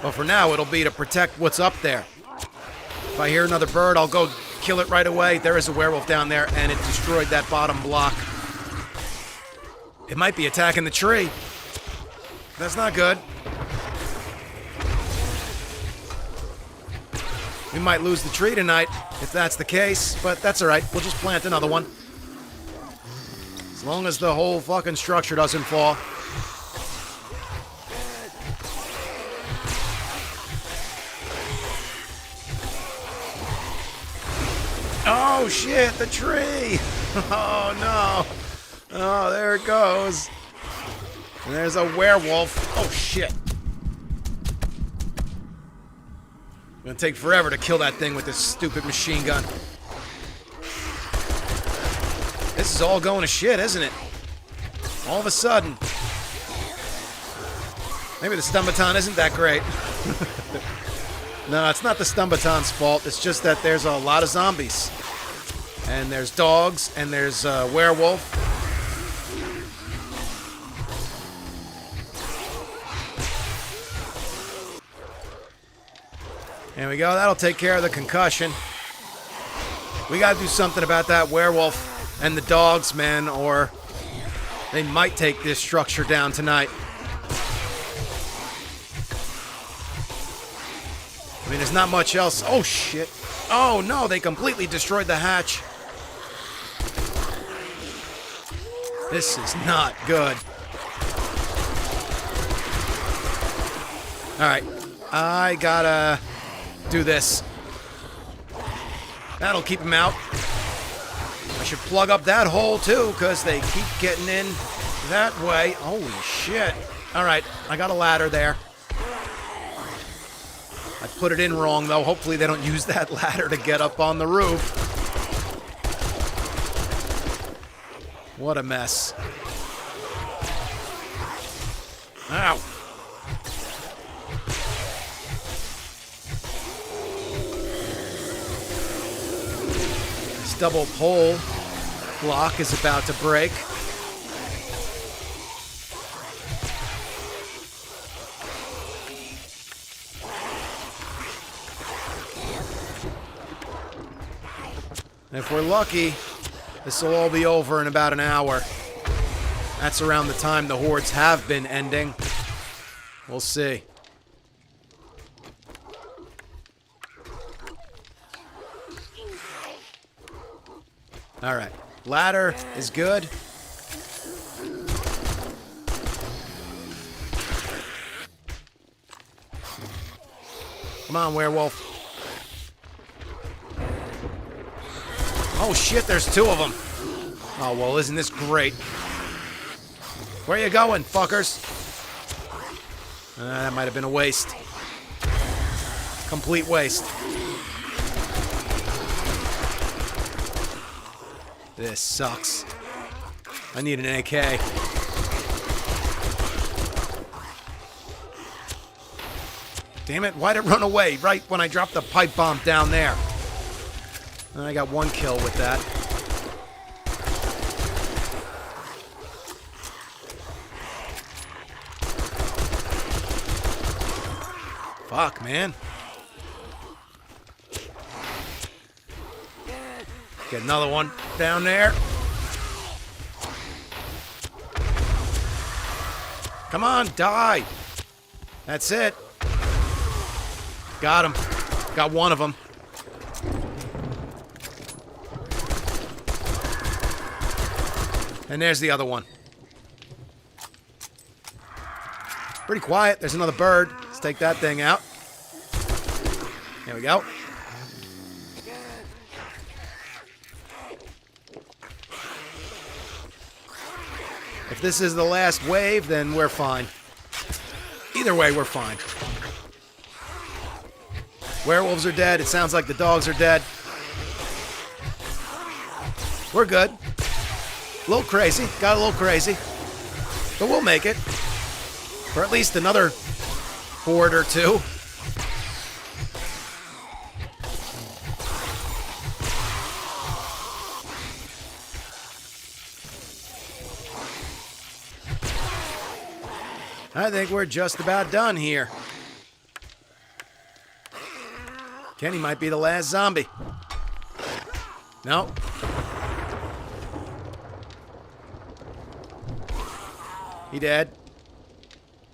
But for now, it'll be to protect what's up there. If I hear another bird, I'll go kill it right away. There is a werewolf down there, and it destroyed that bottom block. It might be attacking the tree. That's not good. We might lose the tree tonight, if that's the case, but that's alright. We'll just plant another one. As long as the whole fucking structure doesn't fall. Oh shit, the tree! Oh no! Oh, there it goes. And there's a werewolf. Oh shit. It's gonna take forever to kill that thing with this stupid machine gun. This is all going to shit, isn't it? All of a sudden. Maybe the Stumbaton isn't that great. No, it's not the Stumbaton's fault. It's just that there's a lot of zombies. And there's dogs, and there's a werewolf. There we go. That'll take care of the concussion. We gotta do something about that werewolf and the dogs, man, or they might take this structure down tonight. I mean, there's not much else. Oh, shit. Oh, no, they completely destroyed the hatch. This is not good. Alright. I gotta do this. That'll keep them out. I should plug up that hole, too, because they keep getting in that way. Holy shit. Alright, I got a ladder there. I put it in wrong, though. Hopefully they don't use that ladder to get up on the roof. What a mess. Ow. This double pole block is about to break. If we're lucky, this will all be over in about an hour. That's around the time the hordes have been ending. We'll see. Alright. Ladder is good. Come on, werewolf. Oh shit, there's two of them. Oh, well, isn't this great? Where you going, fuckers? That might have been a waste. Complete waste. This sucks. I need an AK. Damn it, why'd it run away right when I dropped the pipe bomb down there? I got one kill with that. Fuck, man. Get another one down there. Come on, die. That's it. Got him. Got one of them. And there's the other one. Pretty quiet. There's another bird. Let's take that thing out. There we go. If this is the last wave, then we're fine. Either way, we're fine. Werewolves are dead. It sounds like the dogs are dead. We're good. A little crazy. Got a little crazy. But we'll make it. For at least another horde or two. I think we're just about done here. Kenny might be the last zombie. No. He dead.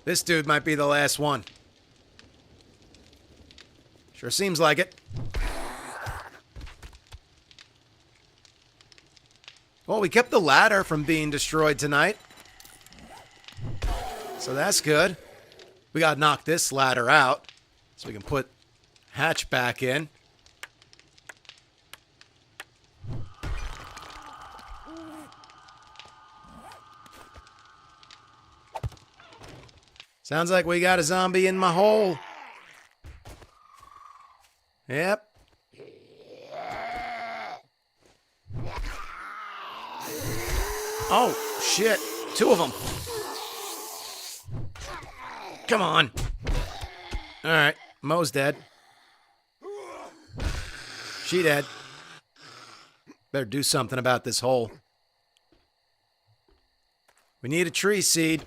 This dude might be the last one. Sure seems like it. Well, we kept the ladder from being destroyed tonight. So that's good. We gotta knock this ladder out so we can put hatch back in. Sounds like we got a zombie in my hole. Yep. Oh, shit. Two of them. Come on. Alright, Mo's dead. She dead. Better do something about this hole. We need a tree seed.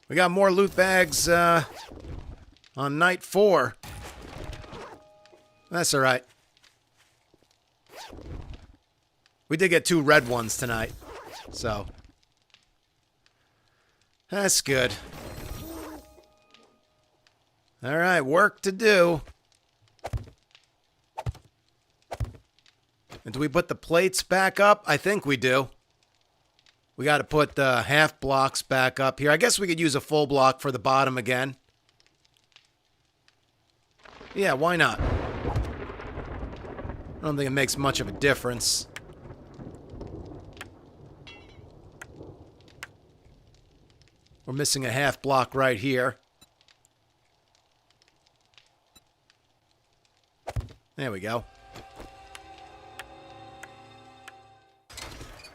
We got more loot bags on night 4. That's all right. We did get 2 red ones tonight, so that's good. All right, work to do. And do we put the plates back up? I think we do. We got to put the half blocks back up here. I guess we could use a full block for the bottom again. Yeah, why not? I don't think it makes much of a difference. We're missing a half block right here. There we go.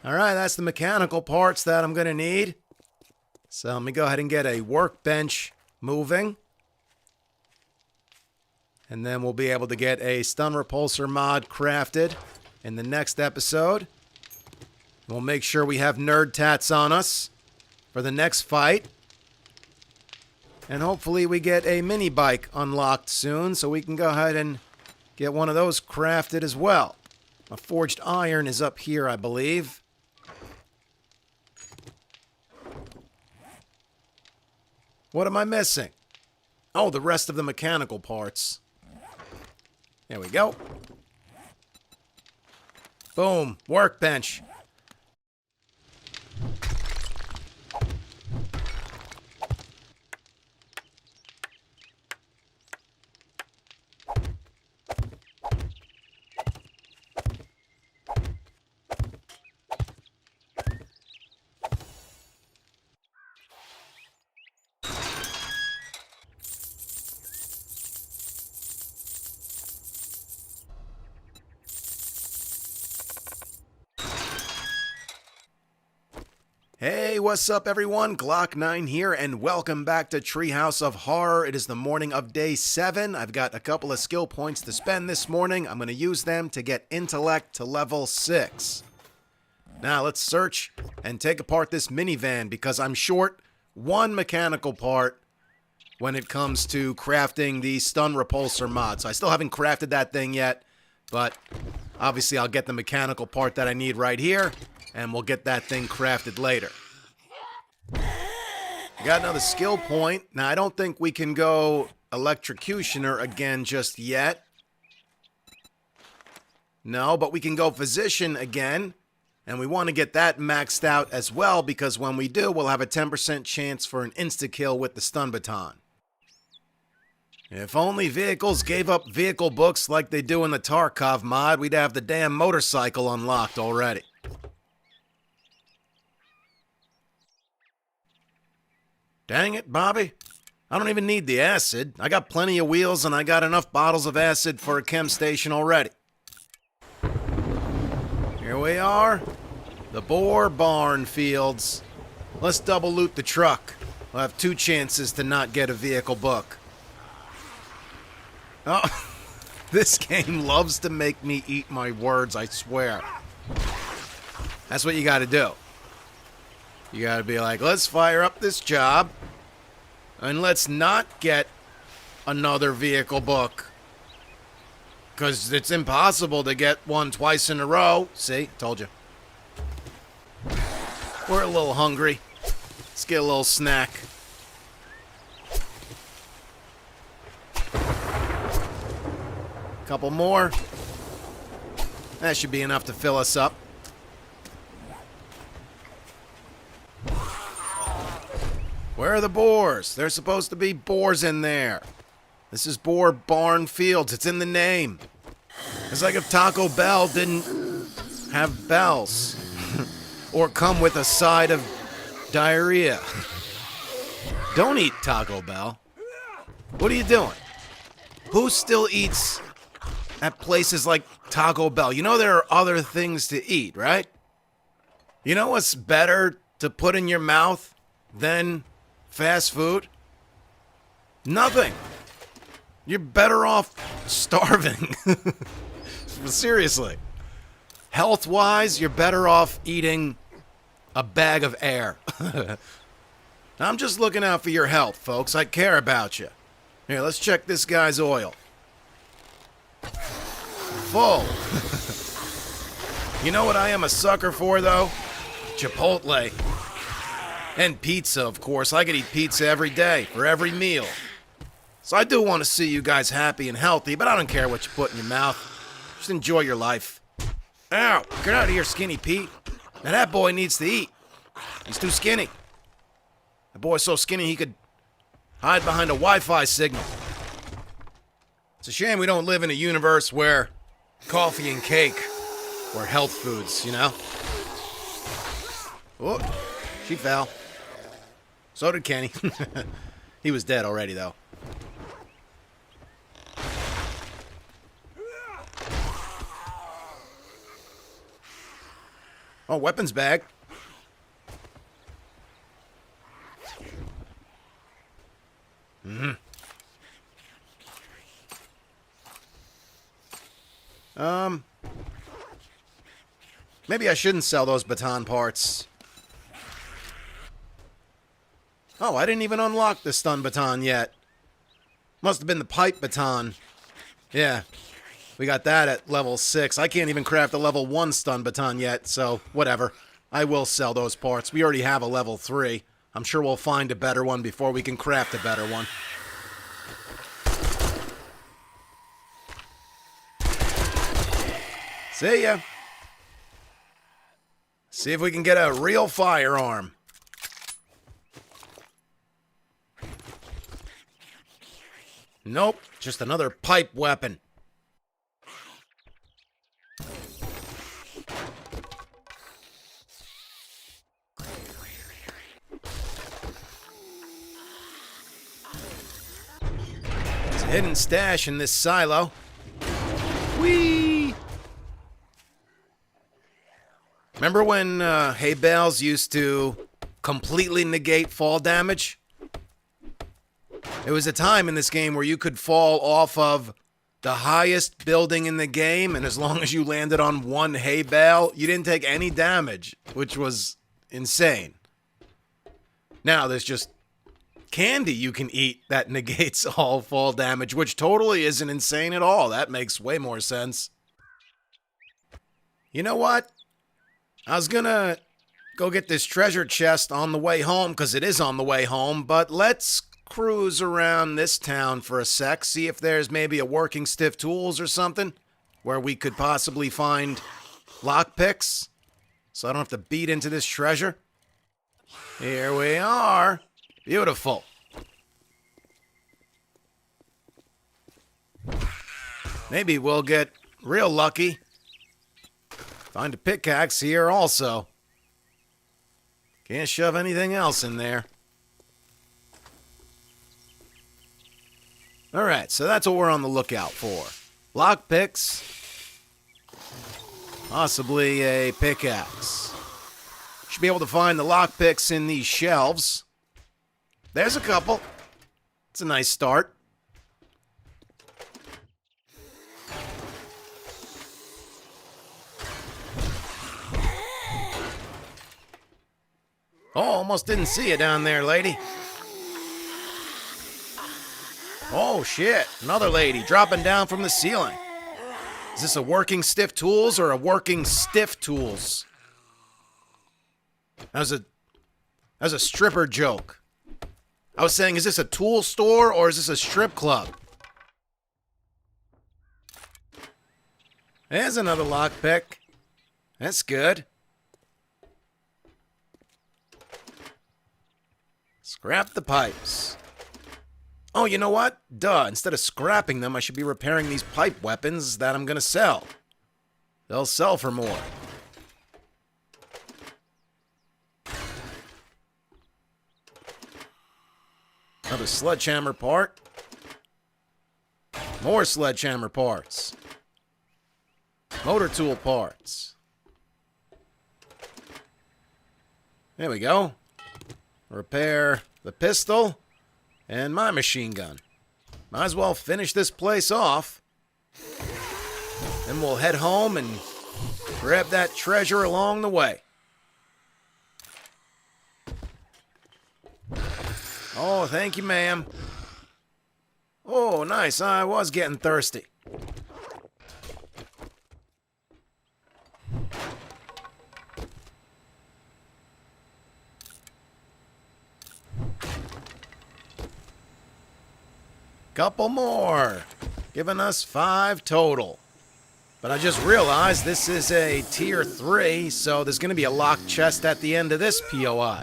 Alright, that's the mechanical parts that I'm going to need. So let me go ahead and get a workbench moving. And then we'll be able to get a stun repulsor mod crafted in the next episode. We'll make sure we have nerd tats on us for the next fight. And hopefully we get a mini bike unlocked soon so we can go ahead and get one of those crafted as well. A forged iron is up here, I believe. What am I missing? Oh, the rest of the mechanical parts. There we go. Boom. Workbench. Hey, what's up everyone? Glock9 here, and welcome back to Treehouse of Horror. It is the morning of day 7. I've got a couple of skill points to spend this morning. I'm going to use them to get intellect to level 6. Now let's search and take apart this minivan because I'm short one mechanical part when it comes to crafting the stun repulsor mod. So I still haven't crafted that thing yet, but obviously I'll get the mechanical part that I need right here, and we'll get that thing crafted later. Got another skill point. Now, I don't think we can go electrocutioner again just yet. No, but we can go physician again. And we want to get that maxed out as well, because when we do, we'll have a 10% chance for an insta-kill with the stun baton. If only vehicles gave up vehicle books like they do in the Tarkov mod, we'd have the damn motorcycle unlocked already. Dang it, Bobby. I don't even need the acid. I got plenty of wheels and I got enough bottles of acid for a chem station already. Here we are. The Boar Barn Fields. Let's double loot the truck. We'll have 2 chances to not get a vehicle book. Oh, this game loves to make me eat my words, I swear. That's what you gotta do. You gotta be like, let's fire up this job, and let's not get another vehicle book. Because it's impossible to get one twice in a row. See? Told you. We're a little hungry. Let's get a little snack. Couple more. That should be enough to fill us up. Where are the boars? There's supposed to be boars in there. This is Boar Barn Fields. It's in the name. It's like if Taco Bell didn't have bells. Or come with a side of diarrhea. Don't eat Taco Bell. What are you doing? Who still eats at places like Taco Bell? You know there are other things to eat, right? You know what's better to put in your mouth than fast food? Nothing. You're better off starving. Seriously. Health-wise, you're better off eating a bag of air. I'm just looking out for your health, folks. I care about you. Here, let's check this guy's oil. Full. You know what I am a sucker for, though? Chipotle. And pizza, of course. I could eat pizza every day, for every meal. So I do want to see you guys happy and healthy, but I don't care what you put in your mouth. Just enjoy your life. Ow! Get out of here, Skinny Pete. Now that boy needs to eat. He's too skinny. The boy's so skinny he could hide behind a Wi-Fi signal. It's a shame we don't live in a universe where coffee and cake were health foods, you know? Oh, she fell. So did Kenny. He was dead already, though. Oh, weapons bag. Maybe I shouldn't sell those baton parts. Oh, I didn't even unlock the stun baton yet. Must have been the pipe baton. Yeah. We got that at level 6. I can't even craft a level 1 stun baton yet, so whatever. I will sell those parts. We already have a level 3. I'm sure we'll find a better one before we can craft a better one. See ya. See if we can get a real firearm. Nope, just another pipe weapon. There's a hidden stash in this silo. Whee! Remember when hay bales used to completely negate fall damage. There was a time in this game where you could fall off of the highest building in the game, and as long as you landed on one hay bale, you didn't take any damage, which was insane. Now there's just candy you can eat that negates all fall damage, which totally isn't insane at all. That makes way more sense. You know what? I was gonna go get this treasure chest on the way home, because it is on the way home, but let's cruise around this town for a sec, see if there's maybe a working stiff tools or something where we could possibly find lockpicks, so I don't have to beat into this treasure. Here we are. Beautiful. Maybe we'll get real lucky. Find a pickaxe here also. Can't shove anything else in there. Alright, so that's what we're on the lookout for. Lockpicks. Possibly a pickaxe. Should be able to find the lockpicks in these shelves. There's a couple. It's a nice start. Oh, almost didn't see you down there, lady. Oh, shit. Another lady dropping down from the ceiling. Is this a working stiff tools or a working stiff tools? That was a stripper joke. I was saying, is this a tool store or is this a strip club? There's another lockpick. That's good. Scrap the pipes. Oh, you know what? Duh, instead of scrapping them, I should be repairing these pipe weapons that I'm gonna sell. They'll sell for more. Another sledgehammer part. More sledgehammer parts. Motor tool parts. There we go. Repair the pistol and my machine gun. Might as well finish this place off. Then we'll head home and grab that treasure along the way. Oh, thank you, ma'am. Oh, nice. I was getting thirsty. Couple more, giving us 5 total. But I just realized this is a tier 3, so there's going to be a locked chest at the end of this POI.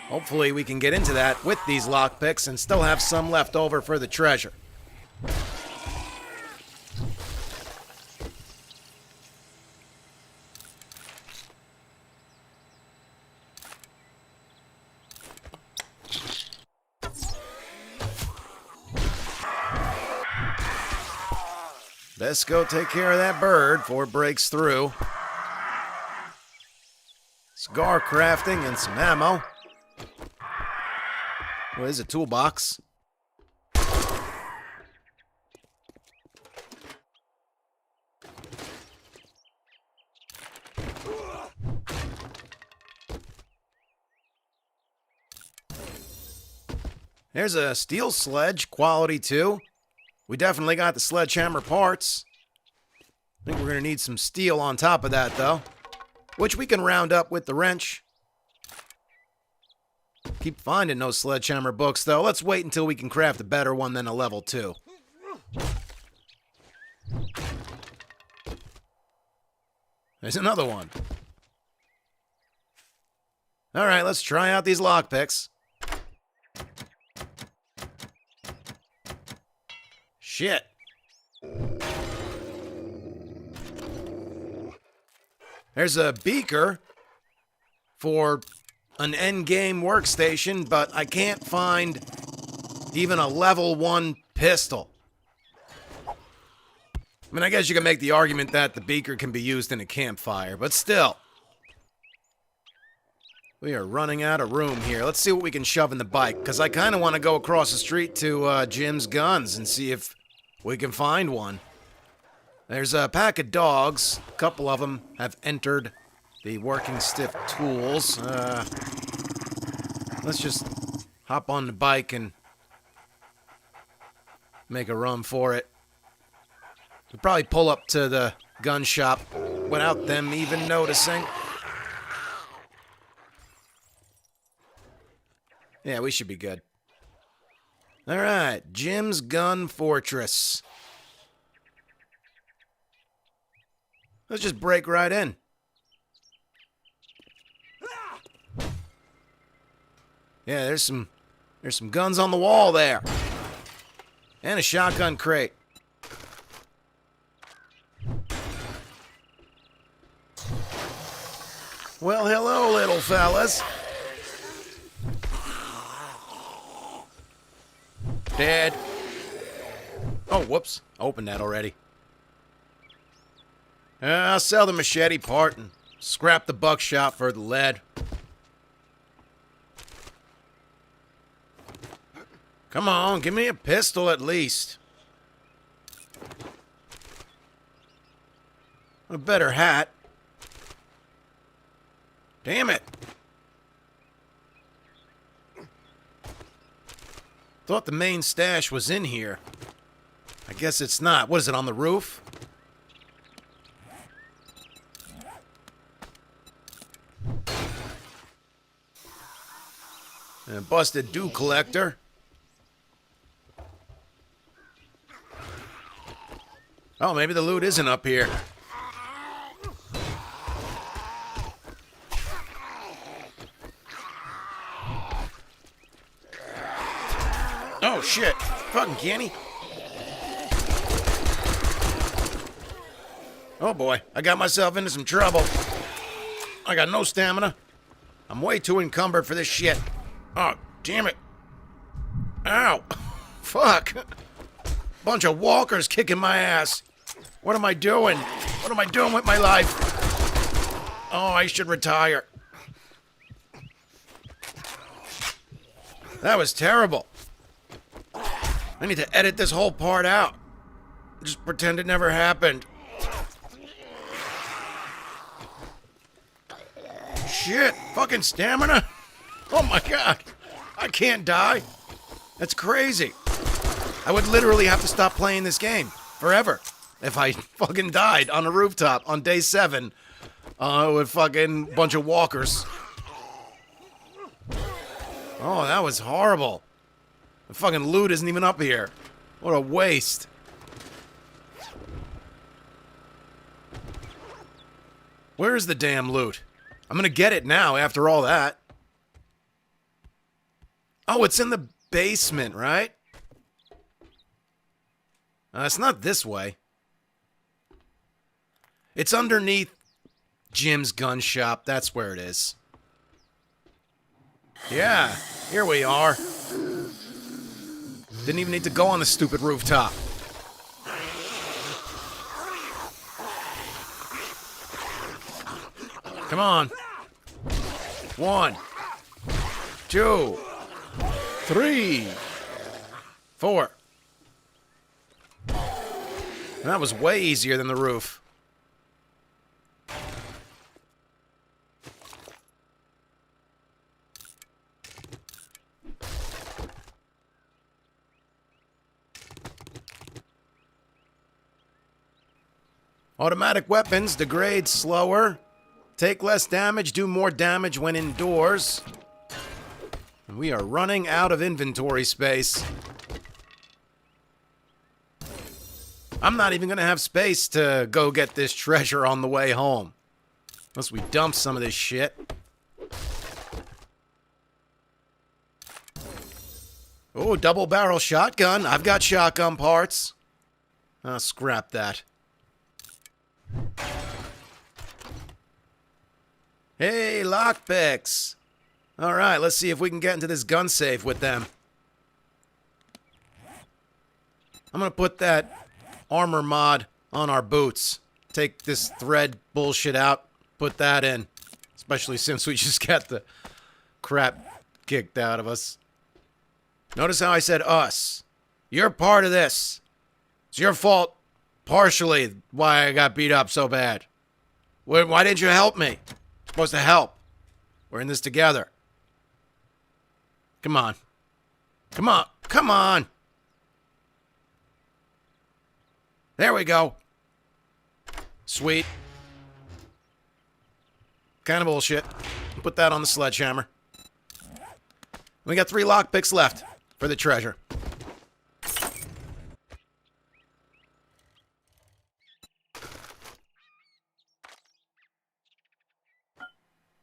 Hopefully we can get into that with these lockpicks and still have some left over for the treasure. Let's go take care of that bird before it breaks through. Cigar crafting and some ammo. Well, there's a toolbox. There's a steel sledge, quality 2. We definitely got the sledgehammer parts. I think we're going to need some steel on top of that, though, which we can round up with the wrench. Keep finding those sledgehammer books, though. Let's wait until we can craft a better one than a level 2. There's another one. All right, let's try out these lockpicks. Shit. There's a beaker for an endgame workstation, but I can't find even a level 1 pistol. I mean, I guess you can make the argument that the beaker can be used in a campfire, but still. We are running out of room here. Let's see what we can shove in the bike, because I kind of want to go across the street to Jim's Guns and see if we can find one. There's a pack of dogs. A couple of them have entered the working stiff tools. Let's just hop on the bike and make a run for it. We'll probably pull up to the gun shop without them even noticing. Yeah, we should be good. Alright, Jim's Gun Fortress. Let's just break right in. Yeah, there's some guns on the wall there. And a shotgun crate. Well, hello, little fellas. Dead. Oh, whoops. I opened that already. I'll sell the machete part and scrap the buckshot for the lead. Come on, give me a pistol at least. A better hat. Damn it. Thought the main stash was in here. I guess it's not. What is it, on the roof? And a busted dew collector. Oh, maybe the loot isn't up here. Oh, shit. Fucking Kenny. Oh, boy. I got myself into some trouble. I got no stamina. I'm way too encumbered for this shit. Oh, damn it. Ow. Fuck. Bunch of walkers kicking my ass. What am I doing? What am I doing with my life? Oh, I should retire. That was terrible. I need to edit this whole part out. Just pretend it never happened. Shit, fucking stamina? Oh my god, I can't die. That's crazy. I would literally have to stop playing this game forever if I fucking died on a rooftop on day 7 with fucking bunch of walkers. Oh, that was horrible. The fucking loot isn't even up here. What a waste. Where's the damn loot? I'm gonna get it now after all that. Oh, it's in the basement, right? It's not this way. It's underneath Jim's gun shop. That's where it is. Yeah, here we are. Didn't even need to go on the stupid rooftop. Come on. 1, 2, 3, 4. And that was way easier than the roof. Automatic weapons degrade slower, take less damage, do more damage when indoors. And we are running out of inventory space. I'm not even going to have space to go get this treasure on the way home. Unless we dump some of this shit. Oh, double barrel shotgun. I've got shotgun parts. I'll scrap that. Hey, lockpicks. Alright, let's see if we can get into this gun safe with them. I'm gonna put that armor mod on our boots. Take this thread bullshit out, put that in. Especially since we just got the crap kicked out of us. Notice how I said us. You're part of this. It's your fault, partially, why I got beat up so bad. Why didn't you help me? You're supposed to help. We're in this together. Come on. Come on. Come on. There we go. Sweet. Kind of bullshit. Put that on the sledgehammer. We got 3 lockpicks left for the treasure.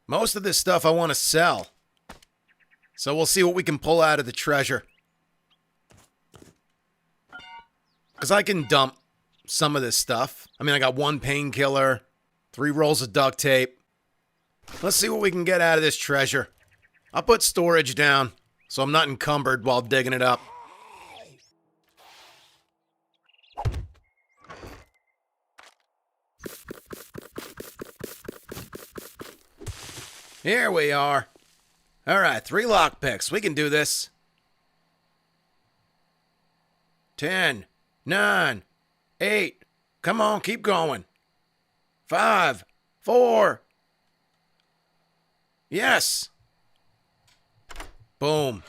Most of this stuff I want to sell. So we'll see what we can pull out of the treasure. Because I can dump some of this stuff. I mean, I got 1 painkiller, 3 rolls of duct tape. Let's see what we can get out of this treasure. I'll put storage down so I'm not encumbered while digging it up. Here we are. Alright, 3 lockpicks. We can do this. 10, 9, 8. Come on, keep going. 5, 4. Yes. Boom.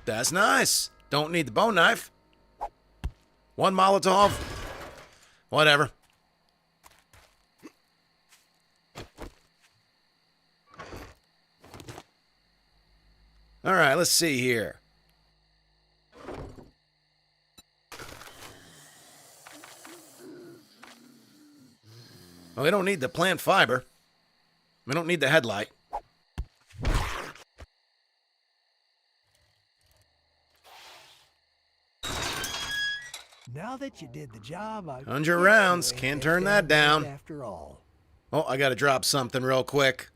That's nice. Don't need the bone knife. 1 Molotov. Whatever. Alright, let's see here. Well, we don't need the plant fiber. We don't need the headlight. Now that you did the job, 100 rounds. Can't turn that down. After all. Oh, I gotta drop something real quick.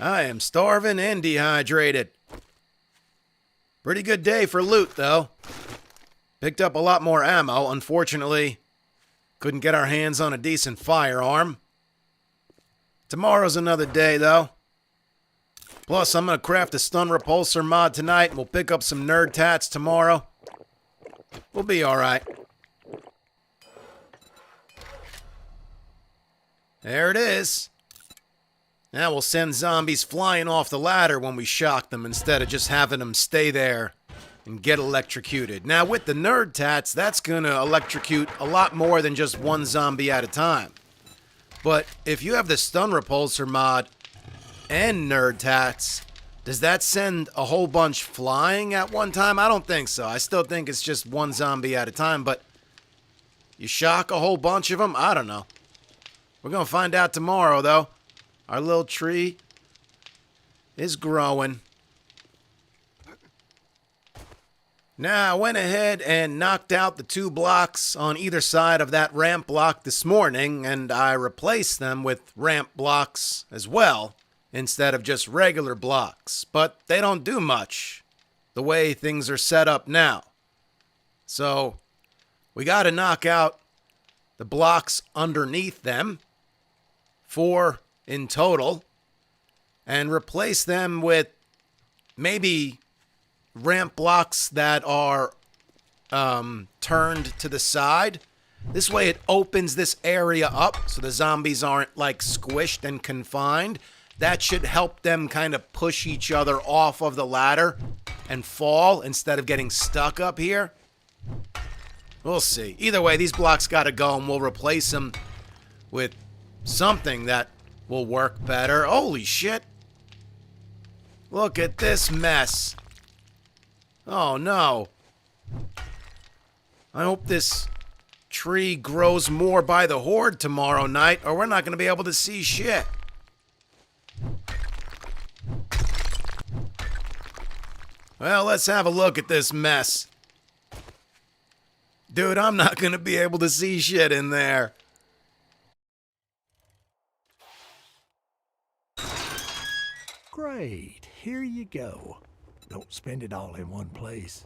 I am starving and dehydrated. Pretty good day for loot, though. Picked up a lot more ammo. Unfortunately, couldn't get our hands on a decent firearm. Tomorrow's another day, though. Plus, I'm going to craft a stun repulsor mod tonight, and we'll pick up some nerd tats tomorrow. We'll be alright. There it is. Now we'll send zombies flying off the ladder when we shock them instead of just having them stay there and get electrocuted. Now with the nerd tats, that's gonna electrocute a lot more than just 1 zombie at a time. But if you have the stun repulsor mod and nerd tats, does that send a whole bunch flying at one time? I don't think so. I still think it's just 1 zombie at a time, but you shock a whole bunch of them? I don't know. We're gonna find out tomorrow, though. Our little tree is growing. Now, I went ahead and knocked out the 2 blocks on either side of that ramp block this morning, and I replaced them with ramp blocks as well, instead of just regular blocks. But they don't do much, the way things are set up now. So, we gotta knock out the blocks underneath them, 4 in total, and replace them with maybe ramp blocks that are turned to the side. This way it opens this area up so the zombies aren't like squished and confined. That should help them kind of push each other off of the ladder and fall instead of getting stuck up here. We'll see. Either way, these blocks gotta go, and we'll replace them with something that will work better. Holy shit. Look at this mess. Oh no. I hope this tree grows more by the horde tomorrow night, or we're not going to be able to see shit. Well, let's have a look at this mess. Dude, I'm not going to be able to see shit in there. Great. Great. Here you go. Don't spend it all in one place.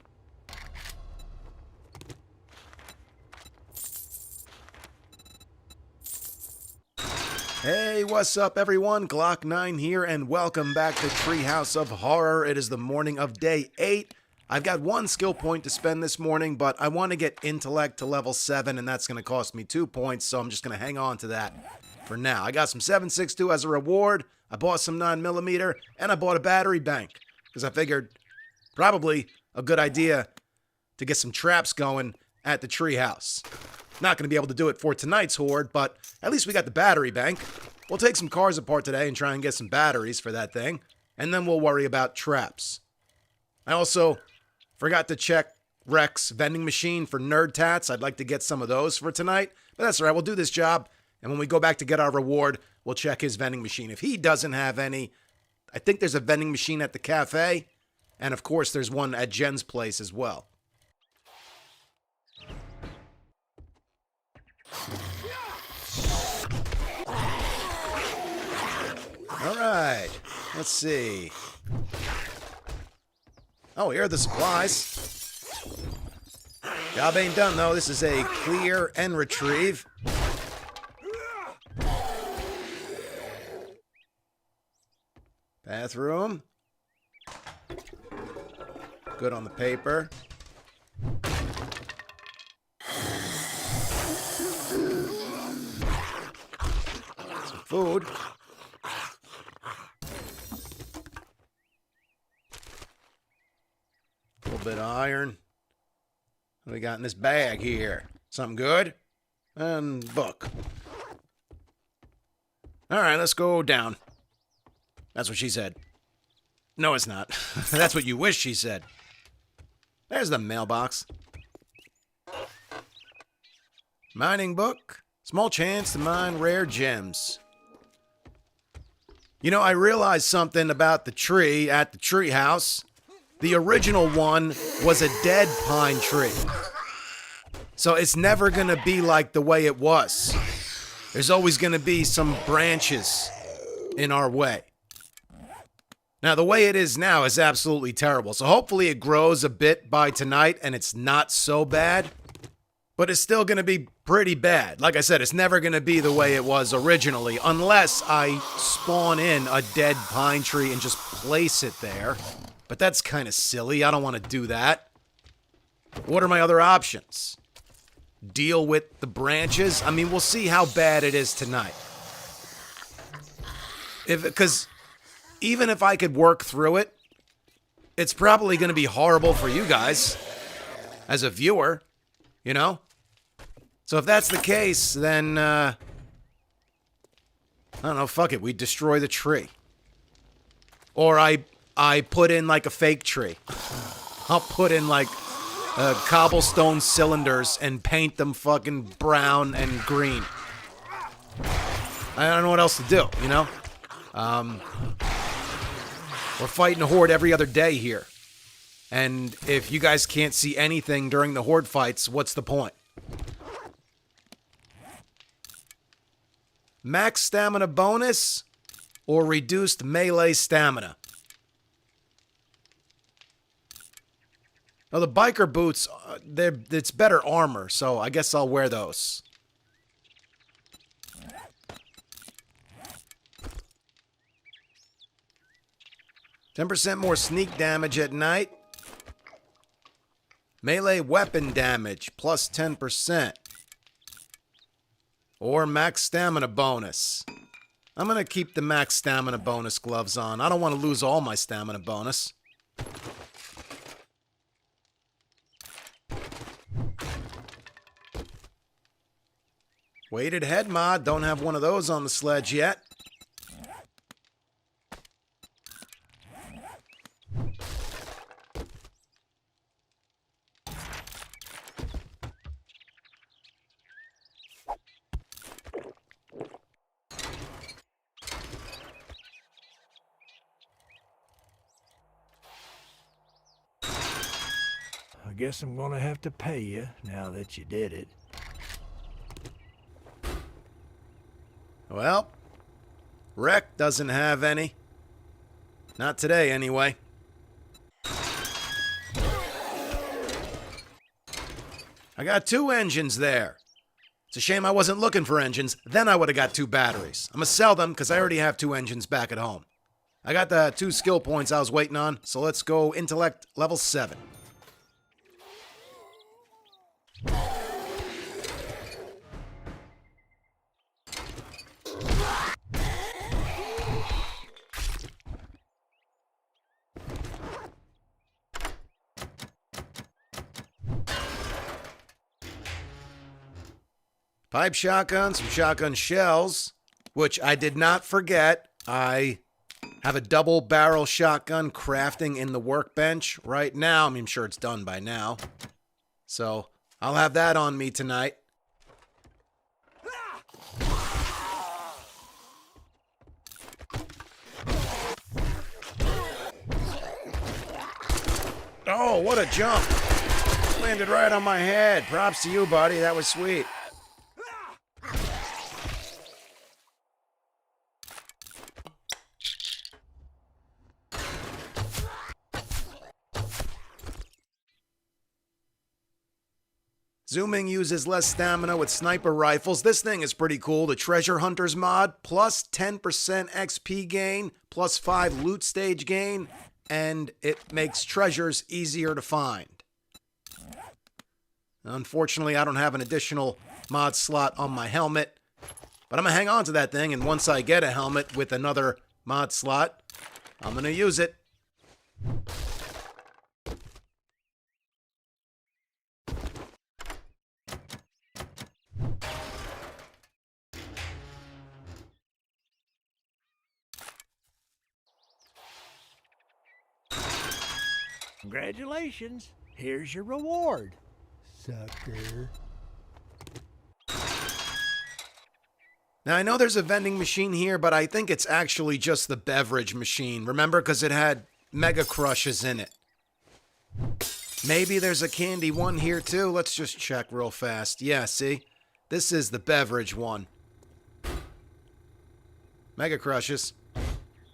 Hey, what's up everyone? Glock9 here and welcome back to Treehouse of Horror. It is the morning of day 8. I've got 1 skill point to spend this morning, but I want to get intellect to level 7 and that's going to cost me 2 points, so I'm just going to hang on to that for now. I got some 7.62 as a reward, I bought some 9mm, and I bought a battery bank because I figured probably a good idea to get some traps going at the treehouse. Not going to be able to do it for tonight's horde, but at least we got the battery bank. We'll take some cars apart today and try and get some batteries for that thing, and then we'll worry about traps. I also forgot to check Rex's vending machine for nerd tats. I'd like to get some of those for tonight, but that's all right. We'll do this job, and when we go back to get our reward, we'll check his vending machine. If he doesn't have any, I think there's a vending machine at the cafe, and of course there's one at Jen's place as well. All right, let's see. Oh, here are the supplies. Job ain't done, though. This is a clear and retrieve. Bathroom. Good on the paper. Some food. A little bit of iron. What do we got in this bag here? Something good? And book. Alright, let's go down. That's what she said. No, it's not. That's what you wish she said. There's the mailbox. Mining book. Small chance to mine rare gems. You know, I realized something about the tree at the treehouse. The original one was a dead pine tree. So it's never going to be like the way it was. There's always going to be some branches in our way. Now, the way it is now is absolutely terrible. So hopefully it grows a bit by tonight and it's not so bad. But it's still going to be pretty bad. Like I said, it's never going to be the way it was originally unless I spawn in a dead pine tree and just place it there. But that's kind of silly. I don't want to do that. What are my other options? Deal with the branches? I mean, we'll see how bad it is tonight. Because even if I could work through it, it's probably going to be horrible for you guys as a viewer, you know? So if that's the case, then, I don't know, fuck it. We destroy the tree. Or I put in like a fake tree. I'll put in like cobblestone cylinders and paint them fucking brown and green. I don't know what else to do, you know? We're fighting a horde every other day here. And if you guys can't see anything during the horde fights, what's the point? Max stamina bonus or reduced melee stamina? Oh, the biker boots, it's better armor, so I guess I'll wear those. %10 more sneak damage at night. Melee weapon damage, plus 10%. Or max stamina bonus. I'm going to keep the max stamina bonus gloves on. I don't want to lose all my stamina bonus. Weighted head mod. Don't have one of those on the sledge yet. I guess I'm gonna have to pay you now that you did it. Well, Rec doesn't have any. Not today, anyway. I got 2 engines there. It's a shame I wasn't looking for engines. Then I would have got 2 batteries. I'm gonna sell them because I already have 2 engines back at home. I got the 2 skill points I was waiting on, so let's go intellect level 7. Pipe shotgun, some shotgun shells, which I did not forget. I have a double barrel shotgun crafting in the workbench right now. I mean, I'm sure it's done by now. So I'll have that on me tonight. Oh, what a jump. Landed right on my head. Props to you, buddy. That was sweet. Zooming uses less stamina with sniper rifles. This thing is pretty cool. The Treasure Hunters mod, plus 10% XP gain, plus 5 loot stage gain, and it makes treasures easier to find. Unfortunately, I don't have an additional mod slot on my helmet, but I'm gonna hang on to that thing, and once I get a helmet with another mod slot, I'm gonna use it. Congratulations. Here's your reward, sucker. Now, I know there's a vending machine here, but I think it's actually just the beverage machine. Remember? Because it had Mega Crushes in it. Maybe there's a candy one here, too. Let's just check real fast. Yeah, see? This is the beverage one. Mega Crushes.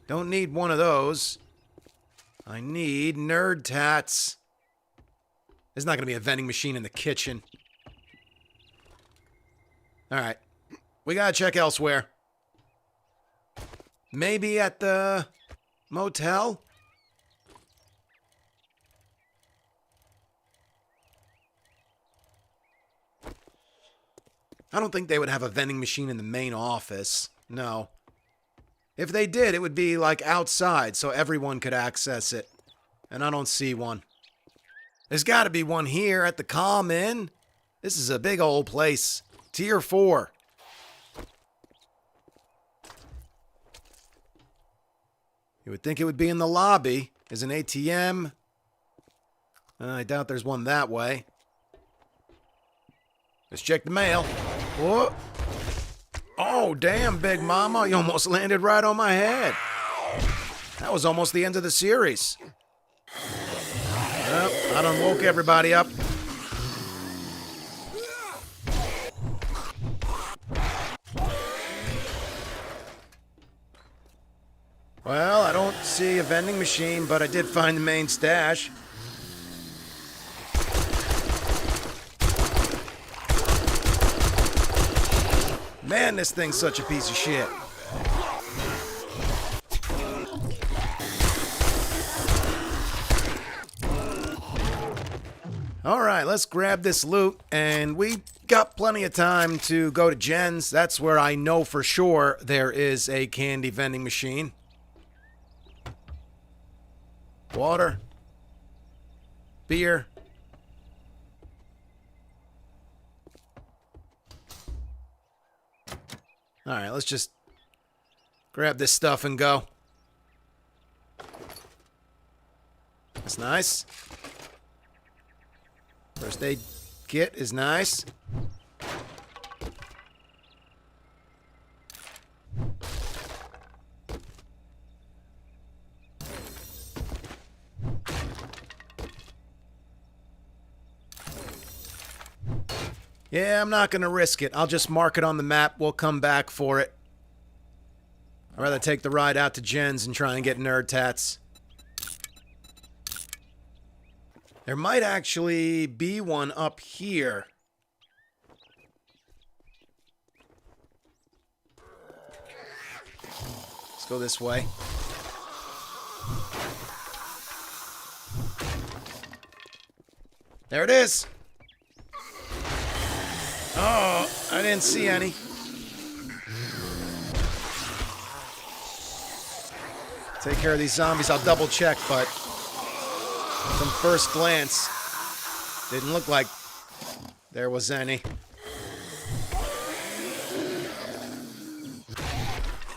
Don't need one of those. I need nerd tats. There's not going to be a vending machine in the kitchen. Alright. We gotta check elsewhere. Maybe at the motel? I don't think they would have a vending machine in the main office. No. If they did, it would be like outside so everyone could access it. And I don't see one. There's gotta be one here at the Common. This is a big old place. Tier 4. You would think it would be in the lobby. There's an ATM. I doubt there's one that way. Let's check the mail. Whoa. Oh, damn, Big Mama. You almost landed right on my head. That was almost the end of the series. Well, I done woke everybody up. Well, I don't see a vending machine, but I did find the main stash. Man, this thing's such a piece of shit. Alright, let's grab this loot, and we got plenty of time to go to Jen's. That's where I know for sure there is a candy vending machine. Water. Beer. Alright, let's just grab this stuff and go. That's nice. First aid kit is nice. Yeah, I'm not going to risk it. I'll just mark it on the map. We'll come back for it. I'd rather take the ride out to Jen's and try and get nerd tats. There might actually be one up here. Let's go this way. There it is. Oh, I didn't see any. Take care of these zombies. I'll double check, but from first glance, didn't look like there was any.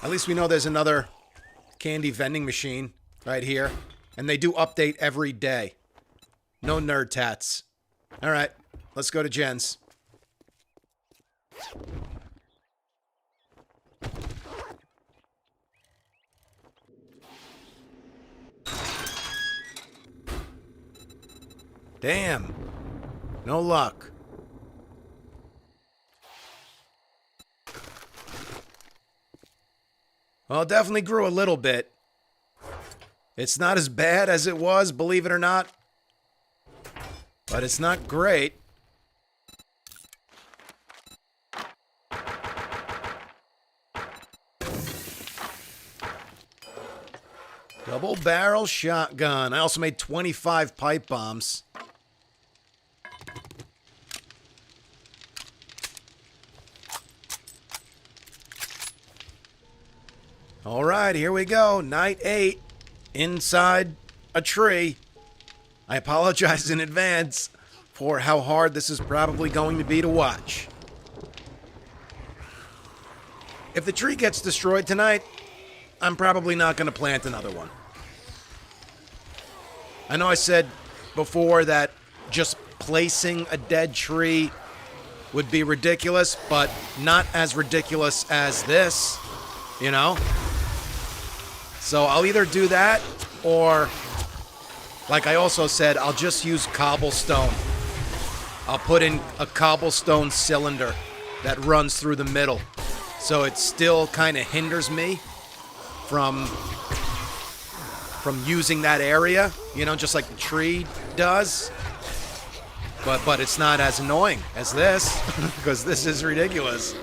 At least we know there's another candy vending machine right here. And they do update every day. No nerd tats. Alright, let's go to Jen's. Damn. No luck. Well, it definitely grew a little bit. It's not as bad as it was, believe it or not. But it's not great. Double barrel shotgun. I also made 25 pipe bombs. All right, here we go. Night 8 inside a tree. I apologize in advance for how hard this is probably going to be to watch. If the tree gets destroyed tonight, I'm probably not going to plant another one. I know I said before that just placing a dead tree would be ridiculous, but not as ridiculous as this, you know? So I'll either do that, or, like I also said, I'll just use cobblestone. I'll put in a cobblestone cylinder that runs through the middle. So it still kind of hinders me from using that area, you know, just like the tree does. But it's not as annoying as this, because this is ridiculous.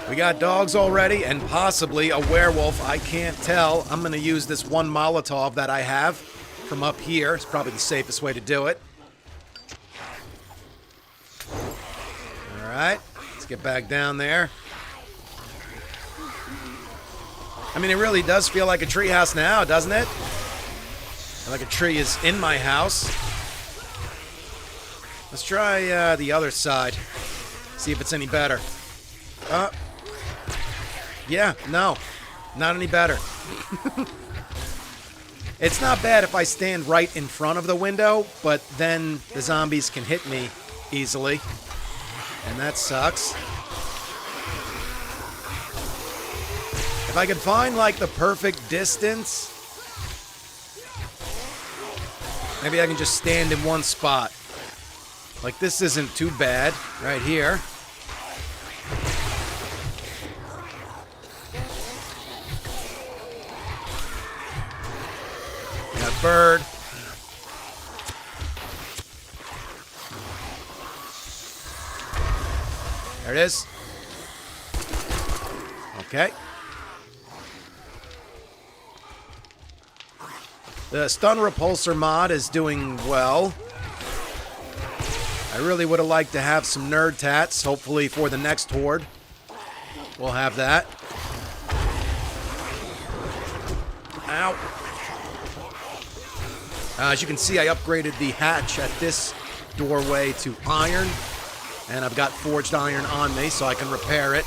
We got dogs already, and possibly a werewolf. I can't tell. I'm going to use this one Molotov that I have from up here. It's probably the safest way to do it. All right, let's get back down there. I mean, it really does feel like a treehouse now, doesn't it? Like a tree is in my house. Let's try the other side. See if it's any better. Yeah, no. Not any better. It's not bad if I stand right in front of the window, but then the zombies can hit me easily. And that sucks. If I could find, like, the perfect distance, maybe I can just stand in one spot. Like, this isn't too bad, right here. Got bird. There it is. Okay. The stun repulsor mod is doing well. I really would have liked to have some nerd tats, hopefully for the next horde. We'll have that. Ow. As you can see, I upgraded the hatch at this doorway to iron. And I've got forged iron on me, so I can repair it.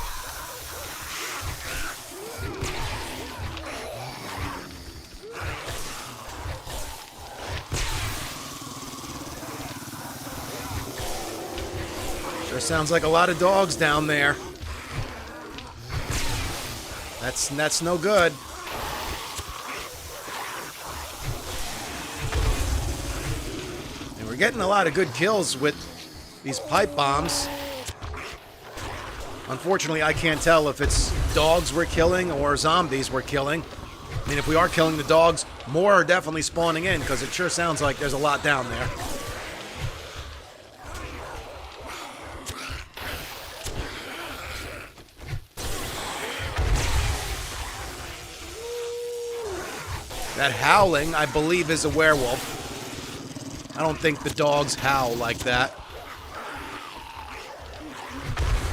Sure sounds like a lot of dogs down there. That's no good. And we're getting a lot of good kills with these pipe bombs. Unfortunately, I can't tell if it's dogs we're killing or zombies we're killing. I mean, if we are killing the dogs, more are definitely spawning in, because it sure sounds like there's a lot down there. That howling, I believe, is a werewolf. I don't think the dogs howl like that.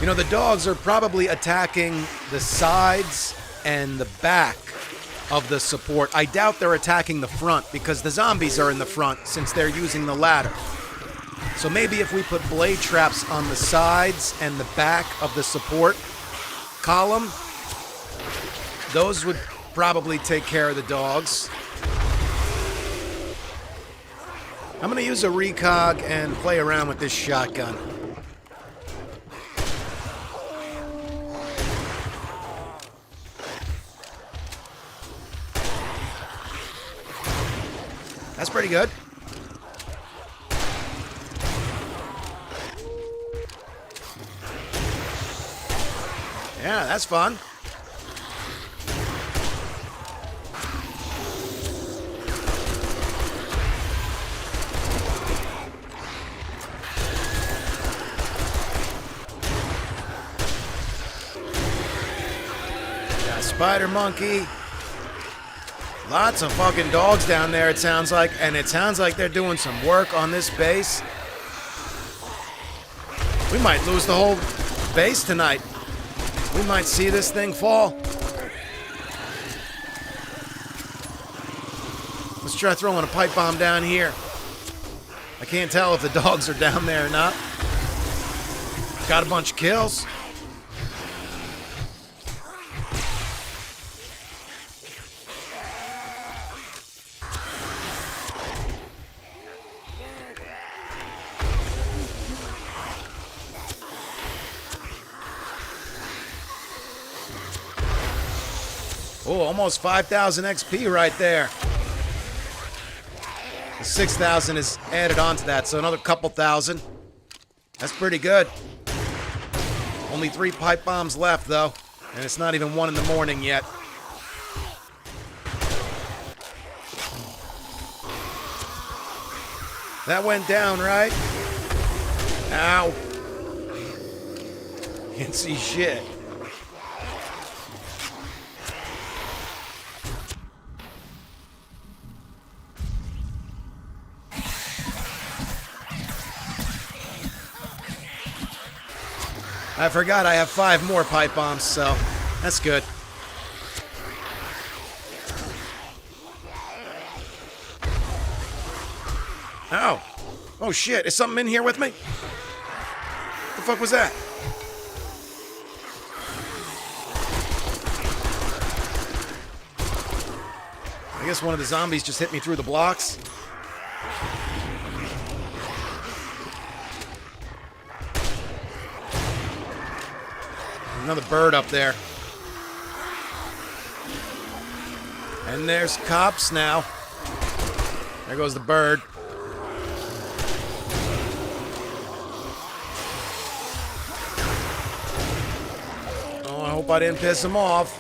You know, the dogs are probably attacking the sides and the back of the support. I doubt they're attacking the front, because the zombies are in the front since they're using the ladder. So maybe if we put blade traps on the sides and the back of the support column, those would probably take care of the dogs. I'm going to use a recog and play around with this shotgun. That's pretty good. Yeah, that's fun. Spider monkey. Lots of fucking dogs down there, it sounds like. And it sounds like they're doing some work on this base. We might lose the whole base tonight. We might see this thing fall. Let's try throwing a pipe bomb down here. I can't tell if the dogs are down there or not. Got a bunch of kills. Oh, almost 5,000 XP right there. The 6,000 is added onto that, so another couple thousand. That's pretty good. Only 3 pipe bombs left, though, and it's not even 1 in the morning yet. That went down, right? Ow. Can't see shit. I forgot I have 5 more pipe bombs, so that's good. Ow. Oh shit, is something in here with me? What the fuck was that? I guess one of the zombies just hit me through the blocks. Another bird up there. And there's cops now. There goes the bird. Oh, I hope I didn't piss him off.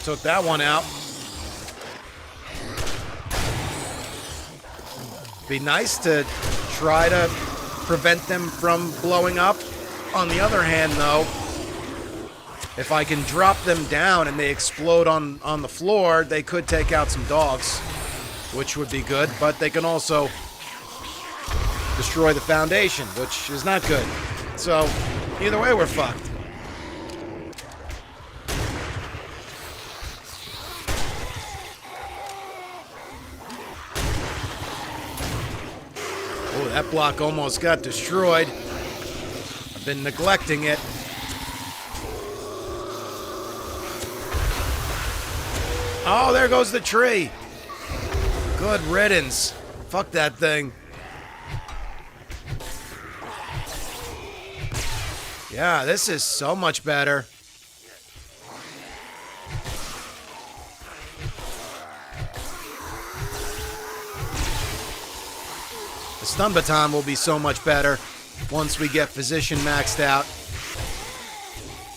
Took that one out. Be nice to try to prevent them from blowing up. On the other hand, though, if I can drop them down and they explode on the floor, they could take out some dogs, which would be good, but they can also destroy the foundation, which is not good. So, either way, we're fucked. Oh, that block almost got destroyed. Been neglecting it. Oh, there goes the tree. Good riddance. Fuck that thing. Yeah, this is so much better. The stun baton will be so much better. once we get physician maxed out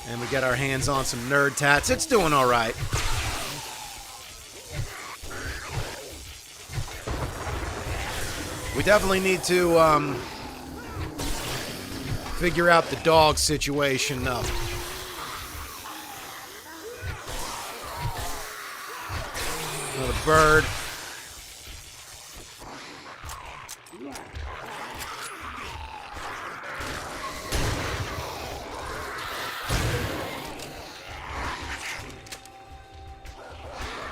and we get our hands on some nerd tats. It's doing all right. We definitely need to figure out the dog situation though. Another bird.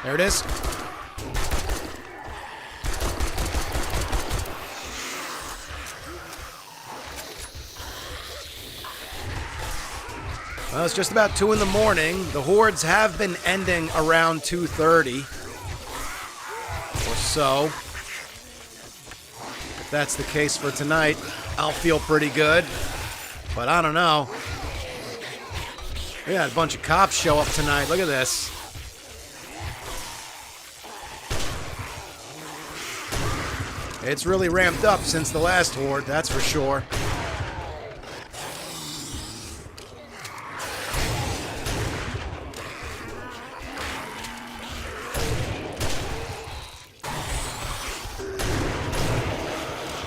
There it is. Well, it's just about 2 in the morning. The hordes have been ending around 2:30 or so. If that's the case for tonight, I'll feel pretty good. But I don't know. We had a bunch of cops show up tonight. Look at this. It's really ramped up since the last horde, that's for sure.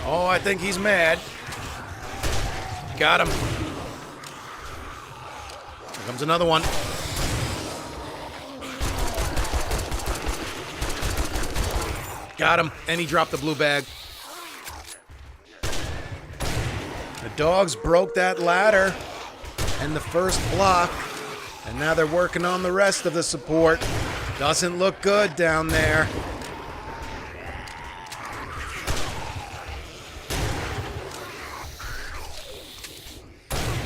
Oh, I think he's mad. Got him. Here comes another one. Got him, and he dropped the blue bag. The dogs broke that ladder and the first block, and now they're working on the rest of the support. Doesn't look good down there.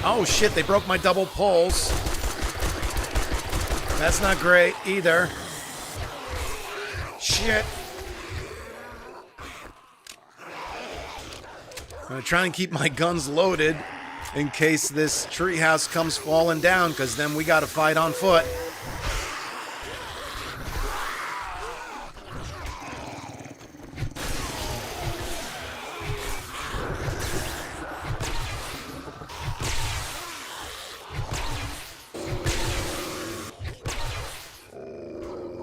Oh shit, they broke my double poles. That's not great either. Shit. I'm gonna try and keep my guns loaded in case this treehouse comes falling down, because then we gotta fight on foot.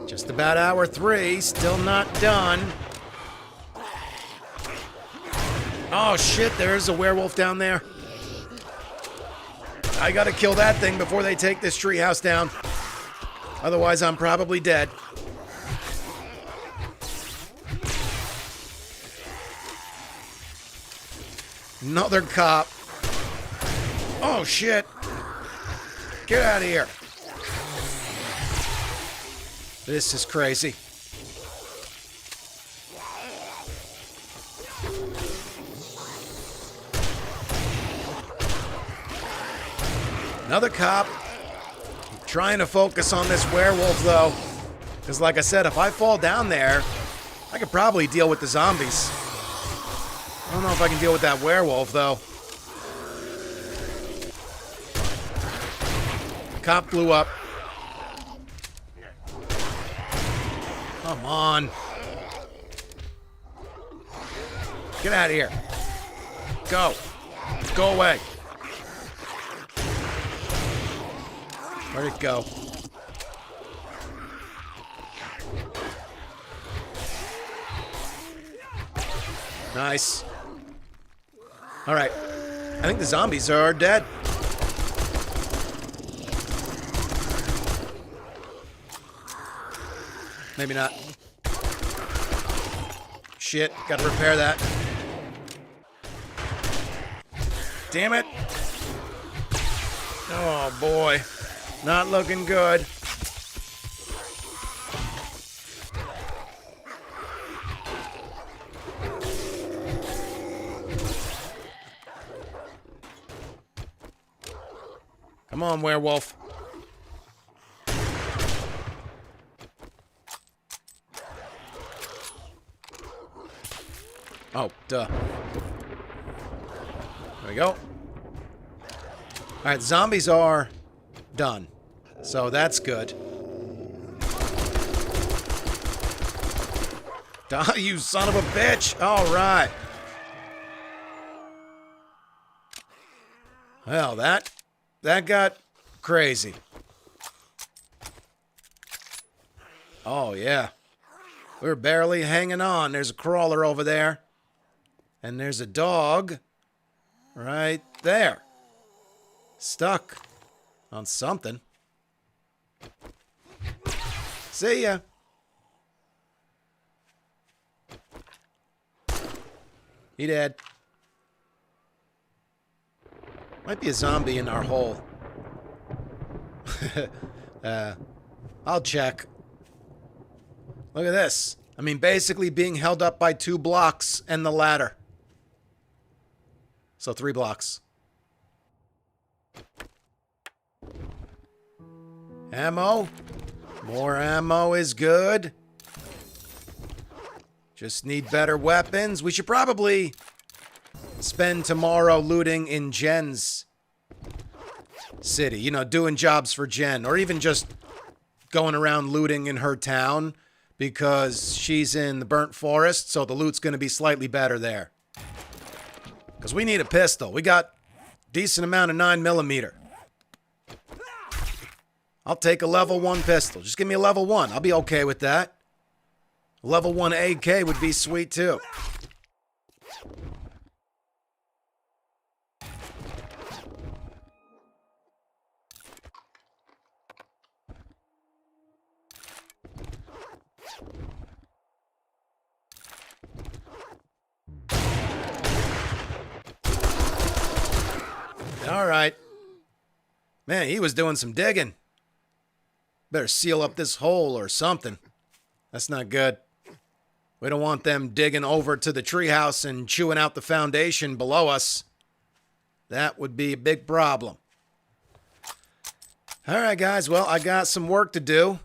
Just about hour 3, still not done. Oh shit, there's a werewolf down there. I gotta kill that thing before they take this treehouse down. Otherwise, I'm probably dead. Another cop. Oh shit. Get out of here. This is crazy. Another cop. I'm trying to focus on this werewolf, though. Because like I said, if I fall down there, I could probably deal with the zombies. I don't know if I can deal with that werewolf, though. Cop blew up. Come on. Get out of here. Go. Go away. Where'd it go? Nice. All right. I think the zombies are dead. Maybe not. Shit, gotta repair that. Damn it. Oh boy. Not looking good. Come on, werewolf. Oh, duh. There we go. Alright, zombies are done. So that's good. Die, you son of a bitch! Alright. Well, that got crazy. Oh, yeah. We're barely hanging on. There's a crawler over there. And there's a dog right there. Stuck on something. See ya. He dead. Might be a zombie in our hole. I'll check. Look at this. I mean, basically being held up by 2 blocks and the ladder. So 3 blocks. Ammo. More ammo is good. Just need better weapons. We should probably spend tomorrow looting in Jen's city. You know, doing jobs for Jen. Or even just going around looting in her town. Because she's in the burnt forest, so the loot's going to be slightly better there. Because we need a pistol. We got a decent amount of 9mm. I'll take a level 1 pistol. Just give me a level 1. I'll be okay with that. A level 1 AK would be sweet too. All right. Man, he was doing some digging. Better seal up this hole or something. That's not good. We don't want them digging over to the treehouse and chewing out the foundation below us. That would be a big problem. All right, guys. Well, I got some work to do.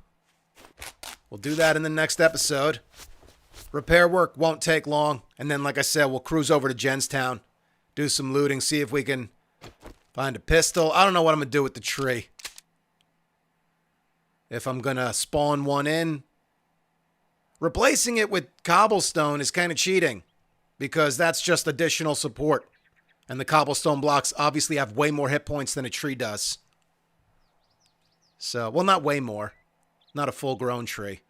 We'll do that in the next episode. Repair work won't take long. And then, like I said, we'll cruise over to Jenstown. Do some looting. See if we can find a pistol. I don't know what I'm going to do with the tree. If I'm going to spawn one in. Replacing it with cobblestone is kind of cheating. Because that's just additional support. And the cobblestone blocks obviously have way more hit points than a tree does. So, well, not way more. Not a full-grown tree.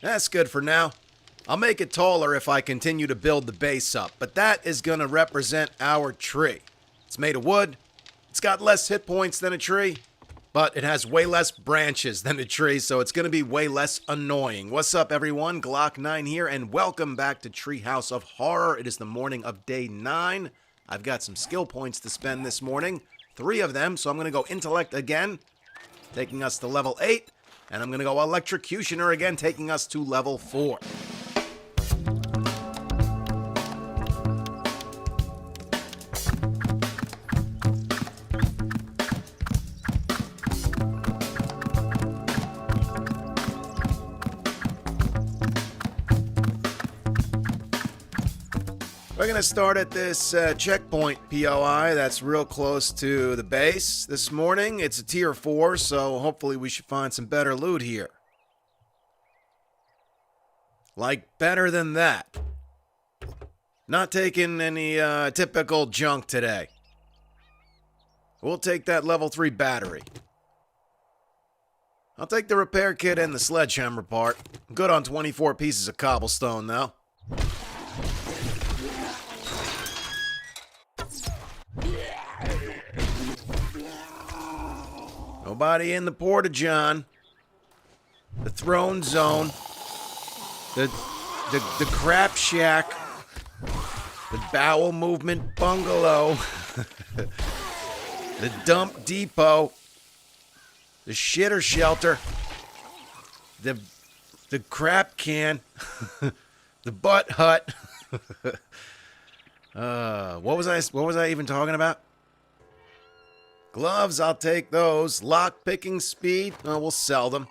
That's good for now. I'll make it taller if I continue to build the base up, but that is going to represent our tree. It's made of wood. It's got less hit points than a tree, but it has way less branches than a tree, so it's going to be way less annoying. What's up, everyone? Glock9 here, and welcome back to Treehouse of Horror. It is the morning of day 9. I've got some skill points to spend this morning, 3 of them, so I'm going to go Intellect again, taking us to level 8. And I'm going to go Electrocutioner again, taking us to level 4. We're going to start at this checkpoint POI that's real close to the base this morning. It's a tier 4, so hopefully we should find some better loot here. Like, better than that. Not taking any typical junk today. We'll take that level 3 battery. I'll take the repair kit and the sledgehammer part. I'm good on 24 pieces of cobblestone, though. Nobody in the Porta-John. The Throne Zone. The Crap Shack. The Bowel Movement Bungalow. The Dump Depot. The Shitter Shelter. The Crap Can. The Butt Hut. What was I even talking about? Gloves, I'll take those. Lock picking speed, we'll sell them.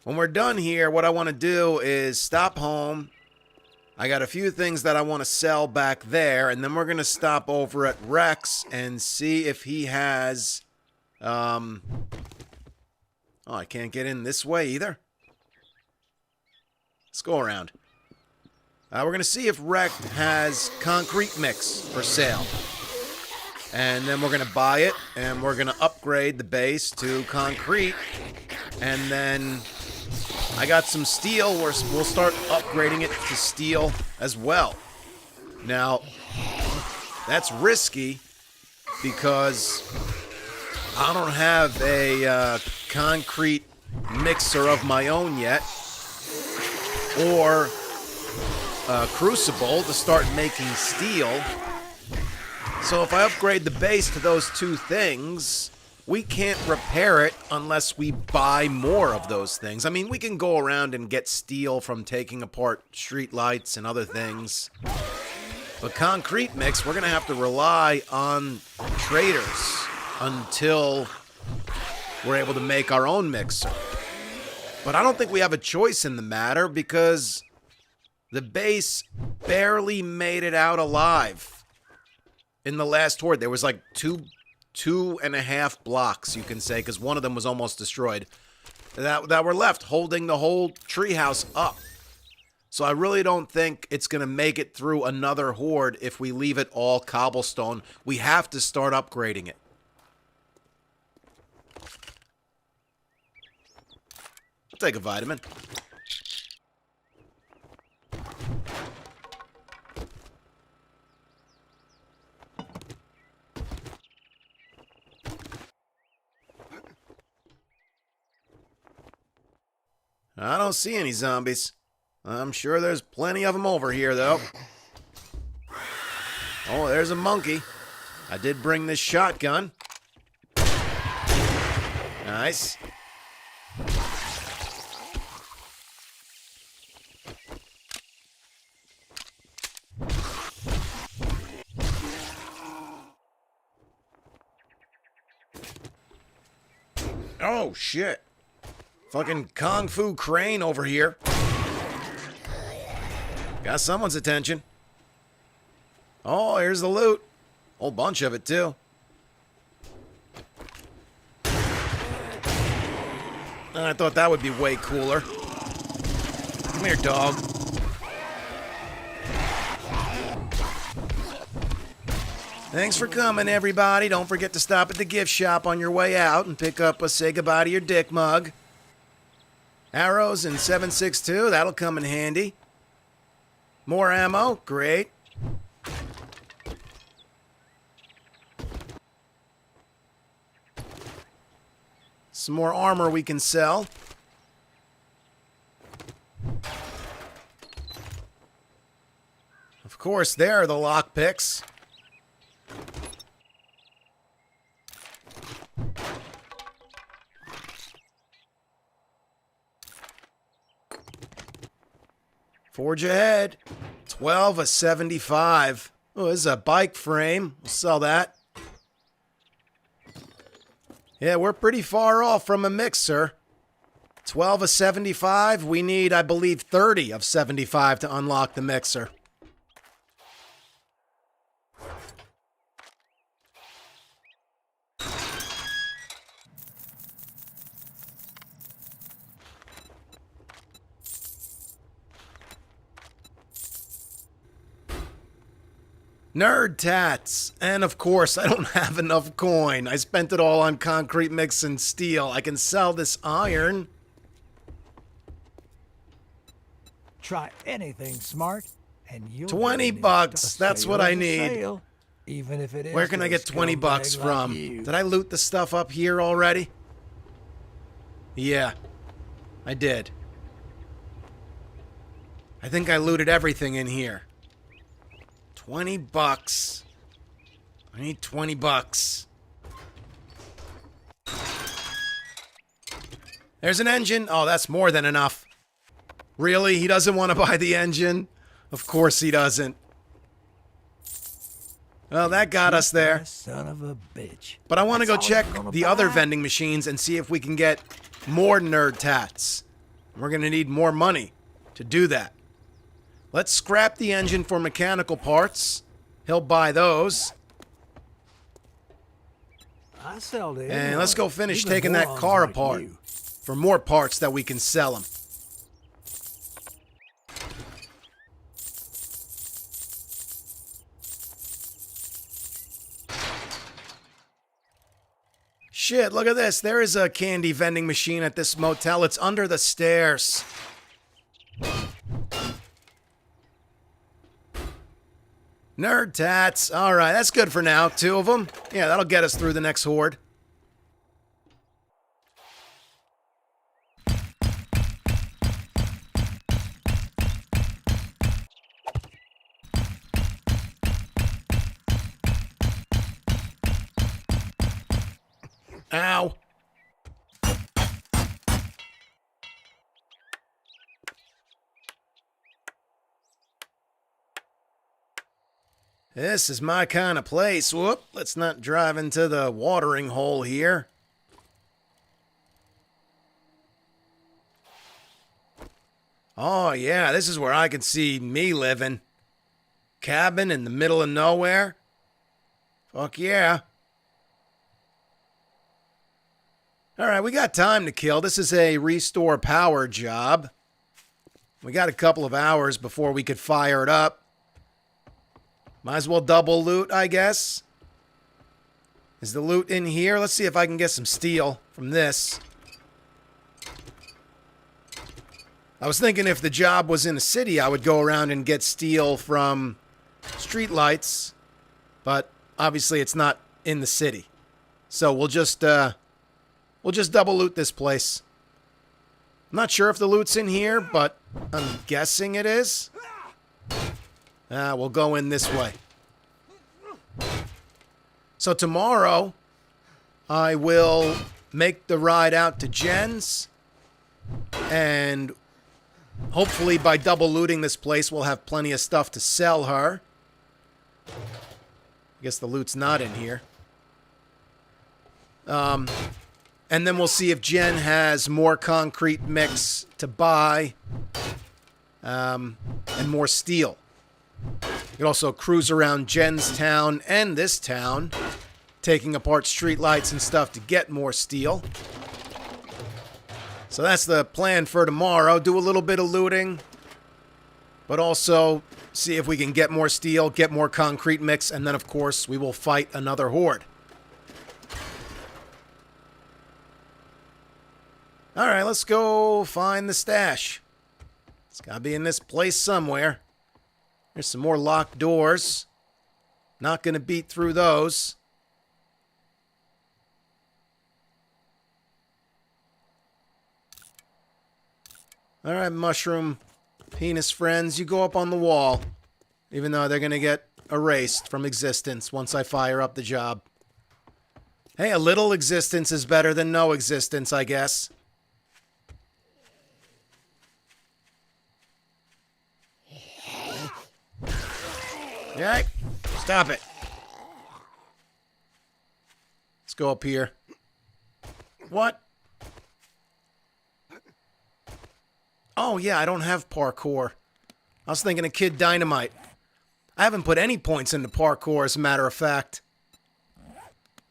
When we're done here, what I want to do is stop home. I got a few things that I want to sell back there, and then we're going to stop over at Rex and see if he has... Oh, Oh, I can't get in this way either. Let's go around. We're going to see if Rec has concrete mix for sale. And then we're going to buy it, and we're going to upgrade the base to concrete. And then I got some steel. We'll start upgrading it to steel as well. Now, that's risky because I don't have a concrete mixer of my own yet. Or a crucible to start making steel. So if I upgrade the base to those two things, we can't repair it unless we buy more of those things. I mean, we can go around and get steel from taking apart street lights and other things. But concrete mix, we're going to have to rely on traders until we're able to make our own mixer. But I don't think we have a choice in the matter because the base barely made it out alive. In the last horde, there was like two and a half blocks, you can say, because one of them was almost destroyed, that were left holding the whole treehouse up. So I really don't think it's going to make it through another horde if we leave it all cobblestone. We have to start upgrading it. I'll take a vitamin. I don't see any zombies. I'm sure there's plenty of them over here, though. Oh, there's a monkey. I did bring this shotgun. Nice. Oh, shit. Fucking Kung Fu Crane over here. Got someone's attention. Oh, here's the loot. Whole bunch of it, too. I thought that would be way cooler. Come here, dog. Thanks for coming, everybody. Don't forget to stop at the gift shop on your way out and pick up a say goodbye to your dick mug. Arrows and 7.62, that'll come in handy. More ammo, great. Some more armor we can sell. Of course, there are the lockpicks. Forge ahead. 12 of 75. Oh, this is a bike frame. We'll sell that. Yeah, we're pretty far off from a mixer. 12 of 75. We need, I believe, 30 of 75 to unlock the mixer. Nerd tats. And of course, I don't have enough coin. I spent it all on concrete mix and steel. I can sell this iron. Try anything smart, and you'll 20 get bucks. a That's sale what I is a need. sale, even if it is Where can I to a get 20 scumbag bucks like from? you. Did I loot the stuff up here already? Yeah, I did. I think I looted everything in here. 20 bucks. I need 20 bucks. There's an engine. Oh, that's more than enough. Really? He doesn't want to buy the engine? Of course he doesn't. Well, that got us there. Son of a bitch. But I want to go That's all check you're gonna the other buy? vending machines and see if we can get more nerd tats. We're going to need more money to do that. Let's scrap the engine for mechanical parts. He'll buy those. I sell to And anyone, let's go finish even taking that morons car like apart. you. for more parts that we can sell them. Shit, look at this. There is a candy vending machine at this motel. It's under the stairs. Nerd tats. Alright, that's good for now. 2 of them. Yeah, that'll get us through the next horde. Ow. This is my kind of place. Whoop, let's not drive into the watering hole here. Oh yeah, this is where I can see me living. Cabin in the middle of nowhere. Fuck yeah. Alright, we got time to kill. This is a restore power job. We got a couple of hours before we could fire it up. Might as well double loot, I guess. Is the loot in here? Let's see if I can get some steel from this. I was thinking if the job was in a city, I would go around and get steel from streetlights. But obviously it's not in the city. So we'll just double loot this place. I'm not sure if the loot's in here, but I'm guessing it is. We'll go in this way. So tomorrow, I will make the ride out to Jen's. And hopefully by double looting this place, we'll have plenty of stuff to sell her. I guess the loot's not in here. And then we'll see if Jen has more concrete mix to buy. And more steel. You can also cruise around Jen's town and this town, taking apart streetlights and stuff to get more steel. So that's the plan for tomorrow. Do a little bit of looting, but also see if we can get more steel, get more concrete mix, and then of course we will fight another horde. Alright, let's go find the stash. It's gotta be in this place somewhere. There's some more locked doors. Not gonna beat through those. Alright, mushroom penis friends, you go up on the wall. Even though they're gonna get erased from existence once I fire up the job. Hey, a little existence is better than no existence, I guess. Alright, stop it. Let's go up here. What? Oh yeah, I don't have parkour. I was thinking of Kid Dynamite. I haven't put any points into parkour, as a matter of fact.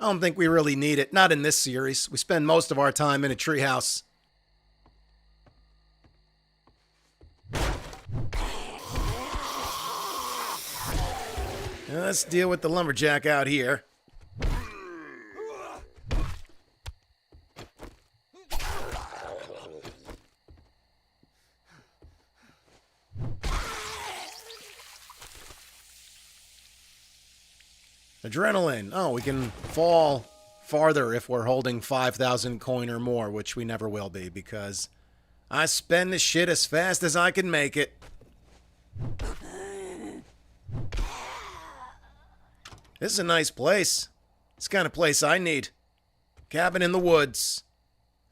I don't think we really need it. Not in this series. We spend most of our time in a treehouse. Let's deal with the lumberjack out here. Adrenaline. Oh, we can fall farther if we're holding 5,000 coin or more, which we never will be, because I spend the shit as fast as I can make it. This is a nice place. It's the kind of place I need. Cabin in the woods.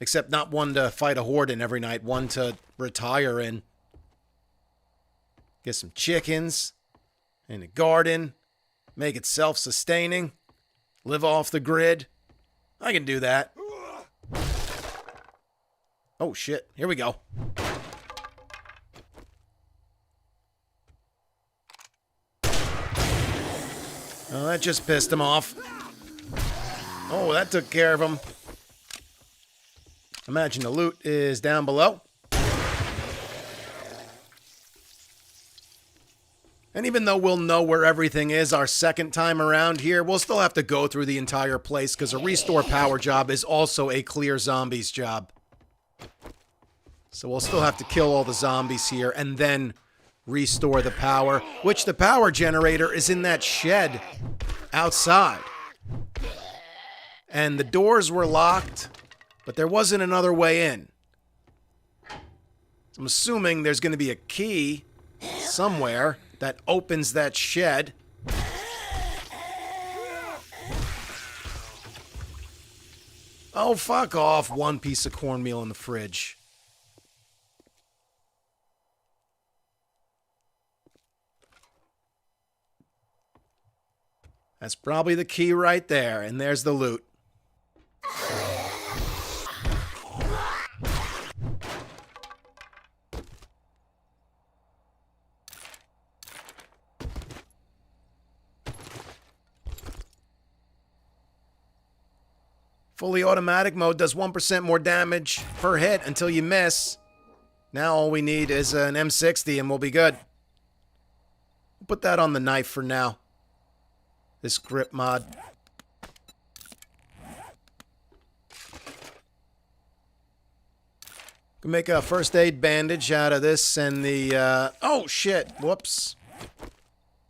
Except not one to fight a horde in every night. One to retire in. Get some chickens. And a garden. Make it self-sustaining. Live off the grid. I can do that. Oh shit. Here we go. Oh, that just pissed him off. Oh, that took care of him. Imagine the loot is down below. And even though we'll know where everything is our second time around here, we'll still have to go through the entire place because a restore power job is also a clear zombies job. So we'll still have to kill all the zombies here and then restore the power, which the power generator is in that shed outside. And the doors were locked, but there wasn't another way in. So I'm assuming there's going to be a key somewhere that opens that shed. Oh, fuck off. One piece of cornmeal in the fridge. That's probably the key right there, and there's the loot. Fully automatic mode does 1% more damage per hit until you miss. Now all we need is an M60 and we'll be good. We'll put that on the knife for now. This grip mod. Can make a first aid bandage out of this and the, oh shit, whoops.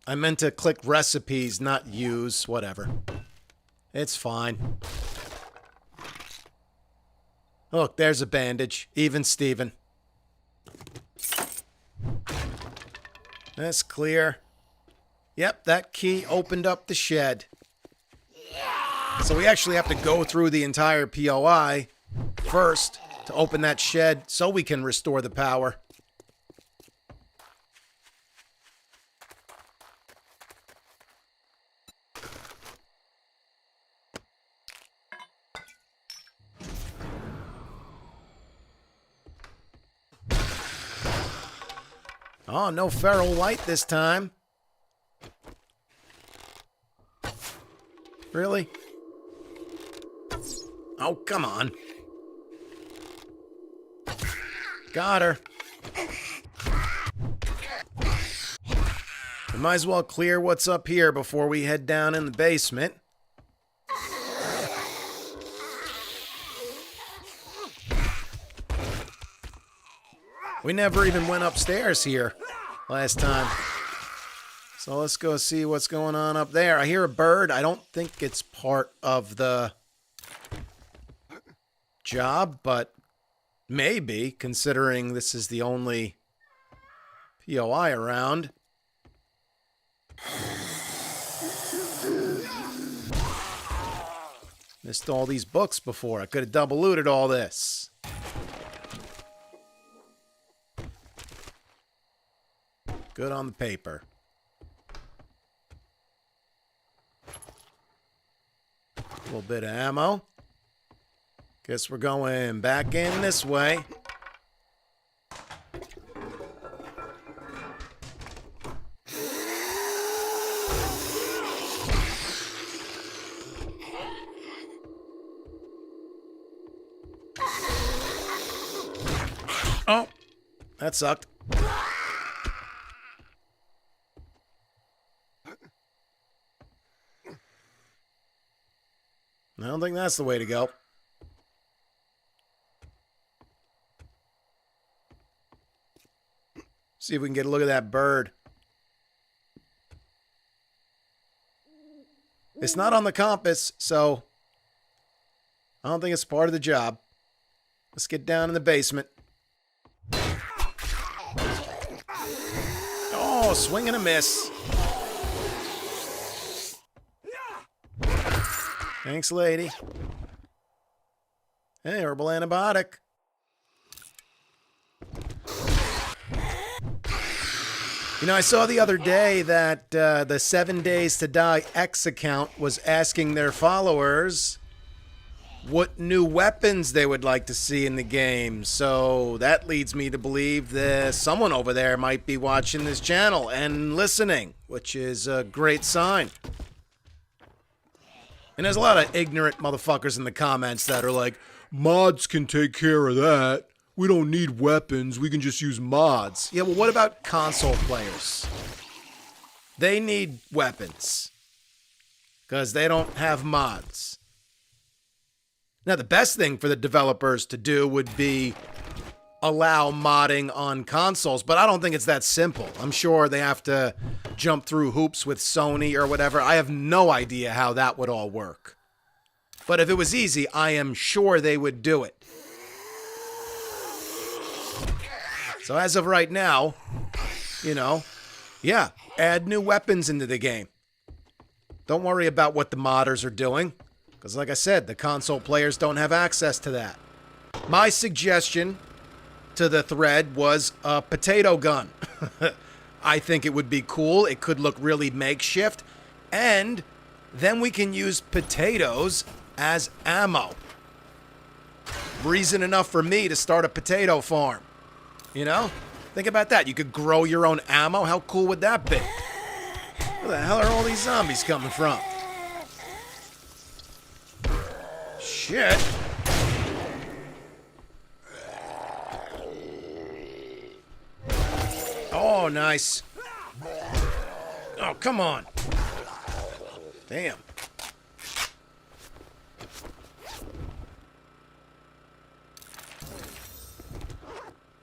I meant to click recipes, not use, whatever. It's fine. Look, there's a bandage. Even Steven. That's clear. Yep, that key opened up the shed. So we actually have to go through the entire POI first to open that shed so we can restore the power. Oh, no feral light this time. Really? Oh, come on. Got her. We might as well clear what's up here before we head down in the basement. We never even went upstairs here last time. So let's go see what's going on up there. I hear a bird. I don't think it's part of the job, but maybe, considering this is the only POI around. Missed all these books before. I could have double looted all this. Good on the paper. A little bit of ammo. Guess we're going back in this way. Oh, that sucked. I don't think that's the way to go. See if we can get a look at that bird. It's not on the compass, so I don't think it's part of the job. Let's get down in the basement. Oh, swing and a miss. Thanks, lady. Hey, herbal antibiotic. You know, I saw the other day that the 7 Days to Die X account was asking their followers what new weapons they would like to see in the game. So that leads me to believe that someone over there might be watching this channel and listening, which is a great sign. And there's a lot of ignorant motherfuckers in the comments that are like, mods can take care of that. We don't need weapons. We can just use mods. Yeah, well, what about console players? They need weapons because they don't have mods. Now, the best thing for the developers to do would be allow modding on consoles, but I don't think it's that simple. I'm sure they have to jump through hoops with Sony or whatever. I have no idea how that would all work. But if it was easy, I am sure they would do it. So as of right now, you know, yeah, add new weapons into the game. Don't worry about what the modders are doing, because like I said, the console players don't have access to that. My suggestion to the thread was a potato gun. I think it would be cool. It could look really makeshift. And then we can use potatoes as ammo. Reason enough for me to start a potato farm. You know? Think about that. You could grow your own ammo. How cool would that be? Where the hell are all these zombies coming from? Shit. Oh, nice. Oh, come on. Damn.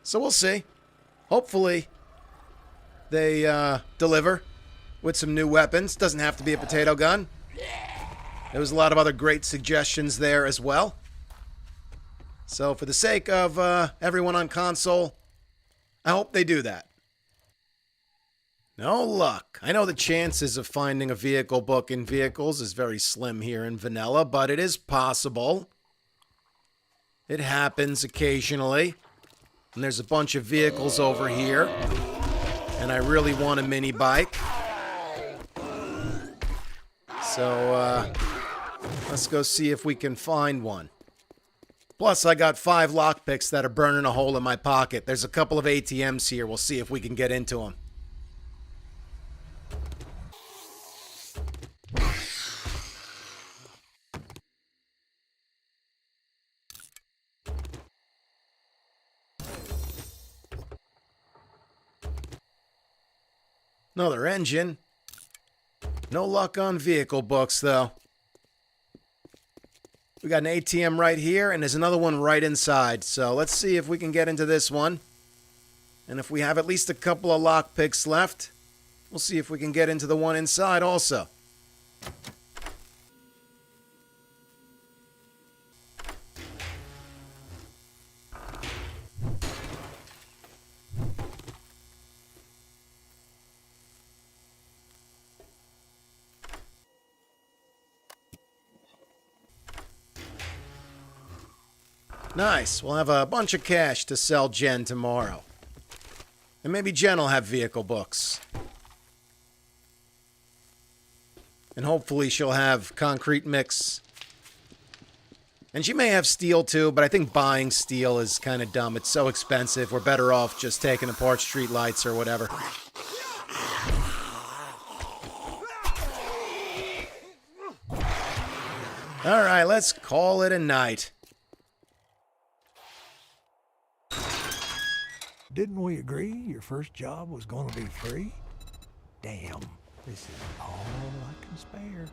So we'll see. Hopefully, they deliver with some new weapons. Doesn't have to be a potato gun. There was a lot of other great suggestions there as well. So for the sake of everyone on console, I hope they do that. No luck. I know the chances of finding a vehicle book in vehicles is very slim here in vanilla, but it is possible. It happens occasionally. And there's a bunch of vehicles over here. And I really want a mini bike. So, let's go see if we can find one. Plus, I got 5 lockpicks that are burning a hole in my pocket. There's a couple of ATMs here. We'll see if we can get into them. Another engine. No luck on vehicle books, though. We got an ATM right here, and there's another one right inside. So let's see if we can get into this one. And if we have at least a couple of lockpicks left, we'll see if we can get into the one inside also. Nice. We'll have a bunch of cash to sell Jen tomorrow. And maybe Jen will have vehicle books. And hopefully she'll have concrete mix. And she may have steel too, but I think buying steel is kind of dumb. It's so expensive. We're better off just taking apart street lights or whatever. Alright, let's call it a night. Didn't we agree your first job was going to be free? Damn, this is all I can spare.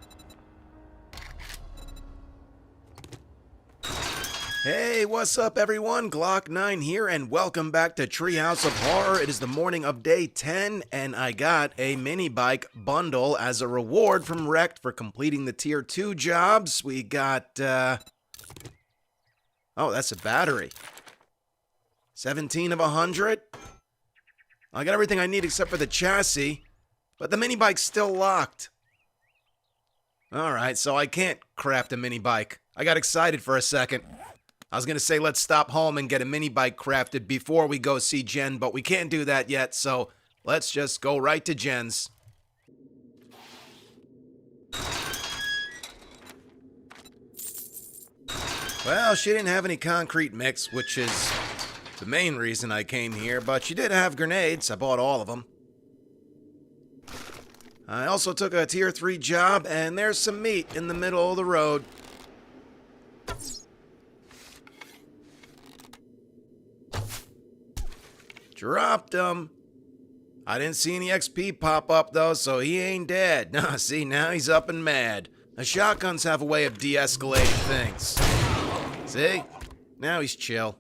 Hey, what's up everyone? Glock9 here, and welcome back to Treehouse of Horror. It is the morning of day 10, and I got a mini bike bundle as a reward from Rect for completing the tier 2 jobs. We got, oh, that's a battery. 17 of 100. I got everything I need except for the chassis, but the mini bike's still locked. Alright, so I can't craft a mini bike. I got excited for a second. I was going to say let's stop home and get a mini bike crafted before we go see Jen, but we can't do that yet, so let's just go right to Jen's. Well, she didn't have any concrete mix, which is the main reason I came here, but she did have grenades. I bought all of them. I also took a tier 3 job, and there's some meat in the middle of the road. Dropped him. I didn't see any XP pop up though, so he ain't dead. Nah, see, now he's up and mad. The shotguns have a way of de-escalating things. See? Now he's chill.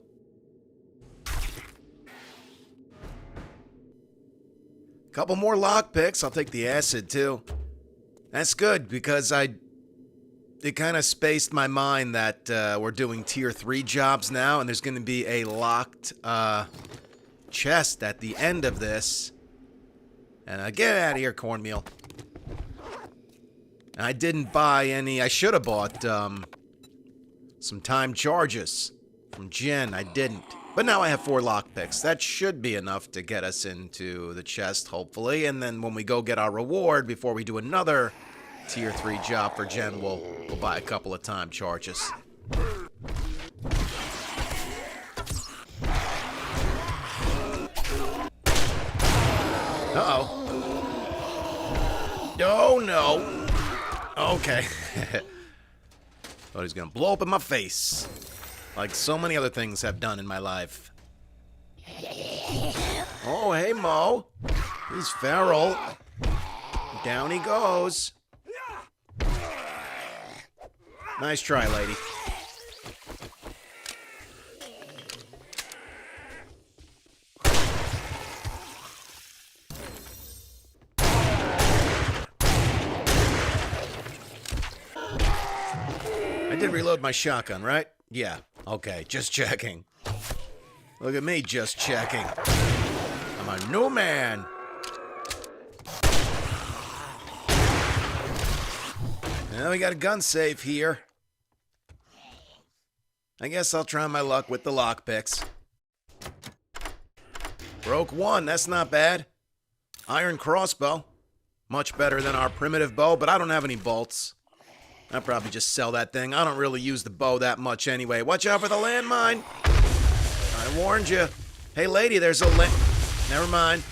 Couple more lockpicks. I'll take the acid too. That's good because it kind of spaced my mind that we're doing tier 3 jobs now, and there's going to be a locked chest at the end of this. And get out of here, cornmeal. And I didn't buy any. I should have bought some time charges from Jen. I didn't. But now I have 4 lockpicks. That should be enough to get us into the chest, hopefully. And then when we go get our reward, before we do another tier 3 job for Jen, we'll buy a couple of time charges. Uh-oh. Oh, no. Okay. Thought he's gonna blow up in my face. Like so many other things have done in my life. Oh, hey, Mo. He's feral. Down he goes. Nice try, lady. I did reload my shotgun, right? Yeah. Okay, just checking. Look at me, just checking. I'm a new man. Now we got a gun safe here. I guess I'll try my luck with the lockpicks. Broke 1, that's not bad. Iron crossbow. Much better than our primitive bow, but I don't have any bolts. I'll probably just sell that thing. I don't really use the bow that much anyway. Watch out for the landmine. I warned you. Hey, lady, there's a Never mind.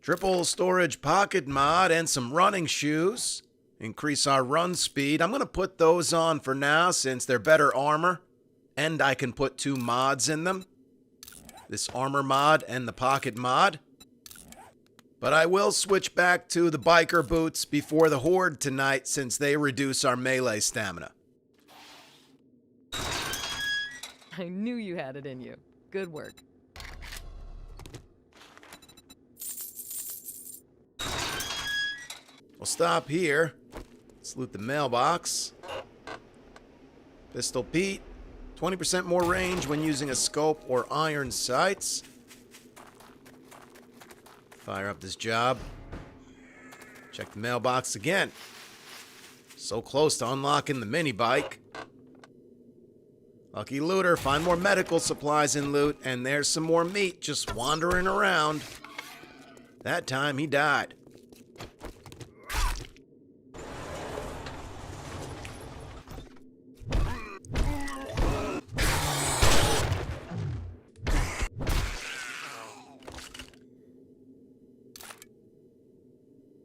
Triple storage pocket mod and some running shoes. Increase our run speed. I'm going to put those on for now since they're better armor. And I can put 2 mods in them. This armor mod and the pocket mod. But I will switch back to the biker boots before the horde tonight since they reduce our melee stamina. I knew you had it in you. Good work. We'll stop here. Let's loot the mailbox. Pistol Pete. 20% more range when using a scope or iron sights. Fire up this job. Check the mailbox again. So close to unlocking the mini bike. Lucky looter, find more medical supplies in loot, and there's some more meat just wandering around. That time he died.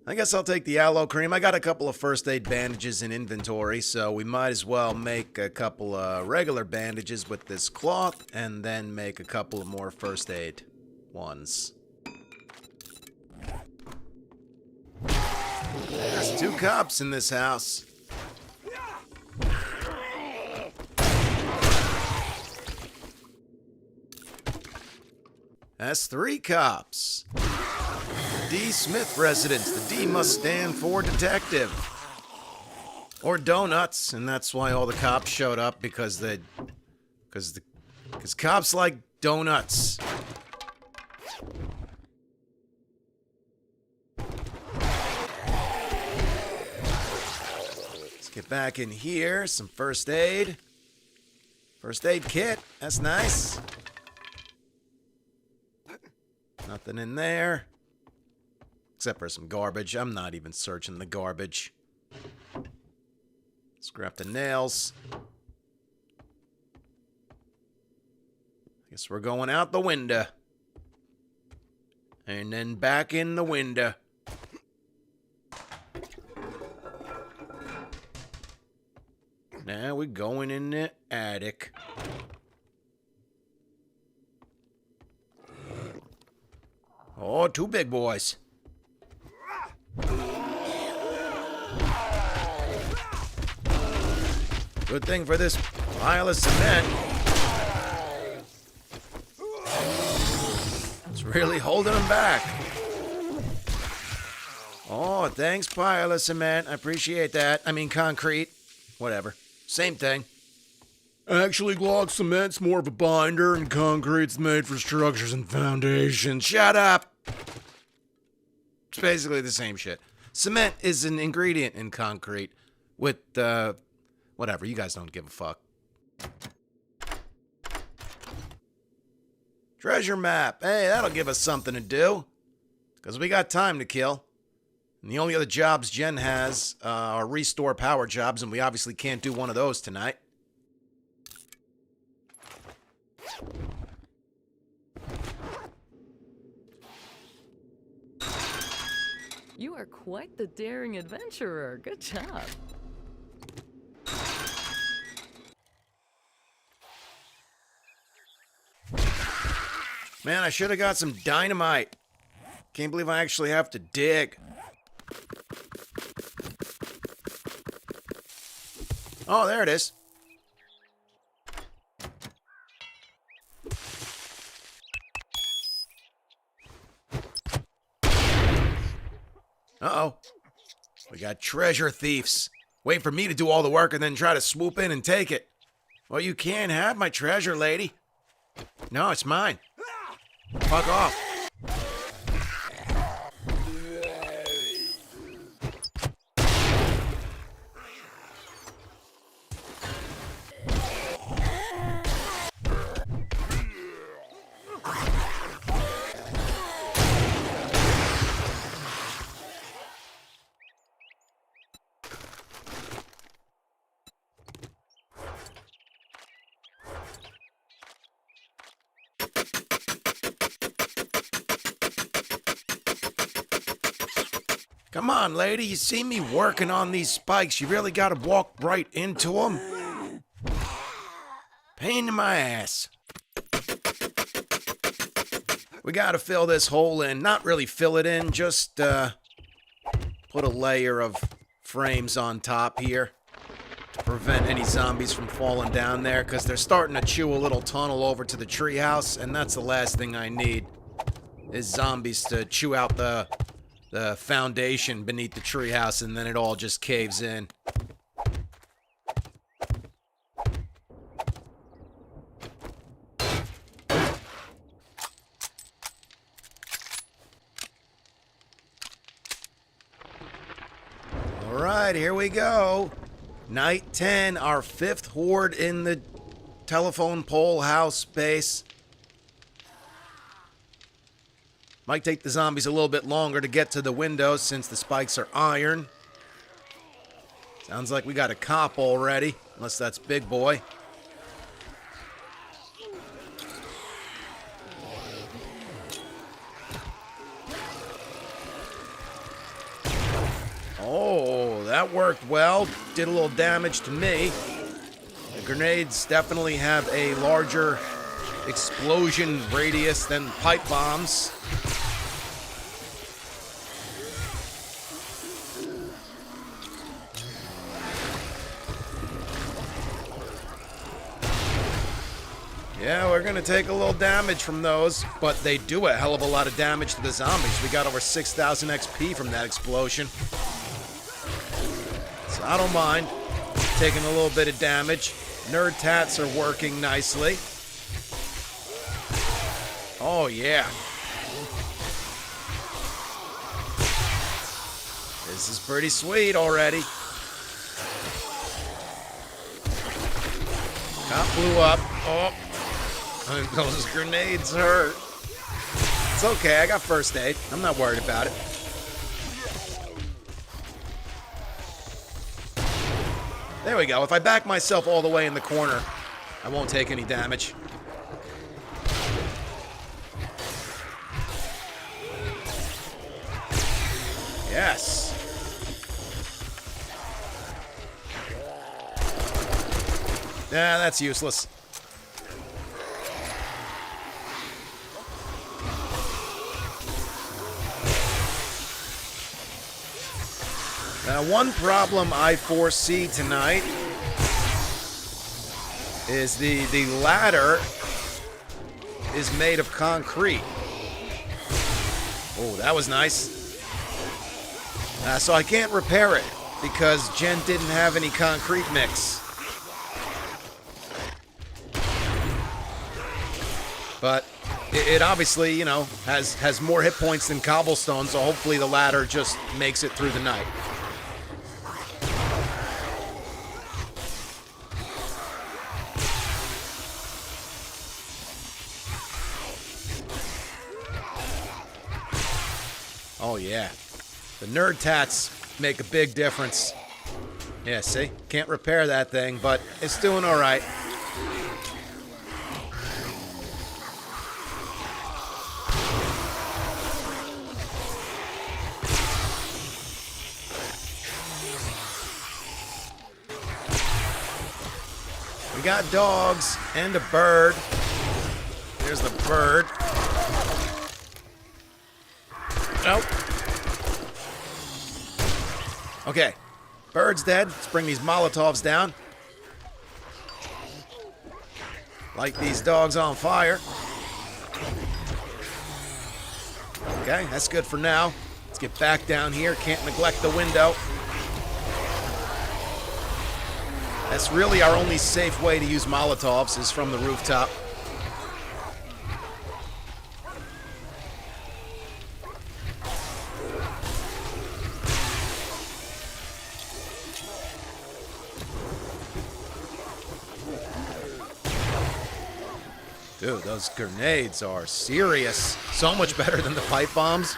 I guess I'll take the aloe cream. I got a couple of first aid bandages in inventory, so we might as well make a couple of regular bandages with this cloth, and then make a couple of more first aid ones. There's 2 cops in this house. That's 3 cops. D. Smith residence. The D must stand for detective. Or donuts, and that's why all the cops showed up, because cops like donuts. Let's get back in here. Some first aid. First aid kit. That's nice. Nothing in there. Except for some garbage. I'm not even searching the garbage. Scrap the nails. Guess we're going out the window. And then back in the window. Now we're going in the attic. Oh, two big boys. Good thing for this pile of cement. It's really holding them back. Oh, thanks, pile of cement. I appreciate that. I mean, concrete. Whatever. Same thing. Actually, block cement's more of a binder, and concrete's made for structures and foundations. Shut up! It's basically the same shit. Cement is an ingredient in concrete with, whatever. You guys don't give a fuck. Treasure map. Hey, that'll give us something to do. Because we got time to kill. And the only other jobs Jen has are restore power jobs, and we obviously can't do one of those tonight. You are quite the daring adventurer. Good job. Man, I should have got some dynamite. Can't believe I actually have to dig. Oh, there it is. Uh-oh. We got treasure thieves. Wait for me to do all the work and then try to swoop in and take it. Well, you can't have my treasure, lady. No, it's mine. Fuck off. Come on, lady, you see me working on these spikes. You really gotta walk right into them. Pain in my ass. We gotta fill this hole in. Not really fill it in, just put a layer of frames on top here to prevent any zombies from falling down there, because they're starting to chew a little tunnel over to the treehouse, and that's the last thing I need, is zombies to chew out the foundation beneath the treehouse, and then it all just caves in. Alright, here we go. Night 10, our 5th horde in the telephone pole house base. Might take the zombies a little bit longer to get to the windows since the spikes are iron. Sounds like we got a cop already, unless that's Big Boy. Oh, that worked well. Did a little damage to me. The grenades definitely have a larger explosion radius than pipe bombs. Yeah, we're gonna take a little damage from those, but they do a hell of a lot of damage to the zombies. We got over 6,000 XP from that explosion. So I don't mind taking a little bit of damage. Nerd tats are working nicely. Oh, yeah. This is pretty sweet already. Cop blew up. Oh. Those grenades hurt. It's okay, I got first aid. I'm not worried about it. There we go. If I back myself all the way in the corner, I won't take any damage. Yes. Nah, that's useless. Now, one problem I foresee tonight is the ladder is made of concrete. Oh, that was nice. So I can't repair it because Jen didn't have any concrete mix. But it obviously, you know, has more hit points than cobblestone, so hopefully the ladder just makes it through the night. Oh yeah, the nerd tats make a big difference. Yeah, see? Can't repair that thing, but it's doing all right. We got dogs and a bird. There's the bird. Nope. Okay. Bird's dead. Let's bring these Molotovs down. Light these dogs on fire. Okay, that's good for now. Let's get back down here. Can't neglect the window. That's really our only safe way to use Molotovs is from the rooftop. Dude, those grenades are serious. So much better than the pipe bombs.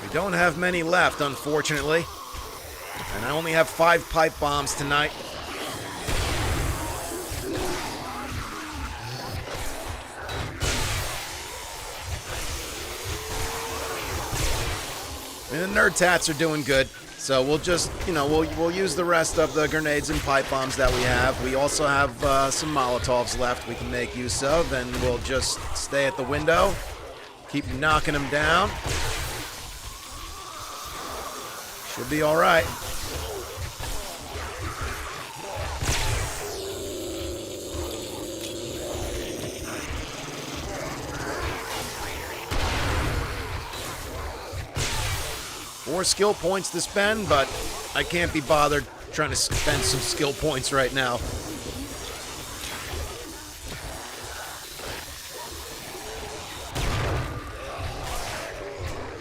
We don't have many left, unfortunately. And I only have 5 pipe bombs tonight. And the nerd tats are doing good. So we'll just, you know, we'll use the rest of the grenades and pipe bombs that we have. We also have some Molotovs left we can make use of, and we'll just stay at the window, keep knocking them down. Should be all right. More skill points to spend, but I can't be bothered trying to spend some skill points right now.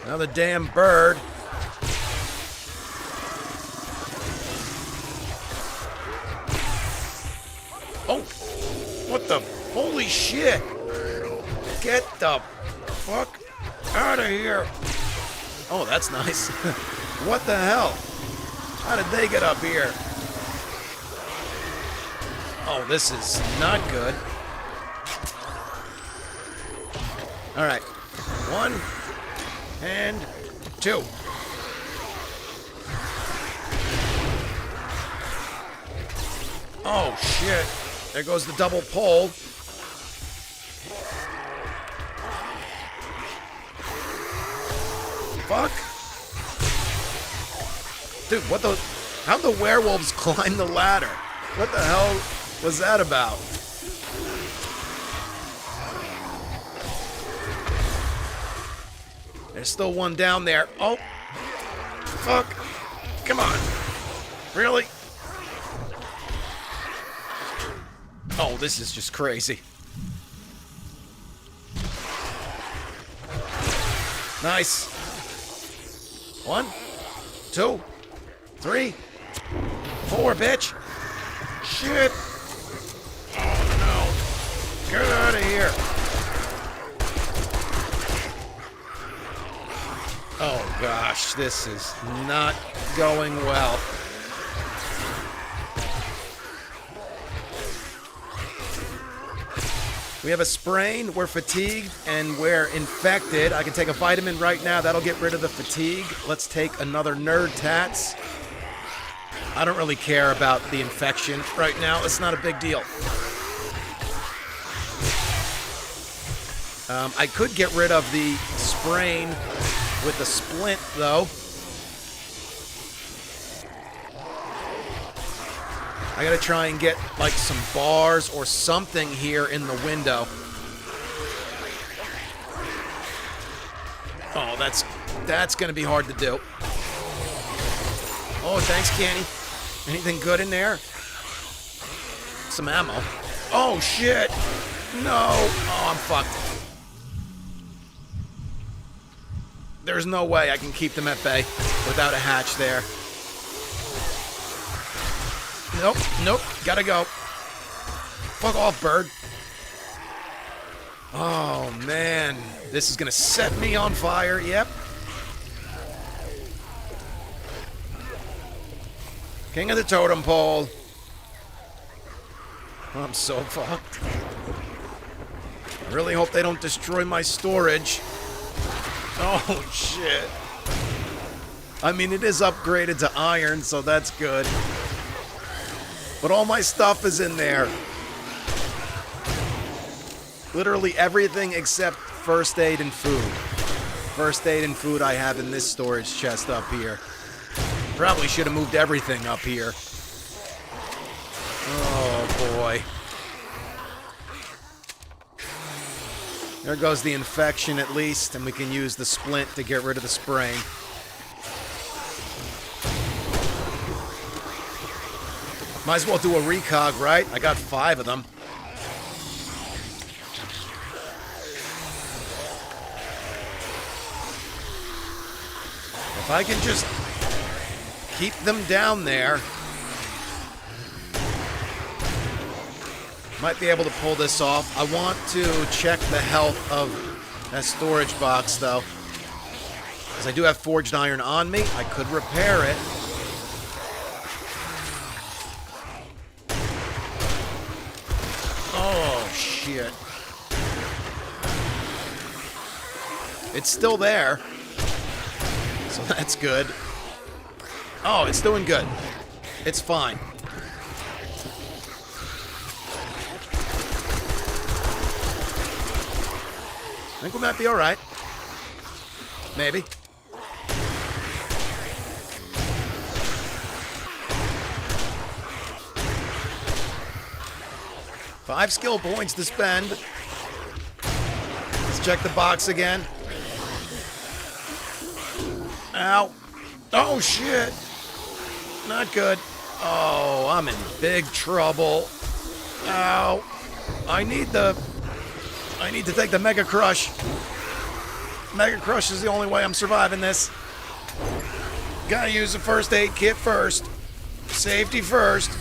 Another damn bird. Oh, what the? Holy shit! Get the fuck out of here! Oh, that's nice. What the hell? How did they get up here? Oh, this is not good. All right. 1 and 2. Oh, shit. There goes the double pole. Fuck. Dude, what the... How'd the werewolves climb the ladder? What the hell was that about? There's still one down there. Oh. Fuck. Come on. Really? Oh, this is just crazy. Nice. 1, 2, 3, 4, bitch. Shit! Oh no! Get out of here! Oh gosh, this is not going well. We have a sprain, we're fatigued, and we're infected. I can take a vitamin right now, that'll get rid of the fatigue. Let's take another nerd tats. I don't really care about the infection right now, it's not a big deal. I could get rid of the sprain with the splint, though. I gotta try and get, like, some bars or something here in the window. Oh, that's gonna be hard to do. Oh, thanks, Kenny. Anything good in there? Some ammo. Oh, shit! No! Oh, I'm fucked. There's no way I can keep them at bay without a hatch there. Nope, nope, gotta go. Fuck off, bird. Oh, man. This is gonna set me on fire, yep. King of the totem pole. I'm so fucked. I really hope they don't destroy my storage. Oh, shit. I mean, it is upgraded to iron, so that's good. But all my stuff is in there. Literally everything except first aid and food. First aid and food I have in this storage chest up here. Probably should have moved everything up here. Oh, boy. There goes the infection at least, and we can use the splint to get rid of the sprain. Might as well do a recog, right? I got 5 of them. If I can just keep them down there, might be able to pull this off. I want to check the health of that storage box, though. Because I do have forged iron on me. I could repair it. Oh, shit. It's still there. So that's good. Oh, it's doing good. It's fine. I think we might be alright. Maybe. Five skill points to spend. Let's check the box again. Ow. Oh, shit. Not good. Oh, I'm in big trouble. Ow. I need to take the Mega Crush. Mega Crush is the only way I'm surviving this. Gotta use the first aid kit first. Safety first.